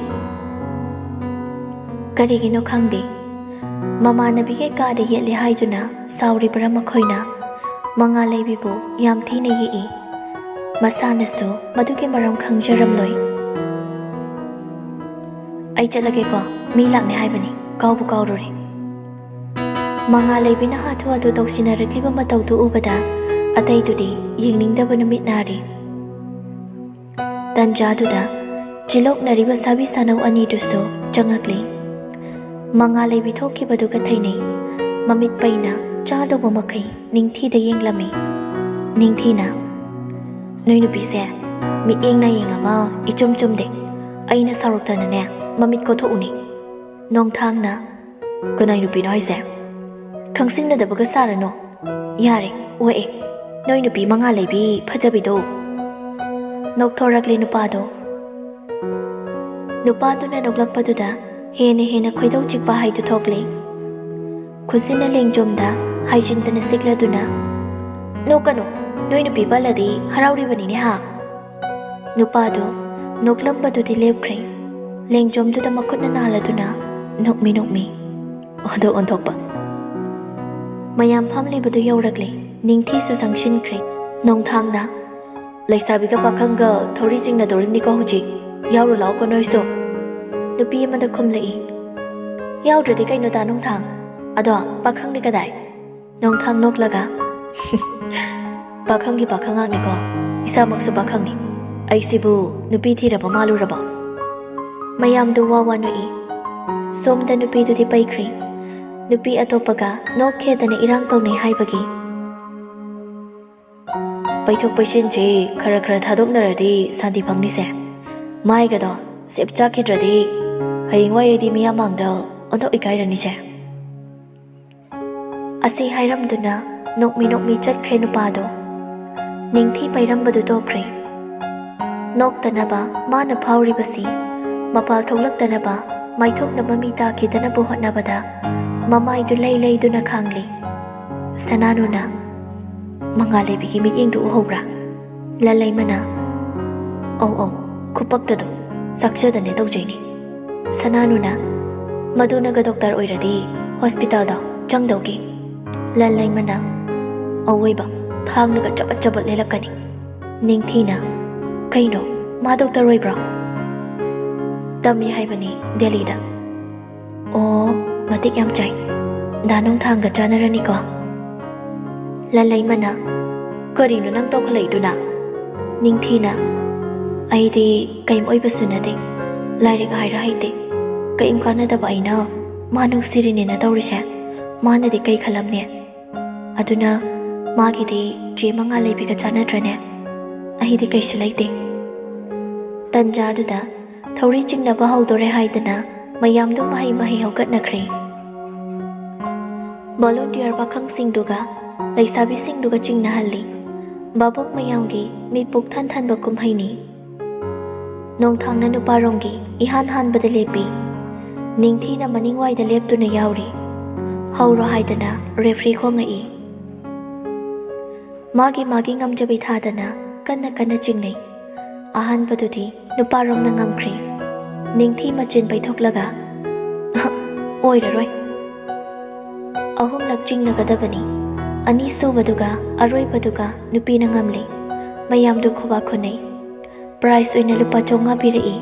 ꯀꯔꯤꯒꯤꯅꯣ ꯈꯪꯗꯦ ꯃꯃꯥꯟꯅꯕꯤꯒꯤ ꯀꯥꯗ ꯌꯦꯠꯂꯦ ꯍꯥꯏꯗꯨꯅ ꯁꯥꯎꯔꯤꯕꯔꯥ ꯃꯈꯣꯏꯅ ꯃꯉꯥꯜ ꯂꯩꯕꯤꯕꯨ ꯌꯥꯝ ꯊꯤꯅ ꯌꯦꯛꯏ ꯃꯁꯥꯅꯁꯨ ꯃꯗꯨꯒꯤ ꯃꯔꯝ ꯈꯪꯖꯔꯝꯂꯣꯏ ꯑꯩ ꯆꯠꯂꯒꯦꯀꯣ ꯃꯤ ꯂꯥꯛꯅꯦ ꯍꯥꯏꯕꯅꯤ ꯀꯥꯎꯕꯨ ꯀꯥꯎꯔꯨꯔꯦ ꯃꯉꯥꯜ ꯂꯩꯕꯤꯅ ꯍꯥꯊꯨ ꯍꯥꯊꯨ ꯇꯧꯁꯤꯟꯅꯔꯛꯂꯤꯕ ꯃꯇꯧꯗꯨ ꯎꯕꯗ ꯑꯇꯩꯗꯨꯗꯤ ꯌꯦꯡꯅꯤꯡꯗꯕꯅ ꯃꯤꯠ ꯅꯥꯔꯤ ꯇꯟꯖꯥꯗꯨꯗ ꯆꯤꯜꯂꯣꯛꯅꯔꯤꯕ ꯁꯥꯕꯤ ꯁꯥꯅꯧ ꯑꯅꯤꯗꯨꯁꯨ ꯆꯪꯉꯛꯂꯤ ꯃꯉꯥꯜ ꯂꯩꯕꯤ ꯊꯣꯛꯈꯤꯕꯗꯨꯒ ꯊꯩꯅꯩ ꯃꯃꯤꯠ ꯄꯩꯅ ꯆꯥꯗꯧꯕ ꯃꯈꯩ ꯅꯤꯡꯊꯤꯗ ꯌꯦꯡꯂꯝꯃꯤ ꯅꯤꯡꯊꯤꯅ ꯅꯣꯏ ꯅꯨꯄꯤꯁꯦ ꯃꯤꯠꯌꯦꯡ ꯅꯥꯌꯦꯡ ꯑꯃ ꯏꯆꯨꯝ ꯆꯨꯝꯗꯦ ꯑꯩꯅ ꯁꯥꯎꯔꯛꯇꯅꯅꯦ ꯃꯃꯤꯠ ꯀꯣꯊꯣꯛꯎꯅꯤ ꯅꯣꯡꯊꯥꯡꯅ ꯀꯅꯥꯏ ꯅꯨꯄꯤꯅꯣ ꯍꯥꯏꯁꯦ ꯈꯪꯁꯤꯟꯅꯗꯕꯒ ꯁꯥꯔꯅꯣ ꯌꯥꯔꯦ ꯑꯣꯛꯑꯦ ꯅꯣꯏ ꯅꯨꯄꯤ ꯃꯉꯥꯜ ꯂꯩꯕꯤ ꯐꯖꯕꯤꯗꯣ ꯅꯣꯛꯊꯣꯔꯛꯂꯦ ꯅꯨꯄꯥꯗꯨꯅ ꯅꯣꯛꯂꯛꯄꯗꯨꯗ ꯍꯦꯟꯅ ꯍꯦꯟꯅ ꯈꯣꯏꯗꯧ ꯆꯤꯛꯄ ꯍꯥꯏꯗꯨ ꯊꯣꯛꯂꯦ ꯈꯨꯠꯁꯤꯟꯅ ꯂꯦꯡꯖꯨꯝꯗ ꯍꯥꯏꯖꯤꯟꯗꯅ ꯁꯤꯛꯂꯗꯨꯅ ꯅꯣꯛꯀꯅꯨ ꯅꯣꯏ ꯅꯨꯄꯤ ꯄꯜꯂꯗꯤ ꯍꯔꯥꯎꯔꯤꯕꯅꯤꯅꯦ ꯍꯥ ꯅꯨꯄꯥꯗꯨ ꯅꯣꯛꯂꯝꯕꯗꯨꯗꯤ ꯂꯦꯞꯈ꯭ꯔꯦ ꯂꯦꯡꯖꯨꯝꯗꯨꯗ ꯃꯈꯨꯠꯅ ꯅꯥꯜꯂꯗꯨꯅ ꯅꯣꯛꯃꯤ ꯑꯣꯟꯊꯣꯛ ꯑꯣꯟꯊꯣꯛꯄ ꯃꯌꯥꯝ ꯐꯝꯂꯤꯕꯗꯨ ꯌꯧꯔꯛꯂꯦ ꯅꯤꯡꯊꯤꯁꯨ ꯆꯪꯁꯤꯟꯈ꯭ꯔꯦ ꯅꯣꯡꯊꯥꯡꯅ ꯂꯩꯁꯥꯕꯤꯒ ꯄꯥꯈꯪꯒ ꯊꯧꯔꯤ ꯆꯤꯡꯅꯗꯧꯔꯤꯕꯅꯤꯀꯣ ꯍꯧꯖꯤꯛ ꯌꯥꯎꯔꯨ ꯂꯥꯎꯀꯣ ꯅꯣꯏꯁꯨ ꯅꯨꯄꯤ ꯑꯃꯗ ꯈꯨꯝꯂꯛꯏ ꯌꯥꯎꯗ꯭ꯔꯗꯤ ꯀꯩꯅꯣꯗ ꯅꯣꯡꯊꯥꯡ ꯑꯗꯣ ꯄꯥꯈꯪꯗꯤ ꯀꯗꯥꯏ ꯅꯣꯡꯊꯥꯡ ꯅꯣꯛꯂꯒ ꯄꯥꯈꯪꯒꯤ ꯄꯥꯈꯪ ꯉꯥꯛꯅꯤꯀꯣ ꯏꯁꯥꯃꯛꯁꯨ ꯄꯥꯈꯪꯅꯤ ꯑꯩꯁꯤꯕꯨ ꯅꯨꯄꯤ ꯊꯤꯔꯕ ꯃꯥꯜꯂꯨꯔꯕ ꯃꯌꯥꯝꯗꯨ ꯋꯥ ꯋꯥ ꯅꯣꯛꯏ ꯁꯣꯝꯗ ꯅꯨꯄꯤꯗꯨꯗꯤ ꯄꯩꯈ꯭ꯔꯤ ꯅꯨꯄꯤ ꯑꯇꯣꯞꯄꯒ ꯅꯣꯛꯈꯦꯗꯅ ꯏꯔꯥꯡ ꯇꯧꯅꯩ ꯍꯥꯏꯕꯒꯤ ꯄꯩꯊꯣꯛ ꯄꯩꯁꯤꯟꯁꯦ ꯈꯔ ꯈꯔ ꯊꯥꯗꯣꯛꯅꯔꯗꯤ ꯁꯥꯟꯇꯤ ꯐꯪꯅꯤꯁꯦ ꯃꯥꯏꯒꯗꯣ ꯁꯦꯞ ꯆꯥꯈꯤꯗ꯭ꯔꯗꯤ ꯍꯌꯦꯡꯋꯥꯏ ꯑꯩꯗꯤ ꯃꯤꯌꯥꯝ ꯃꯥꯡꯗ ꯑꯣꯟꯊꯣꯛ ꯏꯀꯥꯏꯔꯅꯤꯁꯦ ꯑꯁꯤ ꯍꯥꯏꯔꯝꯗꯨꯅ ꯅꯣꯛꯃꯤ ꯆꯠꯈ꯭ꯔꯦ ꯅꯨꯄꯥꯗꯣ ꯅꯤꯡꯊꯤ ꯄꯩꯔꯝꯕꯗꯨ ꯇꯣꯛꯈ꯭ꯔꯦ ꯅꯣꯛꯇꯅꯕ ꯃꯥꯅ ꯐꯥꯎꯔꯤꯕꯁꯤ ꯃꯄꯥꯜ ꯊꯣꯛꯂꯛꯇꯅꯕ ꯃꯥꯏꯊꯣꯛꯅꯕ ꯃꯤ ꯇꯥꯈꯤꯗꯅꯕ ꯍꯣꯠꯅꯕꯗ ꯃꯃꯥꯏꯗꯨ ꯂꯩꯗꯨꯅ ꯈꯥꯡꯂꯤ ꯁꯅꯥꯅꯨꯅ ꯃꯉꯥꯜ ꯂꯩꯕꯤꯒꯤ ꯃꯤꯠꯌꯦꯡꯗꯨ ꯎꯍꯧꯕ꯭ꯔꯥ ꯂꯟꯂꯩꯃꯅ ꯑꯧ ꯈꯨꯄꯛꯇꯗꯣ ꯁꯥꯛꯆꯗꯅꯦ ꯇꯧꯖꯩꯅꯤ ꯁꯅꯥꯅꯨꯅ ꯃꯗꯨꯅꯒ ꯗꯣꯛꯇꯔ ꯑꯣꯏꯔꯗꯤ ꯍꯣꯁꯄꯤꯇꯥꯜꯗ ꯆꯪꯗꯧꯒꯤ ꯂꯟꯂꯩꯃꯅ ꯑꯋꯣꯏꯕ ꯐꯥꯡꯅꯒ ꯆꯕꯠ ꯆꯕꯠ ꯂꯦꯜꯂꯛꯀꯅꯤ ꯅꯤꯡꯊꯤꯅ ꯀꯩꯅꯣ ꯃꯥ ꯗꯣꯛꯇꯔ ꯑꯣꯏꯕ꯭ꯔꯣ ꯇꯝꯃꯤ ꯍꯥꯏꯕꯅꯤ ꯗꯦꯜꯂꯤꯗ ꯑꯣ ꯃꯇꯤꯛ ꯌꯥꯝ ꯆꯥꯏ ꯗꯥ ꯅꯣꯡꯊꯥꯡꯒ ꯆꯥꯟꯅꯔꯅꯤꯀꯣ ꯂꯟꯂꯩꯃꯅ ꯀꯔꯤꯅꯣ ꯅꯪ ꯇꯧꯈꯠꯂꯛꯏꯗꯨꯅ ꯅꯤꯡꯊꯤꯅ ꯑꯩꯗꯤ ꯀꯩꯝ ꯑꯣꯏꯕꯁꯨ ꯅꯠꯇꯦ ꯂꯥꯏꯔꯤꯛ ꯍꯥꯏꯔ ꯍꯩꯇꯦ ꯀꯩꯝ ꯀꯥꯟꯅꯗꯕ ꯑꯩꯅ ꯃꯥ ꯅꯨꯡꯁꯤꯔꯤꯅꯦꯅ ꯇꯧꯔꯤꯁꯦ ꯃꯥꯅꯗꯤ ꯀꯩ ꯈꯜꯂꯝꯅꯦ ꯑꯗꯨꯅ ꯃꯥꯒꯤꯗꯤ ꯆꯦ ꯃꯉꯥꯜ ꯂꯩꯕꯤꯒ ꯆꯥꯟꯅꯗ꯭ꯔꯅꯦ ꯑꯩꯗꯤ ꯀꯩꯁꯨ ꯂꯩꯇꯦ ꯇꯟꯖꯥꯗꯨꯗ ꯊꯧꯔꯤ ꯆꯤꯡꯅꯕ ꯍꯧꯗꯣꯔꯦ ꯍꯥꯏꯗꯅ ꯃꯌꯥꯝꯗꯨ ꯃꯍꯩ ꯍꯧꯒꯠꯅꯈ꯭ꯔꯦ ꯚꯣꯂꯨꯟꯇꯤꯌꯔ ꯄꯥꯈꯪꯁꯤꯡꯗꯨꯒ ꯂꯩꯁꯥꯕꯤꯁꯤꯡꯗꯨꯒ ꯆꯤꯡꯅꯍꯜꯂꯤ ꯚꯥꯕꯣꯛ ꯃꯌꯥꯝꯒꯤ ꯃꯤꯠꯄꯨꯛ ꯊꯟꯊꯟꯕ ꯀꯨꯝꯍꯩꯅꯤ ꯅꯣꯡꯊꯥꯡꯅ ꯅꯨꯄꯥꯔꯣꯝꯒꯤ ꯏꯍꯥꯟ ꯍꯥꯟꯕꯗ ꯂꯦꯞꯄꯤ ꯅꯤꯡꯊꯤꯅ ꯃꯅꯤꯡꯋꯥꯏꯗ ꯂꯦꯞꯇꯨꯅ ꯌꯥꯎꯔꯤ ꯍꯧꯔꯣ ꯍꯥꯏꯗꯅ ꯔꯦꯐ꯭ꯔꯤ ꯈꯣꯡꯉꯛꯏ ꯃꯥꯒꯤ ꯉꯝꯖꯕꯤ ꯊꯥꯗꯅ ꯀꯟꯅ ꯆꯤꯡꯅꯩ ꯑꯍꯥꯟꯕꯗꯨꯗꯤ ꯅꯨꯄꯥꯔꯣꯝꯅ ꯉꯝꯈ꯭ꯔꯦ ꯅꯤꯡꯊꯤ ꯃꯆꯤꯟ ꯄꯩꯊꯣꯛꯂꯒ ꯑꯣꯏꯔꯔꯣꯏ ꯑꯍꯨꯝꯂꯛ ꯆꯤꯡꯅꯒꯗꯕꯅꯤ ꯑꯅꯤꯁꯨꯕꯗꯨꯒ ꯑꯔꯣꯏꯕꯗꯨꯒ ꯅꯨꯄꯤꯅ ꯉꯝꯂꯤ ꯃꯌꯥꯝꯗꯨ ꯈꯨꯕꯥꯛ ꯈꯨꯅꯩ ꯄ꯭ꯔꯥꯏꯖ ꯑꯣꯏꯅ ꯂꯨꯄꯥ 500 ꯄꯤꯔꯛꯏ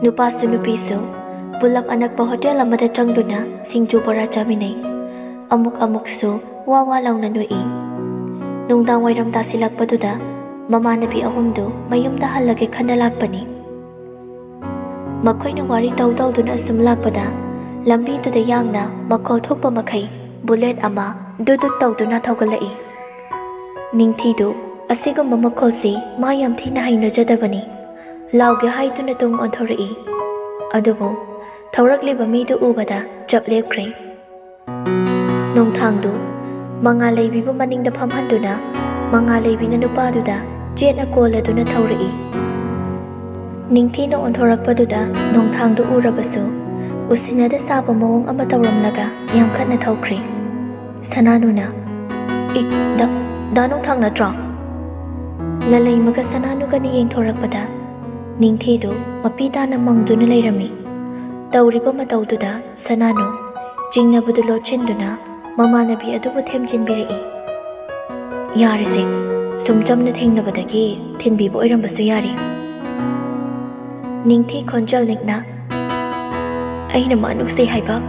ꯅꯨꯄꯥꯁꯨ ꯅꯨꯄꯤꯁꯨ ꯄꯨꯂꯞ ꯑꯅꯛꯄ ꯍꯣꯇꯦꯜ ꯑꯃꯗ ꯆꯪꯗꯨꯅ ꯁꯤꯡꯖꯨ ꯕꯣꯔꯥ ꯆꯥꯃꯤꯟꯅꯩ ꯑꯃꯨꯛꯁꯨ ꯋꯥ ꯂꯥꯎꯅ ꯅꯣꯛꯏ ꯅꯨꯡꯗꯥꯡ ꯋꯥꯏꯔꯝ ꯇꯥꯁꯤꯜꯂꯛꯄꯗꯨꯗ ꯃꯃꯥꯟꯅꯕꯤ ꯑꯍꯨꯝꯗꯨ ꯃꯌꯨꯝꯗ ꯍꯜꯂꯒꯦ ꯈꯟꯅ ꯂꯥꯛꯄꯅꯤ ꯃꯈꯣꯏꯅ ꯋꯥꯔꯤ ꯇꯧꯗꯨꯅ ꯑꯁꯨꯝ ꯂꯥꯛꯄꯗ ꯂꯝꯕꯤꯗꯨꯗ ꯌꯥꯡꯅ ꯃꯈꯣꯜ ꯊꯣꯛꯄ ꯃꯈꯩ ꯕꯨꯂꯦꯠ ꯑꯃ ꯗꯨꯗꯨꯠ ꯇꯧꯗꯨꯅ ꯊꯧꯒꯠꯂꯛꯏ ꯅꯤꯡꯊꯤꯗꯨ ꯑꯁꯤꯒꯨꯝꯕ ꯃꯈꯣꯜꯁꯤ ꯃꯥ ꯌꯥꯝ ꯊꯤꯅ ꯍꯩꯅꯖꯗꯕꯅꯤ ꯂꯥꯎꯒꯦ ꯍꯥꯏꯗꯨꯅ ꯇꯨꯡ ꯑꯣꯟꯊꯣꯔꯛꯏ꯫ ꯑꯗꯨꯕꯨ ꯊꯧꯔꯛꯂꯤꯕ ꯃꯤꯗꯨ ꯎꯕꯗ ꯆꯞ ꯂꯦꯞꯈ꯭ꯔꯦ꯫ ꯅꯣꯡꯊꯥꯡꯗꯨ ꯃꯉꯥꯜ ꯂꯩꯕꯤꯕꯨ ꯃꯅꯤꯡꯗ ꯐꯝꯍꯟꯗꯨꯅ ꯃꯉꯥꯜ ꯂꯩꯕꯤꯅ ꯅꯨꯄꯥꯗꯨꯗ ꯆꯦꯠꯅ ꯀꯣꯜꯂꯗꯨꯅ ꯊꯧꯔꯛꯏ꯫ ꯅꯤꯡꯊꯤꯅ ꯑꯣꯟꯊꯣꯔꯛꯄꯗꯨꯗ ꯅꯣꯡꯊꯥꯡꯗꯨ ꯎꯔꯕꯁꯨ ꯎꯁꯤꯟꯅꯗ ꯁꯥꯕ ꯃꯑꯣꯡ ꯑꯃ ꯇꯧꯔꯝꯂꯒ ꯌꯥꯝꯈꯠꯅ ꯊꯧꯈ꯭ꯔꯦ꯫ ꯁꯅꯥꯅꯨꯅ ꯗꯥ ꯅꯣꯡꯊꯥꯡ ꯅꯠꯇ꯭ꯔꯣ? ꯂꯂꯩꯃꯒ ꯁꯅꯥꯅꯨꯒꯅ ꯌꯦꯡꯊꯣꯔꯛꯄꯗ ꯅꯤꯡꯊꯤꯗꯨ ꯃꯄꯤ ꯇꯥꯅ ꯃꯪꯗꯨꯅ ꯂꯩꯔꯝꯃꯤ꯫ ꯇꯧꯔꯤꯕ ꯃꯇꯧꯗꯨꯗ ꯁꯅꯥꯅꯨ ꯆꯤꯡꯅꯕꯗꯨ ꯂꯣꯠꯁꯤꯟꯗꯨꯅ ꯃꯃꯥꯟꯅꯕꯤ ꯑꯗꯨꯕꯨ ꯊꯦꯝꯖꯤꯟꯕꯤꯔꯛꯏ꯫ ꯌꯥꯔꯤꯁꯦ, ꯁꯨꯝ ꯆꯝꯅ ꯊꯦꯡꯅꯕꯗꯒꯤ ꯊꯤꯟꯕꯤꯕ ꯑꯣꯏꯔꯝꯕꯁꯨ ꯌꯥꯔꯤ꯫ ꯅꯤꯡꯊꯤ ꯈꯣꯟꯖꯦꯜ ꯅꯤꯛꯅ ꯑꯩꯅ ꯃꯥ ꯅꯨꯡꯁꯤ ꯍꯥꯏꯕ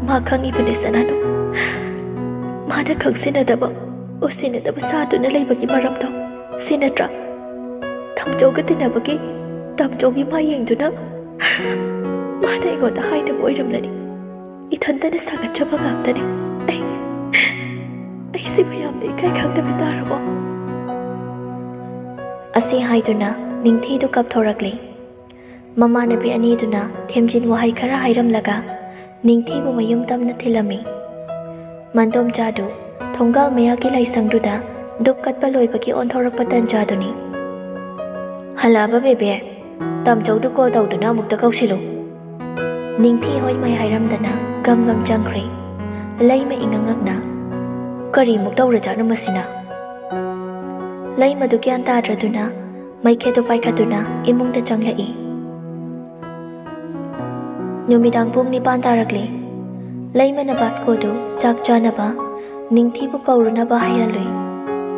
ꯃꯥ ꯈꯪꯉꯤꯕꯅꯤ ꯁꯅꯥꯅꯨ꯫ ꯃꯥꯅ ꯈꯪꯁꯤꯟꯅꯗꯕ ꯎꯁꯤꯟꯅꯗꯕ ꯁꯥꯗꯨꯅ ꯂꯩꯕꯒꯤ ꯃꯔꯝꯗꯣ ꯁꯤ ꯅꯠꯇ꯭ꯔꯥ? ꯊꯝꯆꯧꯒ ꯇꯤꯟꯅꯕꯒꯤ ꯇꯝꯆꯧꯒꯤ ꯃꯥ ꯌꯦꯡꯗꯨꯅ ꯃꯥꯅ ꯑꯩꯉꯣꯟꯗ ꯍꯥꯏꯗꯕ ꯑꯣꯏꯔꯝꯂꯅꯤ꯫ ꯏꯊꯟꯇꯅ ꯁꯥꯒꯠꯆꯕ ꯉꯥꯛꯇꯅꯤ꯫ ꯑꯩ ꯁꯤꯕꯨ ꯌꯥꯝꯅ ꯏꯀꯥꯏ ꯈꯪꯗꯕ ꯇꯥꯔꯕꯣ? ꯑꯁꯤ ꯍꯥꯏꯗꯨꯅ ꯅꯤꯡꯊꯤꯗꯨ ꯀꯞꯊꯣꯔꯛꯂꯤ꯫ ꯃꯃꯥꯟꯅꯕꯤ ꯑꯅꯤꯗꯨꯅ ꯊꯦꯝꯖꯤꯟ ꯋꯥꯍꯩ ꯈꯔ ꯍꯥꯏꯔꯝꯂꯒ ꯅꯤꯡꯊꯤꯕꯨ ꯃꯌꯨꯝ ꯇꯝꯅ ꯊꯤꯜꯂꯝꯃꯤ꯫ ꯃꯟꯗꯣꯝꯆꯥꯗꯨ ꯊꯣꯡꯒꯥꯜ ꯃꯌꯥꯒꯤ ꯂꯥꯏꯁꯪꯗꯨꯗ ꯙꯨꯞ ꯀꯠꯄ ꯂꯣꯏꯕꯒꯤ ꯑꯣꯟꯊꯣꯔꯛꯄ ꯇꯟꯖꯥꯗꯨꯅꯤ꯫ ꯍꯜꯂꯛꯑꯕ ꯕꯦꯕꯦ? ꯇꯝꯆꯧꯗꯨ ꯀꯣꯜ ꯇꯧꯗꯨꯅ ꯑꯃꯨꯛꯇ ꯀꯧꯁꯤꯜꯂꯨ꯫ ꯅꯤꯡꯊꯤ ꯍꯣꯏ ꯃꯩ ꯍꯥꯏꯔꯝꯗꯅ ꯒꯝ ꯆꯪꯈ꯭ꯔꯦ꯫ ꯂꯩꯃ ꯏꯉꯛꯉꯛꯅ ꯀꯔꯤꯃꯨꯛ ꯇꯧꯔꯖꯥꯠꯅꯣ ꯃꯁꯤꯅ? ꯂꯩꯃꯗꯨ ꯒ꯭ꯌꯥꯟ ꯇꯥꯗ꯭ꯔꯗꯨꯅ ꯃꯩꯈꯦꯠꯇꯨ ꯄꯥꯏꯈꯠꯇꯨꯅ ꯏꯃꯨꯡꯗ ꯆꯪꯂꯛꯏ꯫ ꯅꯨꯃꯤꯗꯥꯡ ꯄꯨꯡ 9 ꯇꯥꯔꯛꯂꯤ꯫ ꯂꯩꯃꯅ ꯕꯥꯁꯀꯣꯗꯨ ꯆꯥꯛ ꯆꯥꯅꯕ ꯅꯤꯡꯊꯤꯕꯨ ꯀꯧꯔꯨꯅꯕ ꯍꯥꯏꯍꯜꯂꯨꯏ꯫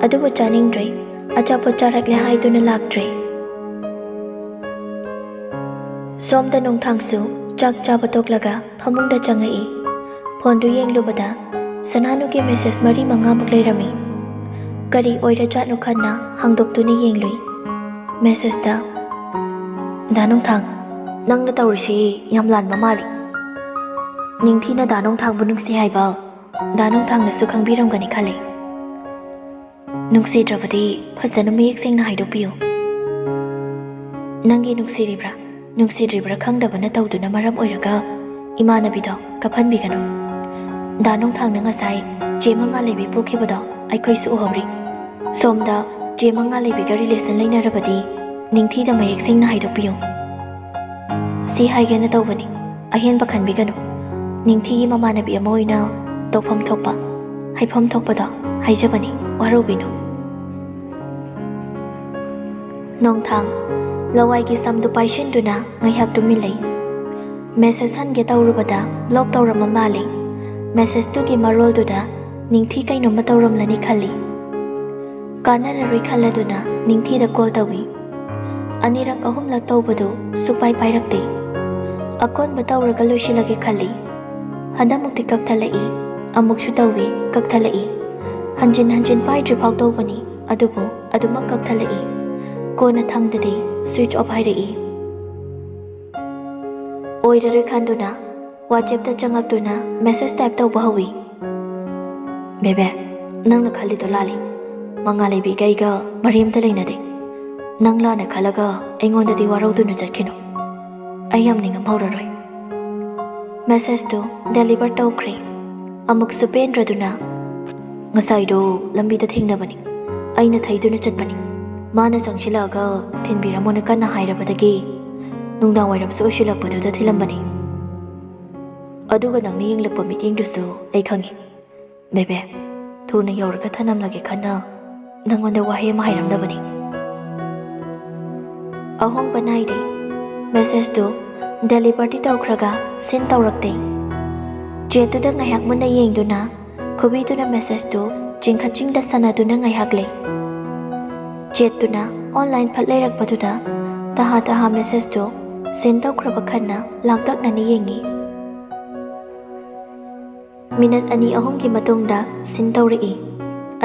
ꯑꯗꯨꯕꯨ ꯆꯥꯅꯤꯡꯗ꯭ꯔꯦ, ꯑꯆꯥꯄꯣꯠ ꯆꯥꯔꯛꯂꯦ ꯍꯥꯏꯗꯨꯅ ꯂꯥꯛꯇ꯭ꯔꯦ꯫ ꯁꯣꯝꯗ ꯅꯣꯡꯊꯥꯡꯁꯨ ꯆꯥꯛ ꯆꯥꯕ ꯇꯣꯛꯂꯒ ꯐꯃꯨꯡꯗ ꯆꯪꯉꯛꯏ꯫ ꯐꯣꯟꯗꯨ ꯌꯦꯡꯂꯨꯕꯗ ꯁꯅꯥꯅꯨꯒꯤ ꯃꯦꯁꯦꯖ 4-5ꯃꯨꯛ ꯂꯩꯔꯝꯃꯤ꯫ ꯀꯔꯤ ꯑꯣꯏꯔꯖꯥꯠꯅꯣ ꯈꯟꯅ ꯍꯥꯡꯗꯣꯛꯇꯨꯅ ꯌꯦꯡꯂꯨꯏ꯫ ꯃꯦꯁꯦꯖꯇ ꯗꯥ ꯅꯣꯡꯊꯥꯡ, ꯅꯪꯅ ꯇꯧꯔꯤꯁꯤ ꯌꯥꯝ ꯂꯥꯟꯕ ꯃꯥꯜꯂꯤ꯫ ꯅꯤꯡꯊꯤꯅ ꯗꯥ ꯅꯣꯡꯊꯥꯡꯕꯨ ꯅꯨꯡꯁꯤ ꯍꯥꯏꯕ ꯗꯥ ꯅꯣꯡꯊꯥꯡꯅꯁꯨ ꯈꯪꯕꯤꯔꯝꯒꯅꯤ ꯈꯜꯂꯤ꯫ ꯅꯨꯡꯁꯤꯗ꯭ꯔꯕꯗꯤ ꯐꯖꯅ ꯃꯌꯦꯛ ꯁꯦꯡꯅ ꯍꯥꯏꯗꯣꯛꯄꯤꯌꯨ꯫ ꯅꯪꯒꯤ ꯅꯨꯡꯁꯤꯔꯤꯕ꯭ꯔꯥ ꯅꯨꯡꯁꯤꯗ꯭ꯔꯤꯕ꯭ꯔꯥ ꯈꯪꯗꯕꯅ ꯇꯧꯗꯨꯅ ꯃꯔꯝ ꯑꯣꯏꯔꯒ ꯏꯃꯥꯟꯅꯕꯤꯗꯣ ꯀꯞꯍꯟꯕꯤꯒꯅꯨ꯫ ꯗꯥ ꯅꯣꯡꯊꯥꯡꯅ ꯉꯁꯥꯏ ꯆꯦ ꯃꯉꯥꯜ ꯂꯩꯕꯤ ꯄꯨꯈꯤꯕꯗꯣ ꯑꯩꯈꯣꯏꯁꯨ ꯎꯍꯧꯔꯤ꯫ ꯁꯣꯝꯗ ꯆꯦ ꯃꯉꯥꯜ ꯂꯩꯕꯤꯒ ꯔꯤꯂꯦꯁꯟ ꯂꯩꯅꯔꯕꯗꯤ ꯅꯤꯡꯊꯤꯗ ꯃꯌꯦꯛ ꯁꯦꯡꯅ ꯍꯥꯏꯗꯣꯛꯄꯤꯌꯨ꯫ ꯁꯤ ꯍꯥꯏꯒꯦꯅ ꯇꯧꯕꯅꯤ, ꯑꯍꯦꯟꯕ ꯈꯟꯕꯤꯒꯅꯨ꯫ ꯅꯤꯡꯊꯤꯒꯤ ꯃꯃꯥꯟꯅꯕꯤ ꯑꯃ ꯑꯣꯏꯅ ꯇꯧꯐꯝ ꯊꯣꯛꯄ ꯍꯥꯏꯐꯝ ꯊꯣꯛꯄꯗꯣ ꯍꯥꯏꯖꯕꯅꯤ, ꯋꯥꯔꯧꯕꯤꯅꯨ꯫ ꯅꯣꯡꯊꯥꯡ ꯂꯋꯥꯏꯒꯤ ꯁꯝꯗꯨ ꯄꯥꯏꯁꯤꯟꯗꯨꯅ ꯉꯥꯏꯍꯥꯛ ꯇꯨꯃꯤꯟ ꯂꯩ꯫ ꯃꯦꯁꯦꯖ ꯍꯟꯒꯦ ꯇꯧꯔꯨꯕꯗ ꯕ꯭ꯂꯣꯛ ꯇꯧꯔꯝꯕ ꯃꯥꯜꯂꯤ꯫ ꯃꯦꯁꯦꯖꯇꯨꯒꯤ ꯃꯔꯣꯜꯗꯨꯗ ꯅꯤꯡꯊꯤ ꯀꯩꯅꯣꯝꯃ ꯇꯧꯔꯝꯂꯅꯤ ꯈꯜꯂꯤ꯫ ꯀꯥꯟꯅꯔꯔꯣꯏ ꯈꯜꯂꯗꯨꯅ ꯅꯤꯡꯊꯤꯗ ꯀꯣꯜ ꯇꯧꯏ꯫ 2-3 ꯇꯧꯕꯗꯨ ꯁꯨꯛꯄꯥꯏ ꯄꯥꯏꯔꯛꯇꯦ꯫ ꯑꯀꯣꯟꯕ ꯇꯧꯔꯒ ꯂꯣꯏꯁꯤꯜꯂꯒꯦ ꯈꯜꯂꯤ꯫ ꯍꯟꯗꯛꯃꯨꯛꯇꯤ ꯀꯛꯊꯠꯂꯛꯏ꯫ ꯑꯃꯨꯛꯁꯨ ꯇꯧꯏ, ꯀꯛꯊꯠꯂꯛꯏ꯫ ꯍꯟꯖꯤꯟ ꯄꯥꯏꯗ꯭ꯔꯤꯐꯥꯎ ꯇꯧꯕꯅꯤ, ꯑꯗꯨꯕꯨ ꯑꯗꯨꯃꯛ ꯀꯛꯊꯠꯂꯛꯏ꯫ ꯀꯣꯟꯅ ꯊꯪꯗꯗꯤ ꯁ꯭ꯋꯤꯆ ꯑꯣꯐ ꯍꯥꯏꯔꯛꯏ꯫ ꯑꯣꯏꯔꯔꯣꯏ ꯈꯟꯗꯨꯅ ꯋꯥꯆꯦꯞꯇ ꯆꯪꯉꯛꯇꯨꯅ ꯃꯦꯁꯦꯖ ꯇꯥꯏꯞ ꯇꯧꯕ ꯍꯧꯏ꯫ ꯕꯦꯕꯦ, ꯅꯪꯅ ꯈꯜꯂꯤꯗꯣ ꯂꯥꯜꯂꯤ꯫ ꯃꯉꯥꯜ ꯂꯩꯕꯤꯒ ꯑꯩꯒ ꯃꯔꯤ ꯑꯝꯇ ꯂꯩꯅꯗꯦ꯫ ꯅꯪ ꯂꯥꯟꯅ ꯈꯜꯂꯒ ꯑꯩꯉꯣꯟꯗꯗꯤ ꯋꯥꯔꯧꯗꯨꯅ ꯆꯠꯈꯤꯅꯨ꯫ ꯑꯩ ꯌꯥꯝ ꯅꯤꯡꯉꯝꯍꯧꯔꯔꯣꯏ꯫ ꯃꯦꯁꯦꯖꯇꯨ ꯗꯦꯂꯤꯚꯔ ꯇꯧꯈ꯭ꯔꯦ꯫ ꯑꯃꯨꯛꯁꯨ ꯄꯦꯟꯗ꯭ꯔꯗꯨꯅ ꯉꯁꯥꯏꯗꯣ ꯂꯝꯕꯤꯗ ꯊꯦꯡꯅꯕꯅꯤ, ꯑꯩꯅ ꯊꯩꯗꯨꯅ ꯆꯠꯄꯅꯤ꯫ ꯃꯥꯅ ꯆꯪꯁꯤꯜꯂꯛꯑꯒ ꯊꯤꯟꯕꯤꯔꯝꯃꯣꯅ ꯀꯟꯅ ꯍꯥꯏꯔꯕꯗꯒꯤ ꯅꯨꯡꯗꯥꯡ ꯋꯥꯏꯔꯝꯁꯨ ꯑꯣꯏꯁꯤꯜꯂꯛꯄꯗꯨꯗ ꯊꯤꯜꯂꯝꯕꯅꯤ꯫ ꯑꯗꯨꯒ ꯅꯪꯅ ꯌꯦꯡꯂꯛꯄ ꯃꯤꯠꯌꯦꯡꯗꯨꯁꯨ ꯑꯩ ꯈꯪꯉꯤ꯫ ꯕꯦꯕꯦ, ꯊꯨꯅ ꯌꯧꯔꯒ ꯊꯅꯝꯂꯒꯦ ꯈꯟꯅ ꯅꯪꯉꯣꯟꯗ ꯋꯥꯍꯩ ꯑꯃ ꯍꯥꯏꯔꯝꯗꯕꯅꯤ꯫ ꯑꯍꯣꯡꯕ ꯅꯥꯏꯗꯦ꯫ ꯃꯦꯁꯦꯖꯇꯨ ꯗꯦꯂꯤꯚꯔꯗꯤ ꯇꯧꯈ꯭ꯔꯒ ꯁꯤꯟ ꯇꯧꯔꯛꯇꯦ꯫ ꯆꯦꯠꯇꯨꯗ ꯉꯥꯏꯍꯥꯛ ꯃꯨꯟꯅ ꯌꯦꯡꯗꯨꯅ ꯈꯨꯕꯤꯗꯨꯅ ꯃꯦꯁꯦꯖꯇꯨ ꯆꯤꯡꯈꯠ-ꯆꯤꯡꯗ ꯁꯥꯟꯅꯗꯨꯅ ꯉꯥꯏꯍꯥꯛ ꯂꯩ꯫ ꯆꯦꯠꯇꯨꯅ ꯑꯣꯟꯂꯥꯏꯟ ꯐꯠ ꯂꯩꯔꯛꯄꯗꯨꯗ ꯇꯍꯥ ꯃꯦꯁꯦꯖꯇꯨ ꯁꯤꯟ ꯇꯧꯈ꯭ꯔꯕ ꯈꯟꯅ ꯂꯥꯡꯇꯛꯅꯅ ꯌꯦꯡꯉꯤ꯫ ꯃꯤꯅꯠ 2-3ꯒꯤ ꯃꯇꯨꯡꯗ ꯁꯤꯟ ꯇꯧꯔꯛꯏ,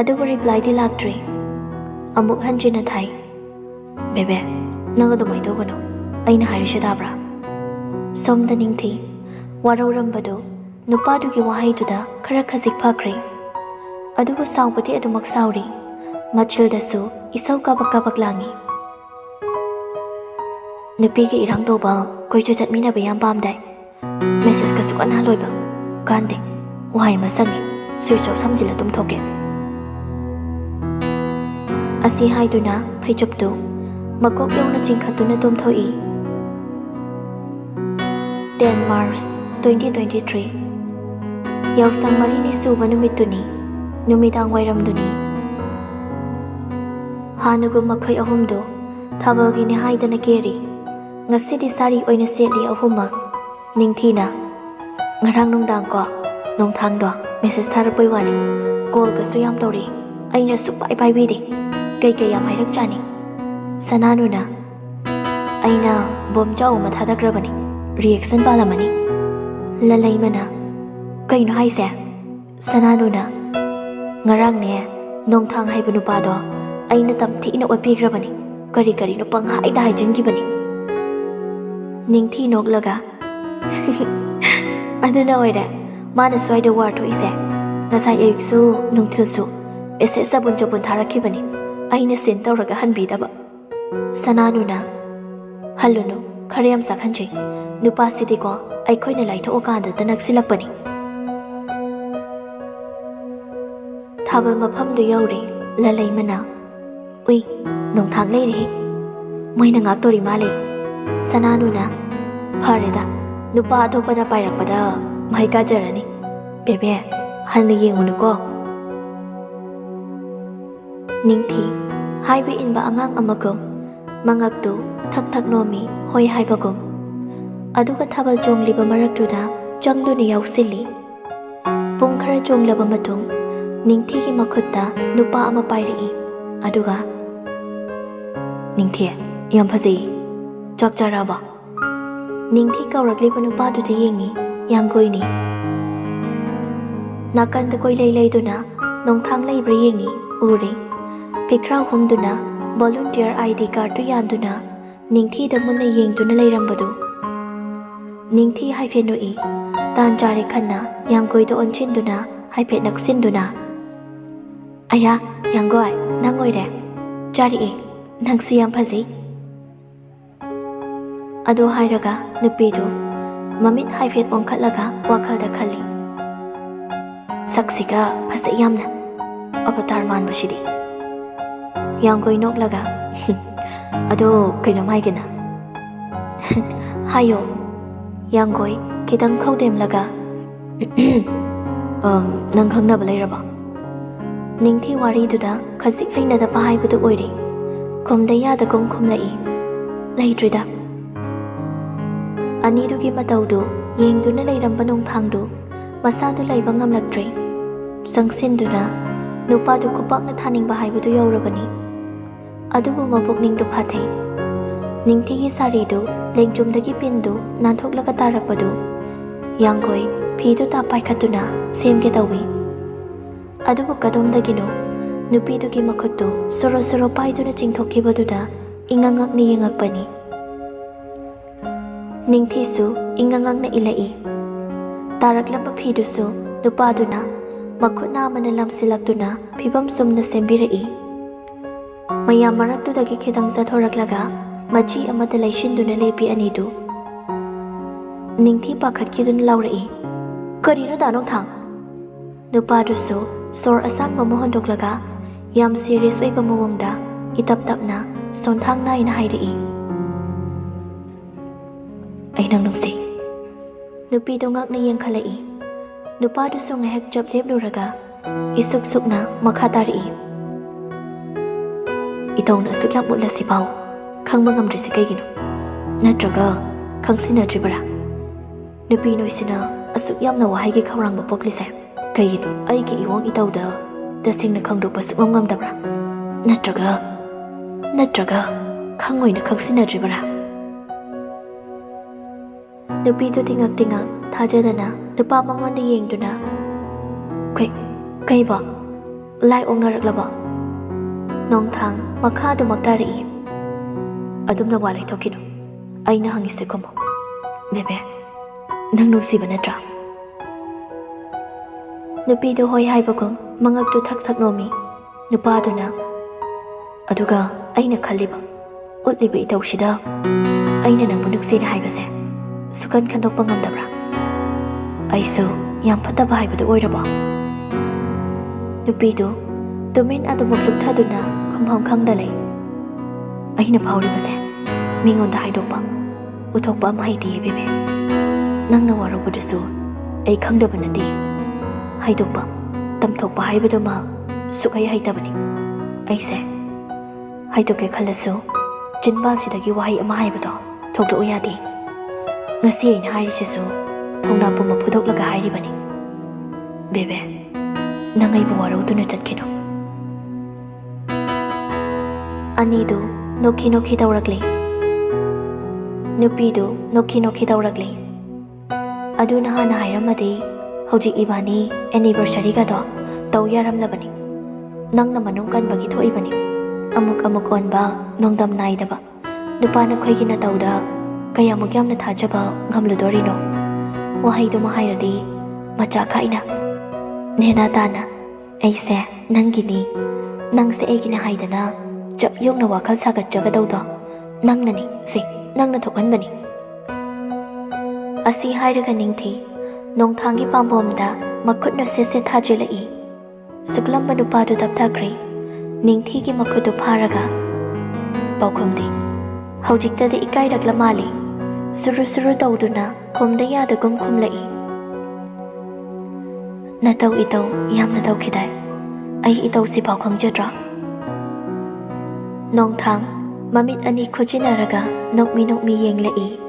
ꯑꯗꯨꯕꯨ ꯔꯤꯄ꯭ꯂꯥꯏꯗꯤ ꯂꯥꯛꯇ꯭ꯔꯦ꯫ ꯑꯃꯨꯛ ꯍꯟꯖꯤꯟꯅ ꯊꯥꯏ꯫ ꯕꯦꯕꯦ, ꯅꯪ ꯑꯗꯨꯃꯥꯏꯅ ꯇꯧꯒꯅꯨ, ꯑꯩꯅ ꯍꯥꯏꯔꯤꯁꯤ ꯇꯥꯕ꯭ꯔꯥ? ꯁꯣꯝꯗ ꯅꯤꯡꯊꯤ ꯋꯥꯔꯧꯔꯝꯕꯗꯨ ꯅꯨꯄꯥꯗꯨꯒꯤ ꯋꯥꯍꯩꯗꯨꯗ ꯈꯔ ꯈꯖꯤꯛ ꯐꯈ꯭ꯔꯦ꯫ ꯑꯗꯨꯕꯨ ꯁꯥꯎꯕꯗꯤ ꯑꯗꯨꯃꯛ ꯁꯥꯎꯔꯤ꯫ ꯃꯆꯤꯜꯗꯁꯨ ꯏꯁꯧ ꯀꯥꯕꯛ ꯂꯥꯡꯏ꯫ Nupi ki irang to ba koi chu chat mina bayam pam dai message ka sukan ha loi ba kan de wai ma sangi switch off thamjila tum thoke asi hai tu na phai chop tu makok yong na jing khatu na tum thoi 10 March 2023 yaw sang mari ni su banumit tu ni numidang wairam du ni hanugu makhai ahum do thabal gi ni hai da na keri ngasidi sari oina setli ahuma ningthina ngarang nungdang ko nongthang do message thar pai wani call ka suyam tori aina supai pai bi de kai kai yam hairak chani sananu na aina bom chau ma thadak rabani reaction bala mani lalai mana kai no hai se sananu na ngarang ne nongthang hai banu pa do aina tam thi na opi grabani kari kari no pang hai dai jing gi bani ningthi nok laga aduna oida mana swai de war thoi se nasai ayuk su nungthil su ese sabun jabun tharaki bani aina sen tawraga hanbi daba sananu na halunu khariyam sakhanjai nupa sidi ko ai khoi na lai tho ka da tanak silak bani thabal mafam du yauri lalai mana ui nong thang lei re moi na ngak tori male sananu na phare da nupa athopa na pairak pada mai ka jarani bebe han yengu ko ningthi hai bi in ba angang amagom mangak tu thak thak nomi hoi hai bagom aduga thabal jong liba marak tu da jang du ni yaw sili pung khara jong laba matung ningthi ki makhutta nupa ama pairi aduga ningthi yam phaji chak charaba ningthi kaurakli pa nupa tu de yengi yanggoi ni nakan da koi lei lei tu na nongthang lei bri yengi uri pikrau hum du na volunteer ID card tu yan du na ningthi da mun na yeng tu na leiram badu ningthi hai fe no i tan jare khanna yanggoi do onchin du na hai pe naksin du na aya yanggoi nangoi re jari e nang siyam phaji adu hairaga nupi du mamit hai fet ong khatlaga wakhal da khali saksiga phase yamna avatar man bashidi yanggoi nok laga ado kaino mai gena hayo yanggoi kitang khaudem laga nang khangna balai raba ningthi wari du da khasik haina da pahai bu du oiri komda ya da kom khom lai lai trida ani du gi matau du yeng du na leiram banong thang du masa du lai bangam laktre sangsin du na nupa du kupak na thaning bahai bu du yorabani adu bu mabuk ning du phathai ningthi gi sari du lengjum da gi pin du nan thok la ka tarak bu du yanggoi phi du ta pai khatuna sem ge tawi adu bu kadom da gi no nupi du gi makhut du soro soro pai du na chingthok ki bu du da ingangak ni yengak pani ningthi su ingangak na ilai tarak lamba phi du su nupa du na makhut na man lam silak du na phibam sum na sembirei maya marak tu dagi khidang sa thorak laga machi amata laishin du na lepi ani du ningthi pakhat ki dun laurei kari na danong thang nupa du su sor asang ma mohon dok laga yam serious oi ba mawang da itap tap na son thang nai na hai rei ai nang nungsi nupi dongak na yeng khalai nupa du so ngahek job lep lu raga isuk suk na makhatari itong na suk yak bula si pau khang mangam dri se kai gino natraga khang sina dri bara nupi noi sina asuk yam na wahai gi khawrang ba pokli se kai gino ai gi iwong itau da da sing na khang du pa suk ngam da bara natraga khang ngoi na khang sina dri bara nupi tu tingak thajadana nupa mangon de yeng duna kai ba lai ong na raklaba nong thang makha du makdari adum na walai thokinu aina hangi se komo bebe nang no si banatra nupi du hoi hai bagum mangak tu thak thak nomi nupa duna aduga aina khaliba utliba itau shida ꯑꯩꯅ ꯅꯪꯕꯨ ꯅꯨꯡꯁꯤꯅ ꯍꯥꯏꯕꯁꯦ ꯁꯨꯀꯟ ꯈꯟꯗꯣꯛꯄ ꯉꯝꯗꯕ꯭ꯔꯥ? ꯑꯩꯁꯨ ꯌꯥꯝ ꯐꯠꯇꯕ ꯍꯥꯏꯕꯗꯨ ꯑꯣꯏꯔꯕꯣ? ꯅꯨꯄꯤꯗꯨ ꯇꯨꯃꯤꯟ ꯑꯗꯨꯃꯛ ꯂꯨꯞꯊꯗꯨꯅ ꯈꯨꯝꯐꯝ ꯈꯪꯗ ꯂꯩ꯫ ꯑꯩꯅ ꯐꯥꯎꯔꯤꯕꯁꯦ ꯃꯤꯉꯣꯟꯗ ꯍꯥꯏꯗꯣꯛꯄ ꯎꯠꯊꯣꯛꯄ ꯑꯃ ꯍꯩꯇꯦ ꯕꯦꯕꯦ꯫ ꯅꯪꯅ ꯋꯥꯔꯧꯕꯗꯨꯁꯨ ꯑꯩ ꯈꯪꯗꯕ ꯅꯠꯇꯦ꯫ ꯍꯥꯏꯗꯣꯛꯄ ꯇꯝꯊꯣꯛꯄ ꯍꯥꯏꯕꯗꯨꯃ ꯁꯨꯛꯍꯩ ꯍꯩꯇꯕꯅꯤ꯫ ꯑꯩꯁꯦ ꯍꯥꯏꯗꯣꯛꯀꯦ ꯈꯜꯂꯁꯨ ꯆꯤꯟꯕꯥꯜꯁꯤꯗꯒꯤ ꯋꯥꯍꯩ ꯑꯃ ꯍꯥꯏꯕꯗꯣ ꯊꯣꯛꯂꯛꯎ ꯌꯥꯗꯦ꯫ ꯉꯁꯤ ꯑꯩꯅ ꯍꯥꯏꯔꯤꯁꯤꯁꯨ ꯊꯧꯅꯥ ꯄꯨꯝꯕ ꯐꯨꯗꯣꯛꯂꯒ ꯍꯥꯏꯔꯤꯕꯅꯤ꯫ ꯕꯦꯕꯦ, ꯅꯪ ꯑꯩꯕꯨ ꯋꯥꯔꯧꯗꯨꯅ ꯆꯠꯈꯤꯅꯨ꯫ ꯑꯅꯤꯗꯨ ꯅꯣꯛꯈꯤ ꯅꯣꯛꯈꯤ ꯇꯧꯔꯛꯂꯤ꯫ ꯅꯨꯄꯤꯗꯨ ꯅꯣꯛꯈꯤ ꯅꯣꯛꯈꯤ ꯇꯧꯔꯛꯂꯤ꯫ ꯑꯗꯨ ꯅꯍꯥꯟꯅ ꯍꯥꯏꯔꯝꯃꯗꯤ ꯍꯧꯖꯤꯛ ꯏꯕꯥꯅꯤ ꯑꯦꯅꯤꯚꯔꯁꯔꯤꯒꯗꯣ ꯇꯧ ꯌꯥꯔꯝꯂꯕꯅꯤ꯫ ꯅꯪꯅ ꯃꯅꯨꯡ ꯀꯟꯕꯒꯤ ꯊꯣꯛꯏꯕꯅꯤ꯫ ꯑꯃꯨꯛ ꯑꯃꯨꯛ ꯑꯣꯟꯕ ꯅꯣꯡꯗꯝ ꯅꯥꯏꯗꯕ ꯅꯨꯄꯥ ꯅꯈꯣꯏꯒꯤ ꯅꯇꯧꯗ ꯀꯌꯥꯃꯨꯛ ꯌꯥꯝꯅ ꯊꯥꯖꯕ ꯉꯝꯂꯨꯗꯣꯔꯤꯅꯣ? ꯋꯥꯍꯩꯗꯨꯃ ꯍꯥꯏꯔꯗꯤ ꯃꯆꯥ ꯈꯥꯏꯅ ꯅꯦꯅꯥ ꯇꯥꯅ ꯑꯩꯁꯦ ꯅꯪꯒꯤꯅꯤ, ꯅꯪꯁꯦ ꯑꯩꯒꯤꯅ ꯍꯥꯏꯗꯅ ꯆꯞ ꯌꯨꯡꯅ ꯋꯥꯈꯜ ꯁꯥꯒꯠꯆꯒꯗꯧꯗꯣ ꯅꯪꯅꯅꯤ, ꯁꯤ ꯅꯪꯅ ꯊꯣꯛꯍꯟꯕꯅꯤ꯫ ꯑꯁꯤ ꯍꯥꯏꯔꯒ ꯅꯤꯡꯊꯤ ꯅꯣꯡꯊꯥꯡꯒꯤ ꯄꯥꯝꯕꯣꯝꯗ ꯃꯈꯨꯠꯅ ꯁꯦꯠ ꯁꯦꯠ ꯊꯥꯖꯤꯜꯂꯛꯏ꯫ ꯁꯨꯛꯂꯝꯕ ꯅꯨꯄꯥꯗꯨ ꯇꯞꯊꯈ꯭ꯔꯦ꯫ ꯅꯤꯡꯊꯤꯒꯤ ꯃꯈꯨꯠꯇꯨ ꯐꯥꯔꯒ ꯄꯥꯎꯈꯨꯝꯗꯤ ꯍꯧꯖꯤꯛꯇꯗꯤ ꯏꯀꯥꯏꯔꯛꯂ ꯃꯥꯜꯂꯤ꯫ ꯁꯨꯔꯨ ꯁꯨꯔꯨ ꯇꯧꯗꯨꯅ ꯈꯨꯝꯗ ꯌꯥꯗꯒꯨꯝ ꯈꯨꯝꯂꯛꯏ꯫ ꯅꯇꯧ ꯏꯇꯧ ꯌꯥꯝꯅ ꯇꯧꯈꯤꯗꯥꯏ? ꯑꯩ ꯏꯇꯧꯁꯤꯐꯥꯎ ꯈꯪꯖꯗ꯭ꯔꯣ? ꯅꯣꯡꯊꯥꯡ ꯃꯃꯤꯠ ꯑꯅꯤ ꯈꯨꯠꯆꯤꯟꯅꯔꯒ ꯅꯣꯛꯃꯤ ꯅꯣꯛꯃꯤ ꯌꯦꯡꯂꯛꯏ꯫